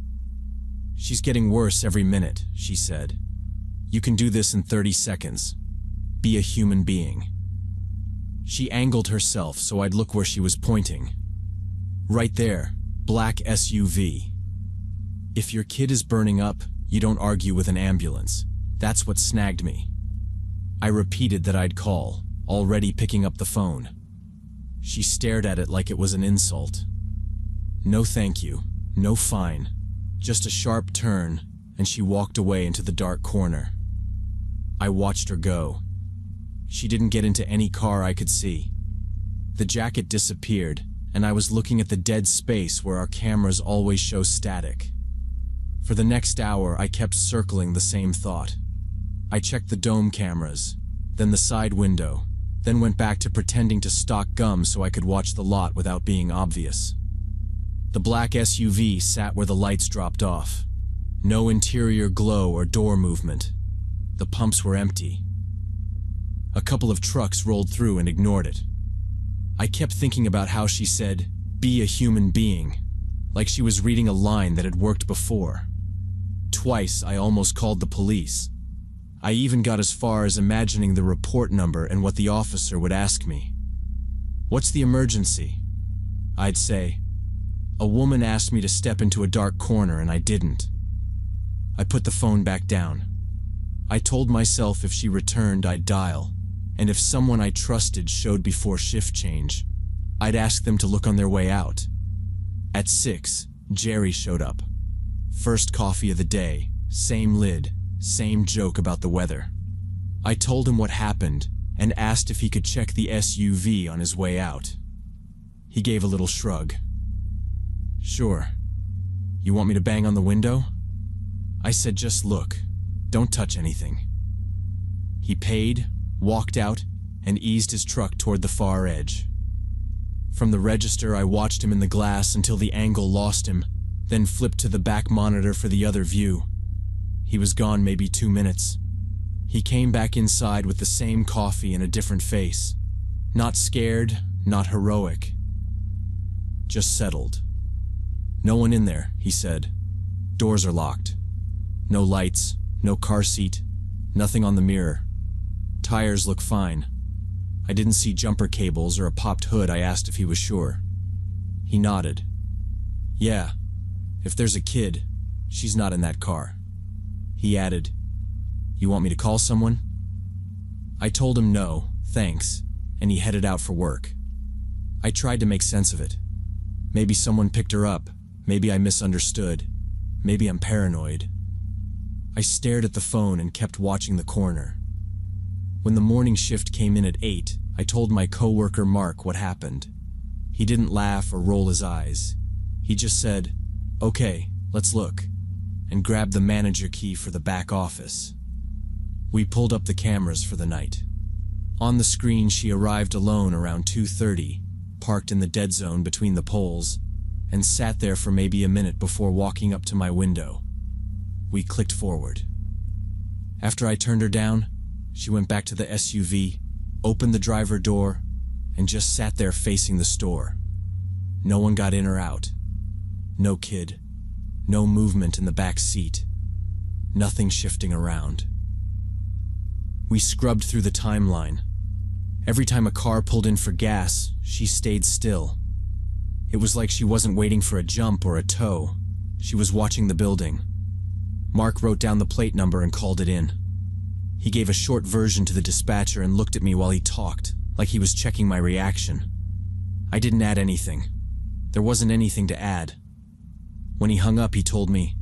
"She's getting worse every minute," she said. "You can do this in 30 seconds. Be a human being." She angled herself so I'd look where she was pointing. "Right there, black SUV. If your kid is burning up, you don't argue with an ambulance. That's what snagged me." I repeated that I'd call, already picking up the phone. She stared at it like it was an insult. "No thank you, no fine. Just a sharp turn," and she walked away into the dark corner. I watched her go. She didn't get into any car I could see. The jacket disappeared, and I was looking at the dead space where our cameras always show static. For the next hour, I kept circling the same thought. I checked the dome cameras, then the side window, then went back to pretending to stock gum so I could watch the lot without being obvious. The black SUV sat where the lights dropped off. No interior glow or door movement. The pumps were empty. A couple of trucks rolled through and ignored it. I kept thinking about how she said, "Be a human being," like she was reading a line that had worked before. Twice I almost called the police. I even got as far as imagining the report number and what the officer would ask me. "What's the emergency?" I'd say, "A woman asked me to step into a dark corner and I didn't." I put the phone back down. I told myself if she returned, I'd dial, and if someone I trusted showed before shift change, I'd ask them to look on their way out. At 6, Jerry showed up. First coffee of the day, same lid, same joke about the weather. I told him what happened and asked if he could check the SUV on his way out. He gave a little shrug. "Sure. You want me to bang on the window?" I said, "Just look. Don't touch anything." He paid, walked out, and eased his truck toward the far edge. From the register, I watched him in the glass until the angle lost him, then flipped to the back monitor for the other view. He was gone maybe 2 minutes. He came back inside with the same coffee and a different face. Not scared, not heroic. Just settled. "No one in there," he said. "Doors are locked. No lights, no car seat, nothing on the mirror. Tires look fine. I didn't see jumper cables or a popped hood." I asked if he was sure. He nodded. "Yeah, if there's a kid, she's not in that car." He added, "You want me to call someone?" I told him no, thanks, and he headed out for work. I tried to make sense of it. Maybe someone picked her up, maybe I misunderstood, maybe I'm paranoid. I stared at the phone and kept watching the corner. When the morning shift came in at 8, I told my coworker Mark what happened. He didn't laugh or roll his eyes. He just said, "Okay, let's look," and grabbed the manager key for the back office. We pulled up the cameras for the night. On the screen, she arrived alone around 2:30, parked in the dead zone between the poles, and sat there for maybe a minute before walking up to my window. We clicked forward. After I turned her down, she went back to the SUV, opened the driver door, and just sat there facing the store. No one got in or out. No kid. No movement in the back seat. Nothing shifting around. We scrubbed through the timeline. Every time a car pulled in for gas, she stayed still. It was like she wasn't waiting for a jump or a tow. She was watching the building. Mark wrote down the plate number and called it in. He gave a short version to the dispatcher and looked at me while he talked, like he was checking my reaction. I didn't add anything. There wasn't anything to add. When he hung up, he told me,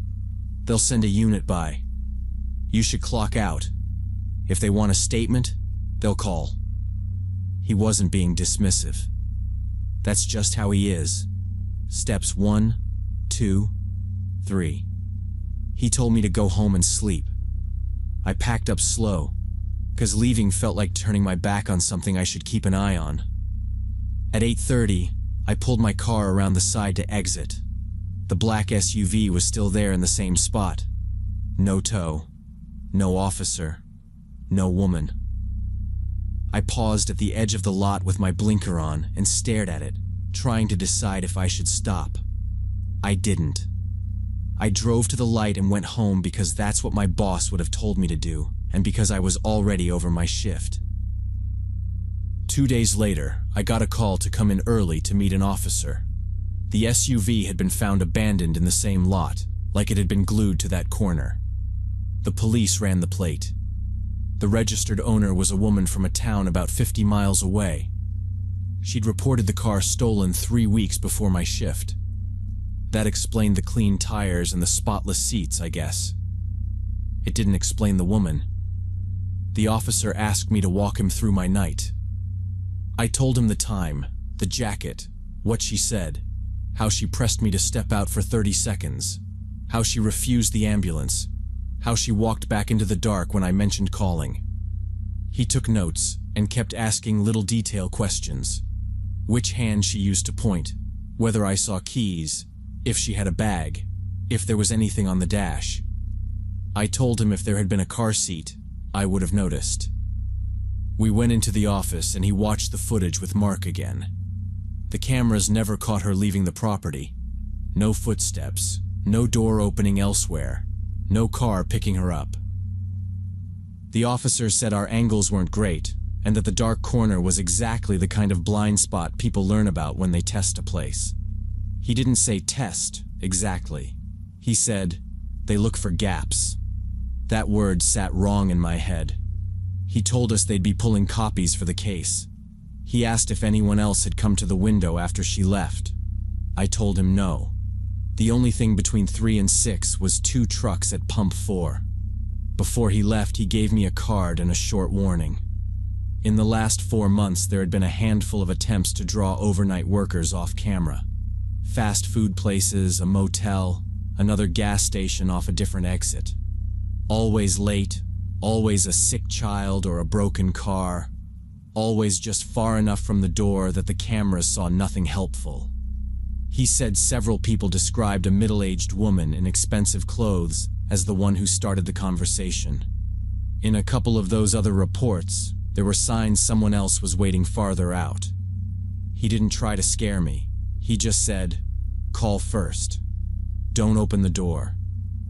"They'll send a unit by. You should clock out. If they want a statement, they'll call." He wasn't being dismissive. That's just how he is. Steps 1, 2, 3. He told me to go home and sleep. I packed up slow, 'cause leaving felt like turning my back on something I should keep an eye on. At 8:30, I pulled my car around the side to exit. The black SUV was still there in the same spot. No tow, no officer, no woman. I paused at the edge of the lot with my blinker on and stared at it, trying to decide if I should stop. I didn't. I drove to the light and went home because that's what my boss would have told me to do, and because I was already over my shift. 2 days later, I got a call to come in early to meet an officer. The SUV had been found abandoned in the same lot, like it had been glued to that corner. The police ran the plate. The registered owner was a woman from a town about 50 miles away. She'd reported the car stolen 3 weeks before my shift. That explained the clean tires and the spotless seats, I guess. It didn't explain the woman. The officer asked me to walk him through my night. I told him the time, the jacket, what she said, how she pressed me to step out for 30 seconds, how she refused the ambulance, how she walked back into the dark when I mentioned calling. He took notes and kept asking little detail questions. Which hand she used to point, whether I saw keys, if she had a bag, if there was anything on the dash. I told him if there had been a car seat, I would have noticed. We went into the office and he watched the footage with Mark again. The cameras never caught her leaving the property. No footsteps, no door opening elsewhere, no car picking her up. The officer said our angles weren't great and that the dark corner was exactly the kind of blind spot people learn about when they test a place. He didn't say test, exactly. He said, they look for gaps. That word sat wrong in my head. He told us they'd be pulling copies for the case. He asked if anyone else had come to the window after she left. I told him no. The only thing between 3 and 6 was 2 trucks at pump 4. Before he left, he gave me a card and a short warning. In the last 4 months, there had been a handful of attempts to draw overnight workers off camera. Fast food places, a motel, another gas station off a different exit. Always late, always a sick child or a broken car, always just far enough from the door that the cameras saw nothing helpful. He said several people described a middle-aged woman in expensive clothes as the one who started the conversation. In a couple of those other reports, there were signs someone else was waiting farther out. He didn't try to scare me. He just said, call first. Don't open the door.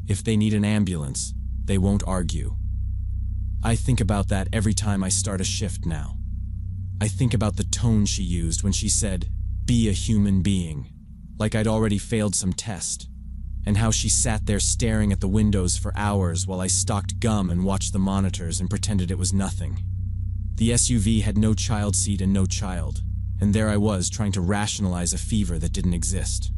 If they need an ambulance, they won't argue. I think about that every time I start a shift now. I think about the tone she used when she said, be a human being, like I'd already failed some test, and how she sat there staring at the windows for hours while I stocked gum and watched the monitors and pretended it was nothing. The SUV had no child seat and no child, and there I was trying to rationalize a fever that didn't exist.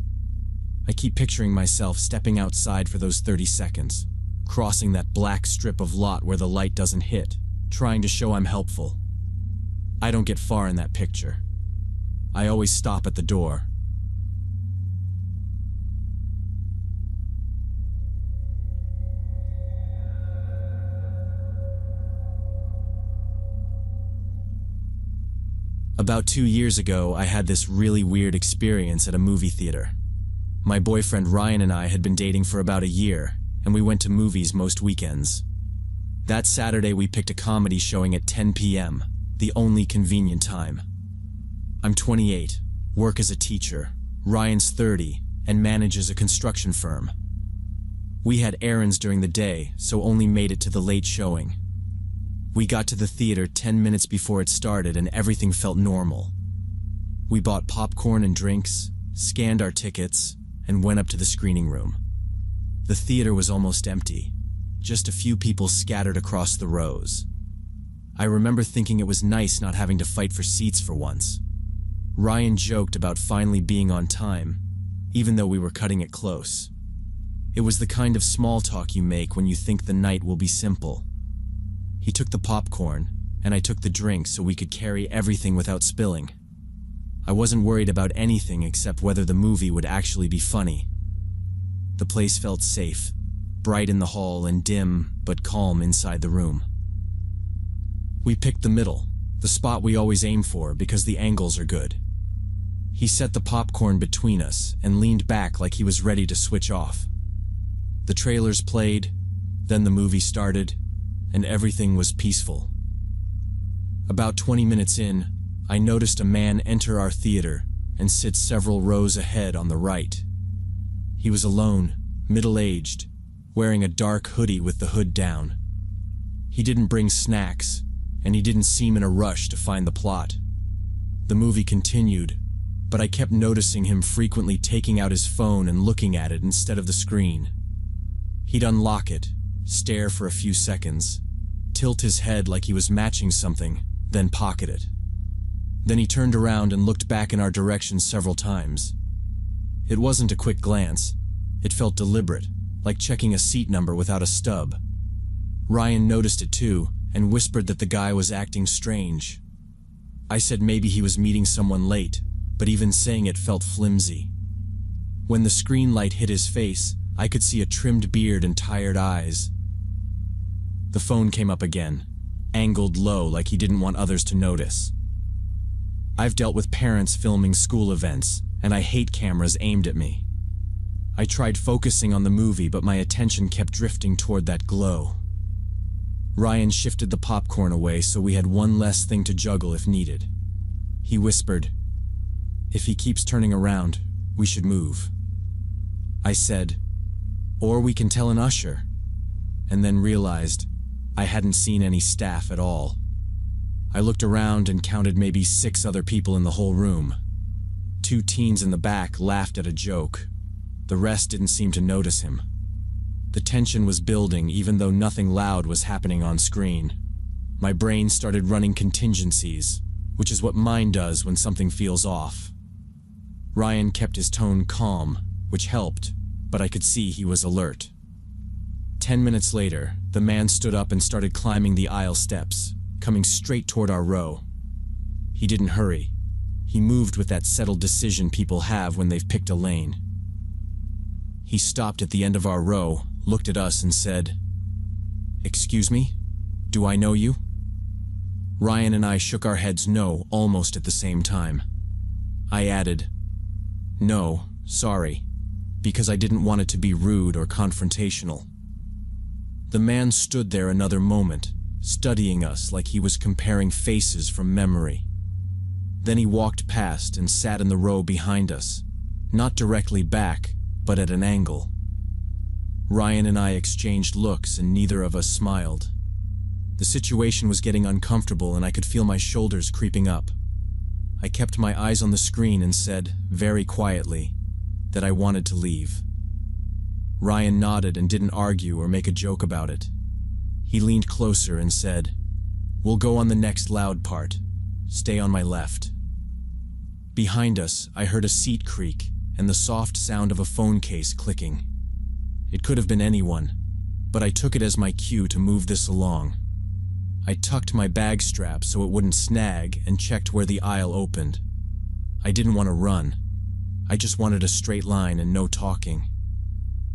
I keep picturing myself stepping outside for those 30 seconds, crossing that black strip of lot where the light doesn't hit, trying to show I'm helpful. I don't get far in that picture. I always stop at the door. About 2 years ago, I had this really weird experience at a movie theater. My boyfriend Ryan and I had been dating for about a year, and we went to movies most weekends. That Saturday, we picked a comedy showing at 10 p.m., the only convenient time. I'm 28, work as a teacher. Ryan's 30, and manages a construction firm. We had errands during the day, so only made it to the late showing. We got to the theater 10 minutes before it started and everything felt normal. We bought popcorn and drinks, scanned our tickets, and went up to the screening room. The theater was almost empty, just a few people scattered across the rows. I remember thinking it was nice not having to fight for seats for once. Ryan joked about finally being on time, even though we were cutting it close. It was the kind of small talk you make when you think the night will be simple. He took the popcorn, and I took the drink so we could carry everything without spilling. I wasn't worried about anything except whether the movie would actually be funny. The place felt safe, bright in the hall and dim but calm inside the room. We picked the middle, the spot we always aim for because the angles are good. He set the popcorn between us and leaned back like he was ready to switch off. The trailers played, then the movie started, and everything was peaceful. About 20 minutes in, I noticed a man enter our theater and sit several rows ahead on the right. He was alone, middle-aged, wearing a dark hoodie with the hood down. He didn't bring snacks, and he didn't seem in a rush to find the plot. The movie continued, but I kept noticing him frequently taking out his phone and looking at it instead of the screen. He'd unlock it, stare for a few seconds, tilt his head like he was matching something, then pocket it. Then he turned around and looked back in our direction several times. It wasn't a quick glance. It felt deliberate, like checking a seat number without a stub. Ryan noticed it too, and whispered that the guy was acting strange. I said maybe he was meeting someone late, but even saying it felt flimsy. When the screen light hit his face, I could see a trimmed beard and tired eyes. The phone came up again, angled low like he didn't want others to notice. I've dealt with parents filming school events, and I hate cameras aimed at me. I tried focusing on the movie, but my attention kept drifting toward that glow. Ryan shifted the popcorn away so we had one less thing to juggle if needed. He whispered, "If he keeps turning around, we should move." I said, "Or we can tell an usher," and then realized I hadn't seen any staff at all. I looked around and counted maybe 6 other people in the whole room. 2 teens in the back laughed at a joke. The rest didn't seem to notice him. The tension was building even though nothing loud was happening on screen. My brain started running contingencies, which is what mine does when something feels off. Ryan kept his tone calm, which helped, but I could see he was alert. 10 minutes later, the man stood up and started climbing the aisle steps, coming straight toward our row. He didn't hurry. He moved with that settled decision people have when they've picked a lane. He stopped at the end of our row, looked at us and said, "Excuse me? Do I know you?" Ryan and I shook our heads no almost at the same time. I added, "No, sorry," because I didn't want it to be rude or confrontational. The man stood there another moment, studying us like he was comparing faces from memory. Then he walked past and sat in the row behind us, not directly back, but at an angle. Ryan and I exchanged looks and neither of us smiled. The situation was getting uncomfortable and I could feel my shoulders creeping up. I kept my eyes on the screen and said, very quietly, that I wanted to leave. Ryan nodded and didn't argue or make a joke about it. He leaned closer and said, "We'll go on the next loud part. Stay on my left." Behind us, I heard a seat creak and the soft sound of a phone case clicking. It could have been anyone, but I took it as my cue to move this along. I tucked my bag strap so it wouldn't snag and checked where the aisle opened. I didn't want to run. I just wanted a straight line and no talking.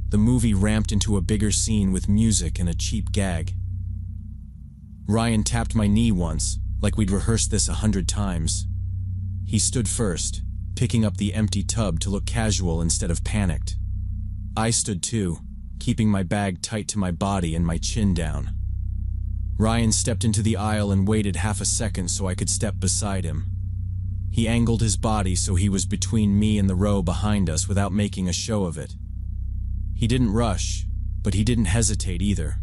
The movie ramped into a bigger scene with music and a cheap gag. Ryan tapped my knee once, like we'd rehearsed this 100 times. He stood first, picking up the empty tub to look casual instead of panicked. I stood too, keeping my bag tight to my body and my chin down. Ryan stepped into the aisle and waited half a second so I could step beside him. He angled his body so he was between me and the row behind us without making a show of it. He didn't rush, but he didn't hesitate either,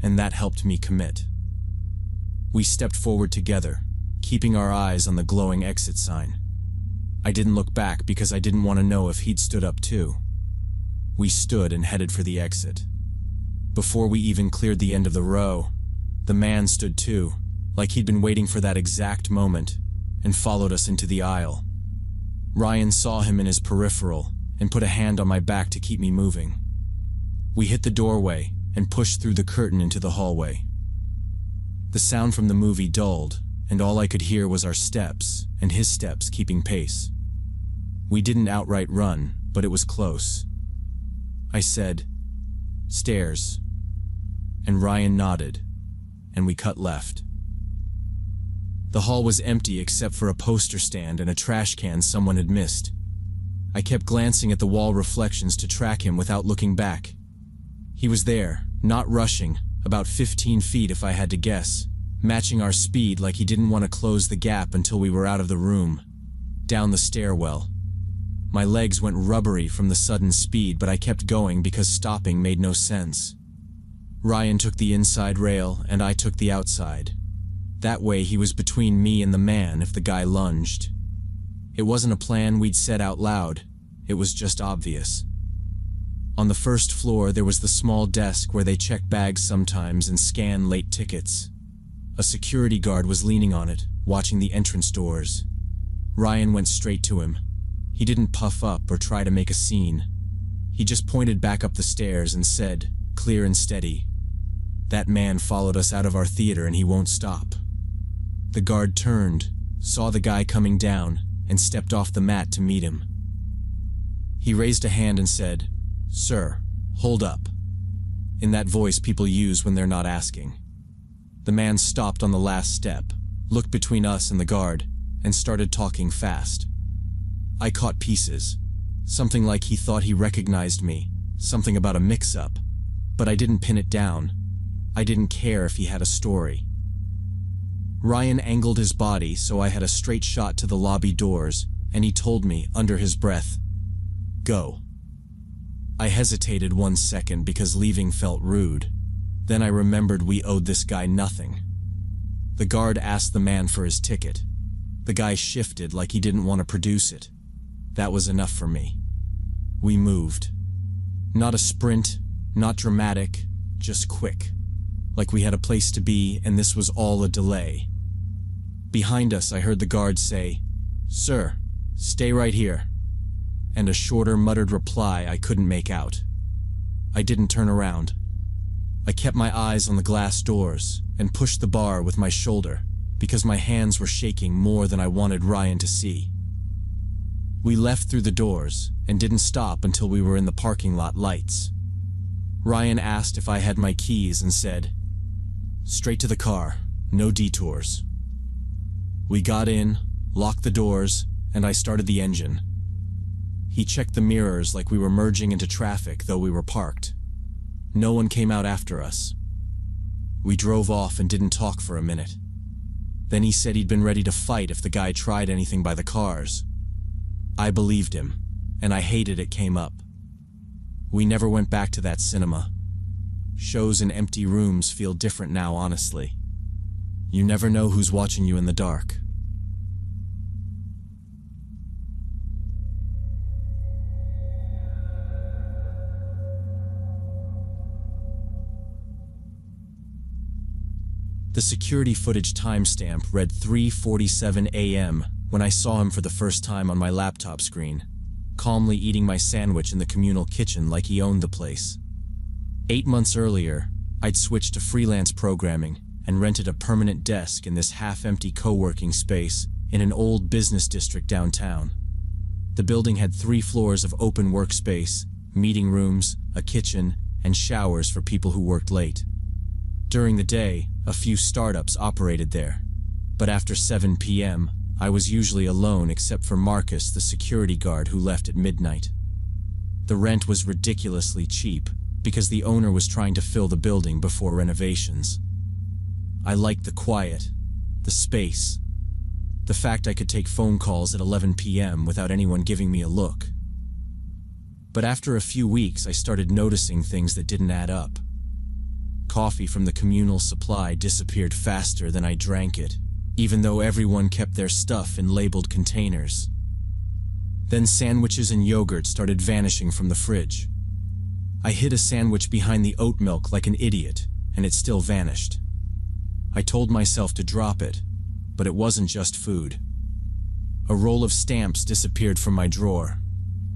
and that helped me commit. We stepped forward together, keeping our eyes on the glowing exit sign. I didn't look back because I didn't want to know if he'd stood up too. We stood and headed for the exit. Before we even cleared the end of the row, the man stood too, like he'd been waiting for that exact moment, and followed us into the aisle. Ryan saw him in his peripheral and put a hand on my back to keep me moving. We hit the doorway and pushed through the curtain into the hallway. The sound from the movie dulled, and all I could hear was our steps and his steps keeping pace. We didn't outright run, but it was close. I said, "Stairs," and Ryan nodded, and we cut left. The hall was empty except for a poster stand and a trash can someone had missed. I kept glancing at the wall reflections to track him without looking back. He was there, not rushing, about 15 feet if I had to guess, matching our speed like he didn't want to close the gap until we were out of the room. Down the stairwell. My legs went rubbery from the sudden speed, but I kept going because stopping made no sense. Ryan took the inside rail and I took the outside. That way he was between me and the man if the guy lunged. It wasn't a plan we'd said out loud, it was just obvious. On the first floor there was the small desk where they check bags sometimes and scan late tickets. A security guard was leaning on it, watching the entrance doors. Ryan went straight to him. He didn't puff up or try to make a scene. He just pointed back up the stairs and said, clear and steady, "That man followed us out of our theater and he won't stop." The guard turned, saw the guy coming down, and stepped off the mat to meet him. He raised a hand and said, "Sir, hold up," in that voice people use when they're not asking. The man stopped on the last step, looked between us and the guard, and started talking fast. I caught pieces. Something like he thought he recognized me, something about a mix-up. But I didn't pin it down. I didn't care if he had a story. Ryan angled his body so I had a straight shot to the lobby doors, and he told me, under his breath, "Go." I hesitated 1 second because leaving felt rude. Then I remembered we owed this guy nothing. The guard asked the man for his ticket. The guy shifted like he didn't want to produce it. That was enough for me. We moved. Not a sprint, not dramatic, just quick. Like we had a place to be and this was all a delay. Behind us I heard the guard say, "Sir, stay right here." And a shorter muttered reply I couldn't make out. I didn't turn around. I kept my eyes on the glass doors and pushed the bar with my shoulder because my hands were shaking more than I wanted Ryan to see. We left through the doors and didn't stop until we were in the parking lot lights. Ryan asked if I had my keys and said, "Straight to the car, no detours." We got in, locked the doors, and I started the engine. He checked the mirrors like we were merging into traffic, though we were parked. No one came out after us. We drove off and didn't talk for a minute. Then he said he'd been ready to fight if the guy tried anything by the cars. I believed him, and I hated it came up. We never went back to that cinema. Shows in empty rooms feel different now, honestly. You never know who's watching you in the dark. The security footage timestamp read 3:47 a.m. when I saw him for the first time on my laptop screen, calmly eating my sandwich in the communal kitchen like he owned the place. 8 months earlier, I'd switched to freelance programming and rented a permanent desk in this half-empty co-working space in an old business district downtown. The building had 3 floors of open workspace, meeting rooms, a kitchen, and showers for people who worked late. During the day, a few startups operated there, but after 7 p.m., I was usually alone except for Marcus, the security guard who left at midnight. The rent was ridiculously cheap because the owner was trying to fill the building before renovations. I liked the quiet, the space, the fact I could take phone calls at 11 p.m. without anyone giving me a look. But after a few weeks, I started noticing things that didn't add up. Coffee from the communal supply disappeared faster than I drank it, even though everyone kept their stuff in labeled containers. Then sandwiches and yogurt started vanishing from the fridge. I hid a sandwich behind the oat milk like an idiot, and it still vanished. I told myself to drop it, but it wasn't just food. A roll of stamps disappeared from my drawer.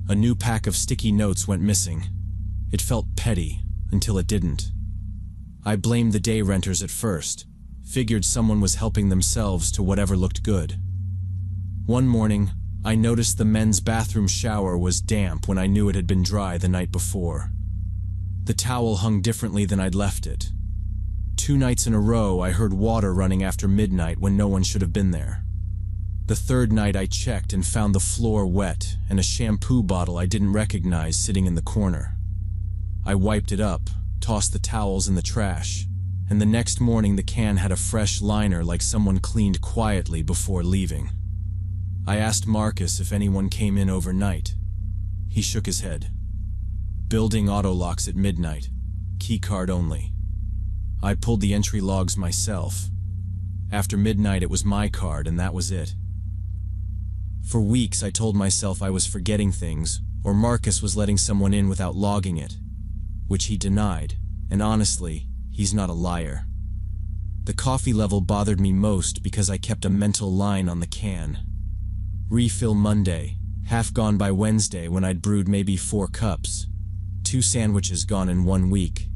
A new pack of sticky notes went missing. It felt petty, until it didn't. I blamed the day renters at first, figured someone was helping themselves to whatever looked good. One morning, I noticed the men's bathroom shower was damp when I knew it had been dry the night before. The towel hung differently than I'd left it. 2 nights in a row, I heard water running after midnight when no one should have been there. The 3rd night I checked and found the floor wet and a shampoo bottle I didn't recognize sitting in the corner. I wiped it up, tossed the towels in the trash, and the next morning the can had a fresh liner like someone cleaned quietly before leaving. I asked Marcus if anyone came in overnight. He shook his head. Building auto locks at midnight, keycard only. I pulled the entry logs myself. After midnight it was my card and that was it. For weeks I told myself I was forgetting things, or Marcus was letting someone in without logging it, which he denied, and honestly, he's not a liar. The coffee level bothered me most because I kept a mental line on the can. Refill Monday, half gone by Wednesday when I'd brewed maybe 4 cups. 2 sandwiches gone in 1 week.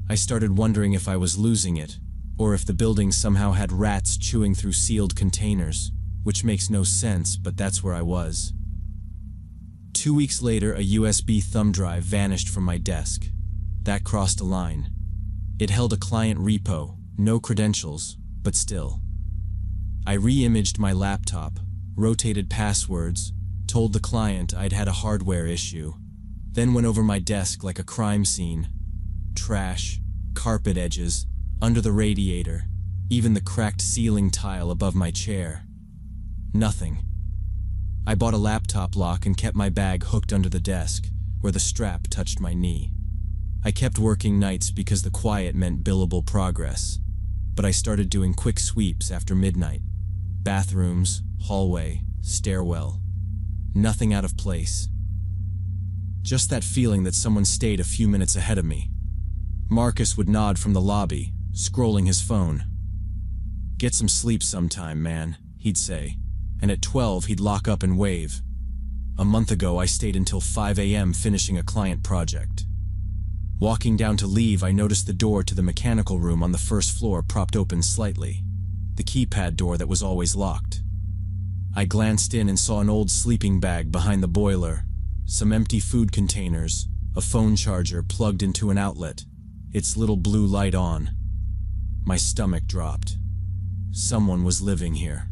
I started wondering if I was losing it, or if the building somehow had rats chewing through sealed containers, which makes no sense, but that's where I was. 2 weeks later, a USB thumb drive vanished from my desk. That crossed a line. It held a client repo, no credentials, but still. I re-imaged my laptop, rotated passwords, told the client I'd had a hardware issue, then went over my desk like a crime scene. Trash, carpet edges, under the radiator, even the cracked ceiling tile above my chair. Nothing. I bought a laptop lock and kept my bag hooked under the desk, where the strap touched my knee. I kept working nights because the quiet meant billable progress, but I started doing quick sweeps after midnight. Bathrooms, hallway, stairwell. Nothing out of place. Just that feeling that someone stayed a few minutes ahead of me. Marcus would nod from the lobby, scrolling his phone. "Get some sleep sometime, man," he'd say, and at 12 he'd lock up and wave. A month ago I stayed until 5 a.m. finishing a client project. Walking down to leave, I noticed the door to the mechanical room on the first floor propped open slightly, the keypad door that was always locked. I glanced in and saw an old sleeping bag behind the boiler, some empty food containers, a phone charger plugged into an outlet, its little blue light on. My stomach dropped. Someone was living here.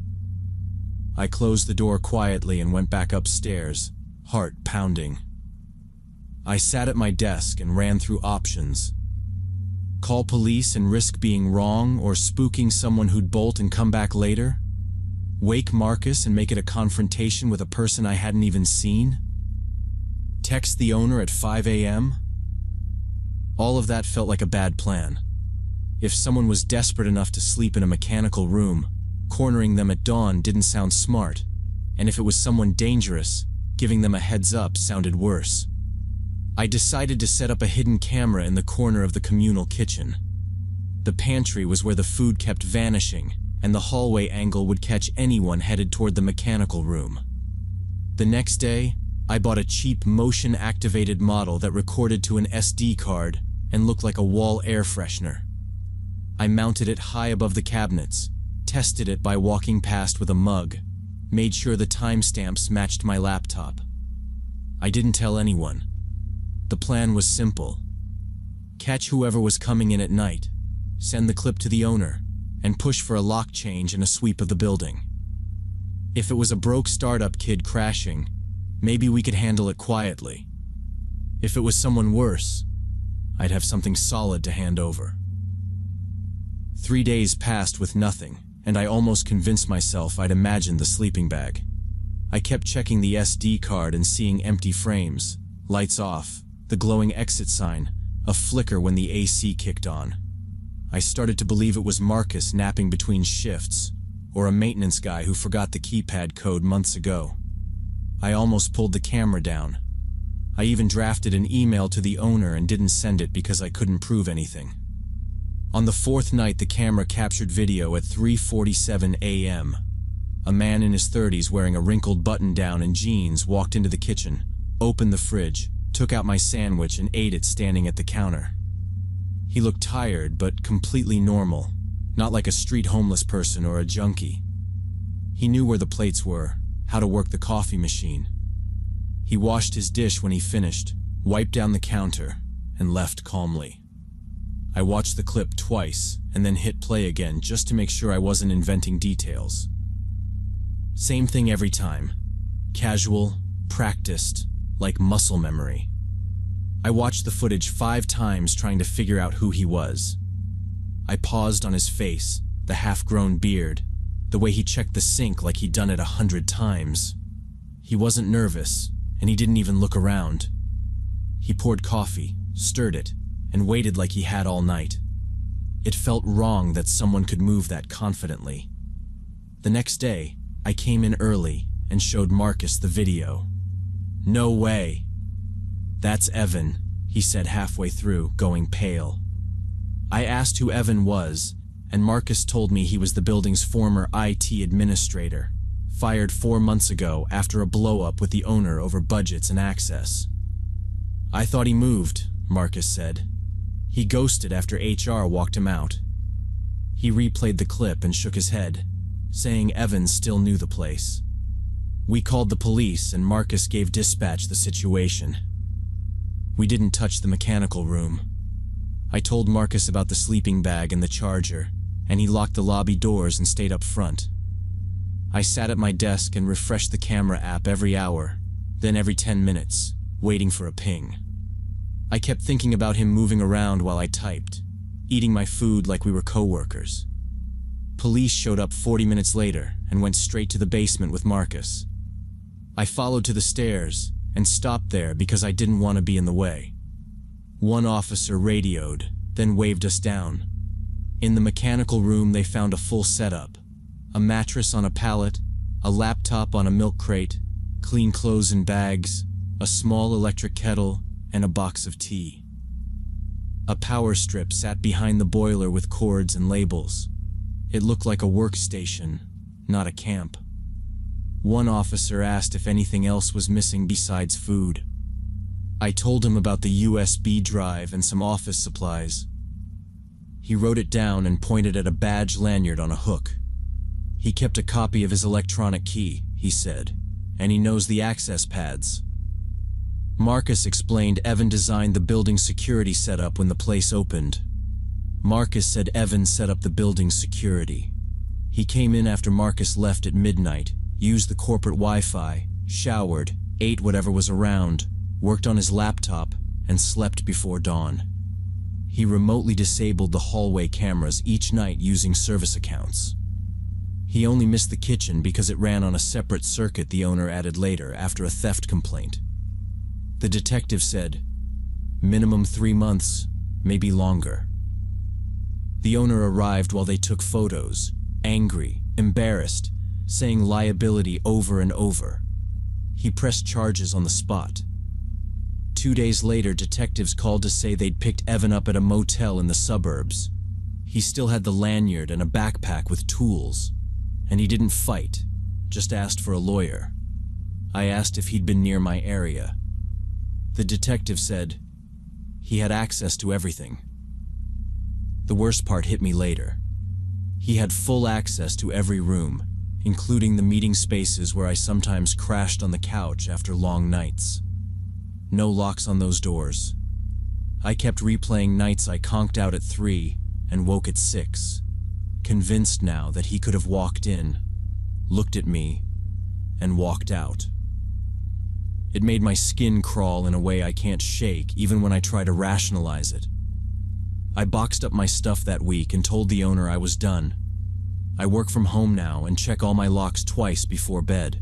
I closed the door quietly and went back upstairs, heart pounding. I sat at my desk and ran through options. Call police and risk being wrong, or spooking someone who'd bolt and come back later? Wake Marcus and make it a confrontation with a person I hadn't even seen? Text the owner at 5 a.m.? All of that felt like a bad plan. If someone was desperate enough to sleep in a mechanical room, cornering them at dawn didn't sound smart, and if it was someone dangerous, giving them a heads up sounded worse. I decided to set up a hidden camera in the corner of the communal kitchen. The pantry was where the food kept vanishing, and the hallway angle would catch anyone headed toward the mechanical room. The next day, I bought a cheap motion-activated model that recorded to an SD card and looked like a wall air freshener. I mounted it high above the cabinets, tested it by walking past with a mug, made sure the timestamps matched my laptop. I didn't tell anyone. The plan was simple. Catch whoever was coming in at night, send the clip to the owner, and push for a lock change and a sweep of the building. If it was a broke startup kid crashing, maybe we could handle it quietly. If it was someone worse, I'd have something solid to hand over. 3 days passed with nothing, and I almost convinced myself I'd imagined the sleeping bag. I kept checking the SD card and seeing empty frames, lights off, the glowing exit sign, a flicker when the AC kicked on. I started to believe it was Marcus napping between shifts, or a maintenance guy who forgot the keypad code months ago. I almost pulled the camera down. I even drafted an email to the owner and didn't send it because I couldn't prove anything. On the fourth night, the camera captured video at 3:47 a.m. A man in his 30s wearing a wrinkled button-down and jeans walked into the kitchen, opened the fridge, took out my sandwich and ate it standing at the counter. He looked tired but completely normal, not like a street homeless person or a junkie. He knew where the plates were, how to work the coffee machine. He washed his dish when he finished, wiped down the counter, and left calmly. I watched the clip twice and then hit play again just to make sure I wasn't inventing details. Same thing every time. Casual, practiced, like muscle memory. I watched the footage 5 times trying to figure out who he was. I paused on his face, the half-grown beard, the way he checked the sink like he'd done it 100 times. He wasn't nervous, and he didn't even look around. He poured coffee, stirred it, and waited like he had all night. It felt wrong that someone could move that confidently. The next day, I came in early and showed Marcus the video. "No way." "That's Evan," he said halfway through, going pale. I asked who Evan was, and Marcus told me he was the building's former IT administrator, fired 4 months ago after a blow-up with the owner over budgets and access. "I thought he moved," Marcus said. "He ghosted after HR walked him out." He replayed the clip and shook his head, saying Evan still knew the place. We called the police and Marcus gave dispatch the situation. We didn't touch the mechanical room. I told Marcus about the sleeping bag and the charger, and he locked the lobby doors and stayed up front. I sat at my desk and refreshed the camera app every hour, then every 10 minutes, waiting for a ping. I kept thinking about him moving around while I typed, eating my food like we were co-workers. Police showed up 40 minutes later and went straight to the basement with Marcus. I followed to the stairs and stopped there because I didn't want to be in the way. One officer radioed, then waved us down. In the mechanical room they found a full setup: a mattress on a pallet, a laptop on a milk crate, clean clothes and bags, a small electric kettle, and a box of tea. A power strip sat behind the boiler with cords and labels. It looked like a workstation, not a camp. One officer asked if anything else was missing besides food. I told him about the USB drive and some office supplies. He wrote it down and pointed at a badge lanyard on a hook. He kept a copy of his electronic key, he said, and he knows the access pads. Marcus explained Evan designed the building's security setup when the place opened. Marcus said Evan set up the building's security. He came in after Marcus left at midnight, used the corporate Wi-Fi, showered, ate whatever was around, worked on his laptop, and slept before dawn. He remotely disabled the hallway cameras each night using service accounts. He only missed the kitchen because it ran on a separate circuit the owner added later after a theft complaint. The detective said, minimum 3 months, maybe longer. The owner arrived while they took photos, angry, embarrassed, saying liability over and over. He pressed charges on the spot. 2 days later, detectives called to say they'd picked Evan up at a motel in the suburbs. He still had the lanyard and a backpack with tools, and he didn't fight, just asked for a lawyer. I asked if he'd been near my area. The detective said he had access to everything. The worst part hit me later. He had full access to every room, including the meeting spaces where I sometimes crashed on the couch after long nights. No locks on those doors. I kept replaying nights I conked out at 3 and woke at 6, convinced now that he could have walked in, looked at me, and walked out. It made my skin crawl in a way I can't shake even when I try to rationalize it. I boxed up my stuff that week and told the owner I was done. I work from home now and check all my locks twice before bed.